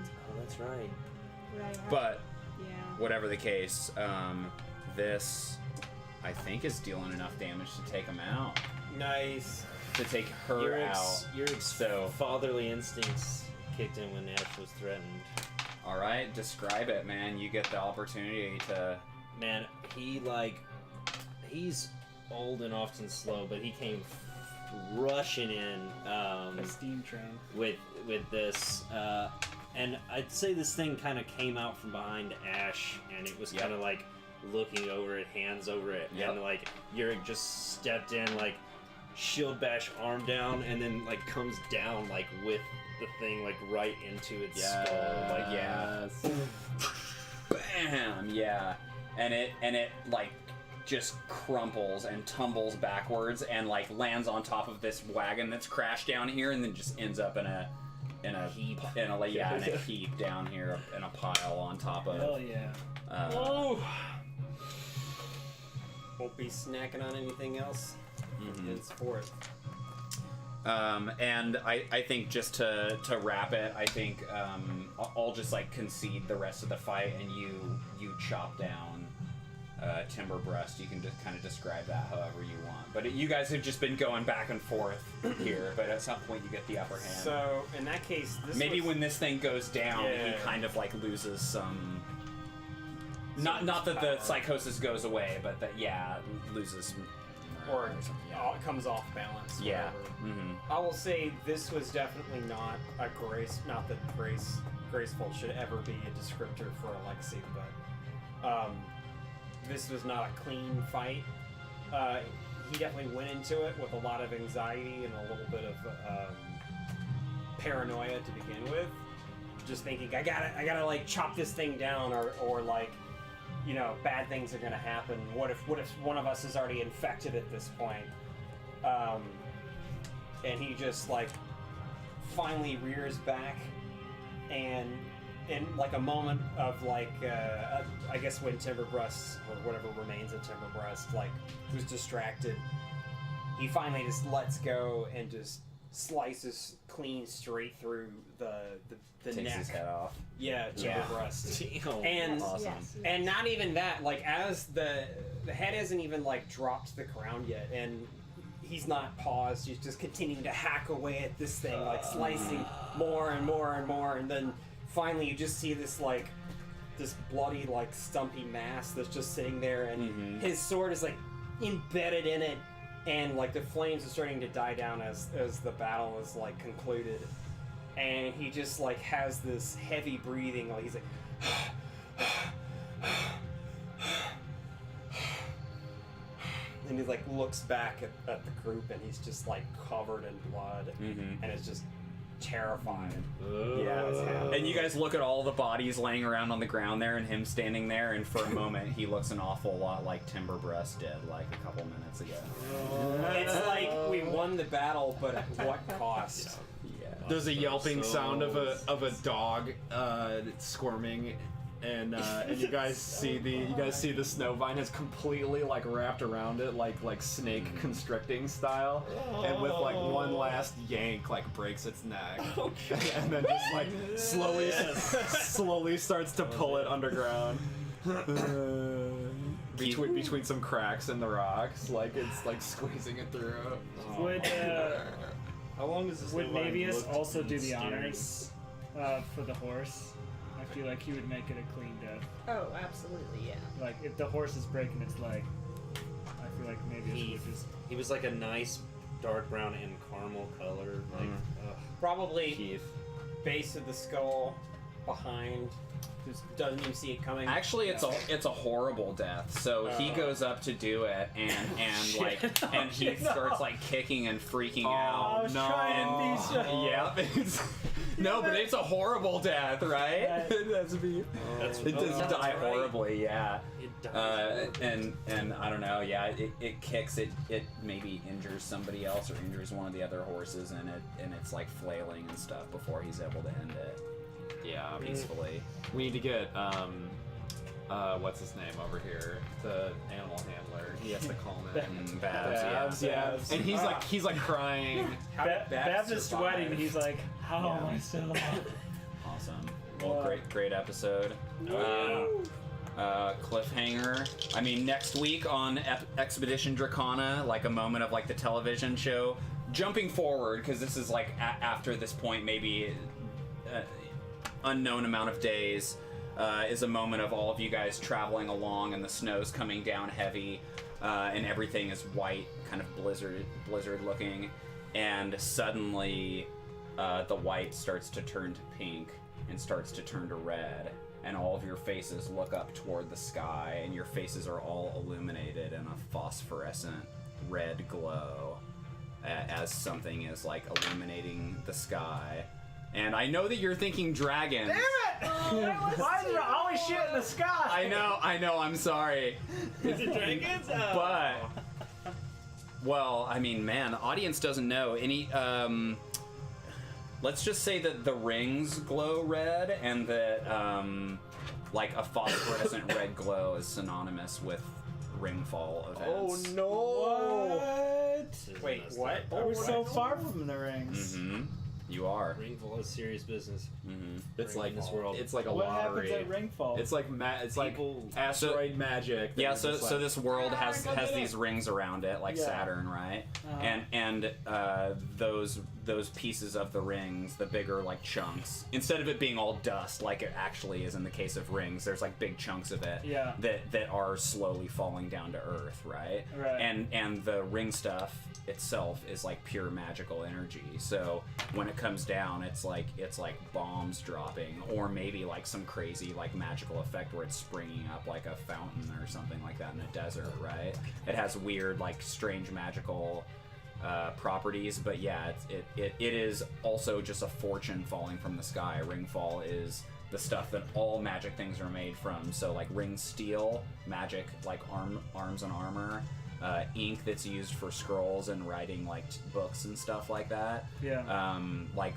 Oh, that's right. Would I have- but yeah. whatever the case, this I think is dealing enough damage to take him out. Nice. To take her out. Yurik's So- fatherly instincts kicked in when Ash was threatened. All right, describe it, man. You get the opportunity to. Man, he's old and often slow, but he came rushing in A steam train. with this, and I'd say this thing kind of came out from behind Ash, and it was Yep. kind of like looking over it, hands over it, Yep. and like Yurik just stepped in, like shield bash arm down, and then like comes down like with the thing like right into its skull, like yeah. Bam! Yeah, and it like just crumples and tumbles backwards and like lands on top of this wagon that's crashed down here, and then just ends up in a heap. in a heap down here in a pile on top of. Hell yeah. Won't be snacking on anything else. Mhm. Henceforth. And I think just to wrap it, I think I'll just like concede the rest of the fight, and you chop down Timber Breast. You can just kind of describe that however you want. But you guys have just been going back and forth here, but at some point you get the upper hand. So in that case, this Maybe was, when this thing goes down, Yeah. he kind of like loses some. Not that the power. psychosis goes away, but that loses. or something. it comes off balance. Yeah. whatever. Mm-hmm. I will say this was definitely not a grace. Not that graceful should ever be a descriptor for Alexi, but this was not a clean fight. He definitely went into it with a lot of anxiety and a little bit of paranoia to begin with, just thinking I gotta like chop this thing down, or like, you know, bad things are gonna happen. What if one of us is already infected at this point? And he just like finally rears back, and in like a moment of like I guess when Timberbreast, or whatever remains of Timberbreast, like who's distracted, he finally just lets go and just slices clean straight through the Takes neck. his head off. Yeah, Timberbreast. Damn. And Awesome. and not even that, like as the head hasn't even like dropped to the ground yet, and he's not paused, he's just continuing to hack away at this thing, like slicing more and more and more, and then finally you just see this like this bloody like stumpy mass that's just sitting there, and his sword is like embedded in it, and like the flames are starting to die down as the battle is like concluded, and he just like has this heavy breathing, like he's like and he like looks back at the group, and he's just like covered in blood, and is just terrified. Yeah, And you guys look at all the bodies laying around on the ground there, and him standing there, and for a moment he looks an awful lot like Timberbreast did like a couple minutes ago. It's like we won the battle, but at what cost? Yeah. There's a yelping sound of a dog squirming, and you guys see the snow vine has completely like wrapped around it like snake constricting style, and with like one last yank like breaks its neck, and then just like slowly starts to pull it underground. Between some cracks in the rocks, like it's like squeezing it through. How long does this Would line Navius look also do the scary? honors for the horse? I feel like he would make it a clean death. Oh, absolutely, yeah. Like, if the horse is breaking its leg, I feel like Navius would just... He was like a nice dark brown and caramel color. Like, Probably Keith. base of the skull, behind, just doesn't even see it coming. Actually, it's a horrible death. So he goes up to do it, and he starts like kicking and freaking out. I was trying to be so... Yeah. No, but it's a horrible death, right? That's it does die horribly, yeah. it dies. And I don't know, yeah. It kicks. It maybe injures somebody else or injures one of the other horses, and it's like flailing and stuff before he's able to end it. Yeah, Peacefully. we need to get what's his name over here, the animal handler. He has to calm it. Babs, yeah. And he's like crying. Babs is sweating, and he's like, how am I still alive? Awesome. Well, great episode. Cliffhanger. I mean, next week on Expedition Dracana, like a moment of like the television show. Jumping forward, because this is like after this point, maybe unknown amount of days, is a moment of all of you guys traveling along, and the snow's coming down heavy, and everything is white, kind of blizzard looking, and suddenly the white starts to turn to pink and starts to turn to red, and all of your faces look up toward the sky, and your faces are all illuminated in a phosphorescent red glow as something is like illuminating the sky. And I know that you're thinking dragons. Damn it! Why is there always shit in the sky? I know, I'm sorry. Is it dragons? But, well, I mean, man, the audience doesn't know any, let's just say that the rings glow red, and that, like, a phosphorescent red glow is synonymous with ringfall events. no! What? Wait, what? We're so far from the rings. Mm-hmm. You are. Ringfall is serious business. Mm-hmm. It's like this world. It's like a What lottery. happens at Ringfall? It's like People- asteroid magic. that Yeah, is so just so like- this world has these rings around it, like Yeah. Saturn, right? Uh-huh. And those pieces of the rings, the bigger like chunks, instead of it being all dust like it actually is in the case of rings, there's like big chunks of it Yeah. that are slowly falling down to Earth, right? Right. And the ring stuff itself is like pure magical energy. So when it comes down, it's like bombs dropping, or maybe like some crazy like magical effect where it's springing up like a fountain or something like that in a desert, right? It has weird like strange magical properties, but yeah, it is also just a fortune falling from the sky. Ringfall is the stuff that all magic things are made from. So like ring steel, magic like arms and armor, ink that's used for scrolls and writing like books and stuff like that. Yeah. Like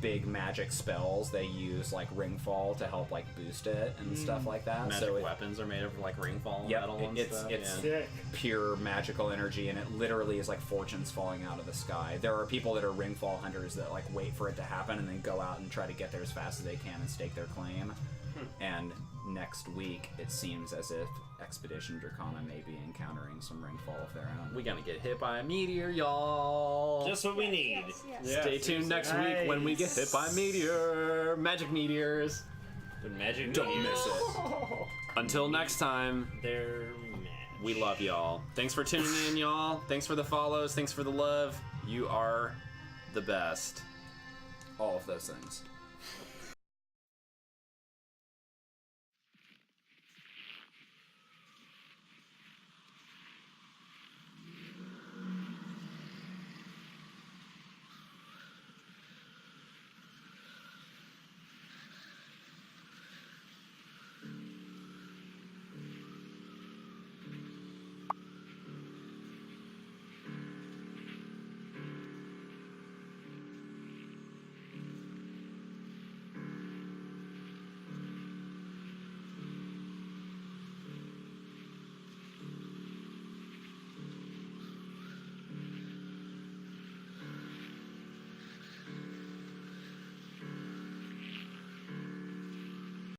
big magic spells, they use like ringfall to help like boost it and stuff like that. Magic so weapons are made of like ringfall Yep, metal and it's stuff. it's Sick. pure magical energy, and it literally is like fortunes falling out of the sky. There are people that are ringfall hunters that like wait for it to happen and then go out and try to get there as fast as they can and stake their claim. And next week, it seems as if Expedition Dracana may be encountering some ringfall of their own. We gonna get hit by a meteor, y'all. Just what we need. Yes. Stay tuned next week when we get hit by a meteor. Magic meteors. The magic Don't meteors. miss it. Until next time, They're magic. we love y'all. Thanks for tuning in, y'all. Thanks for the follows. Thanks for the love. You are the best. All of those things.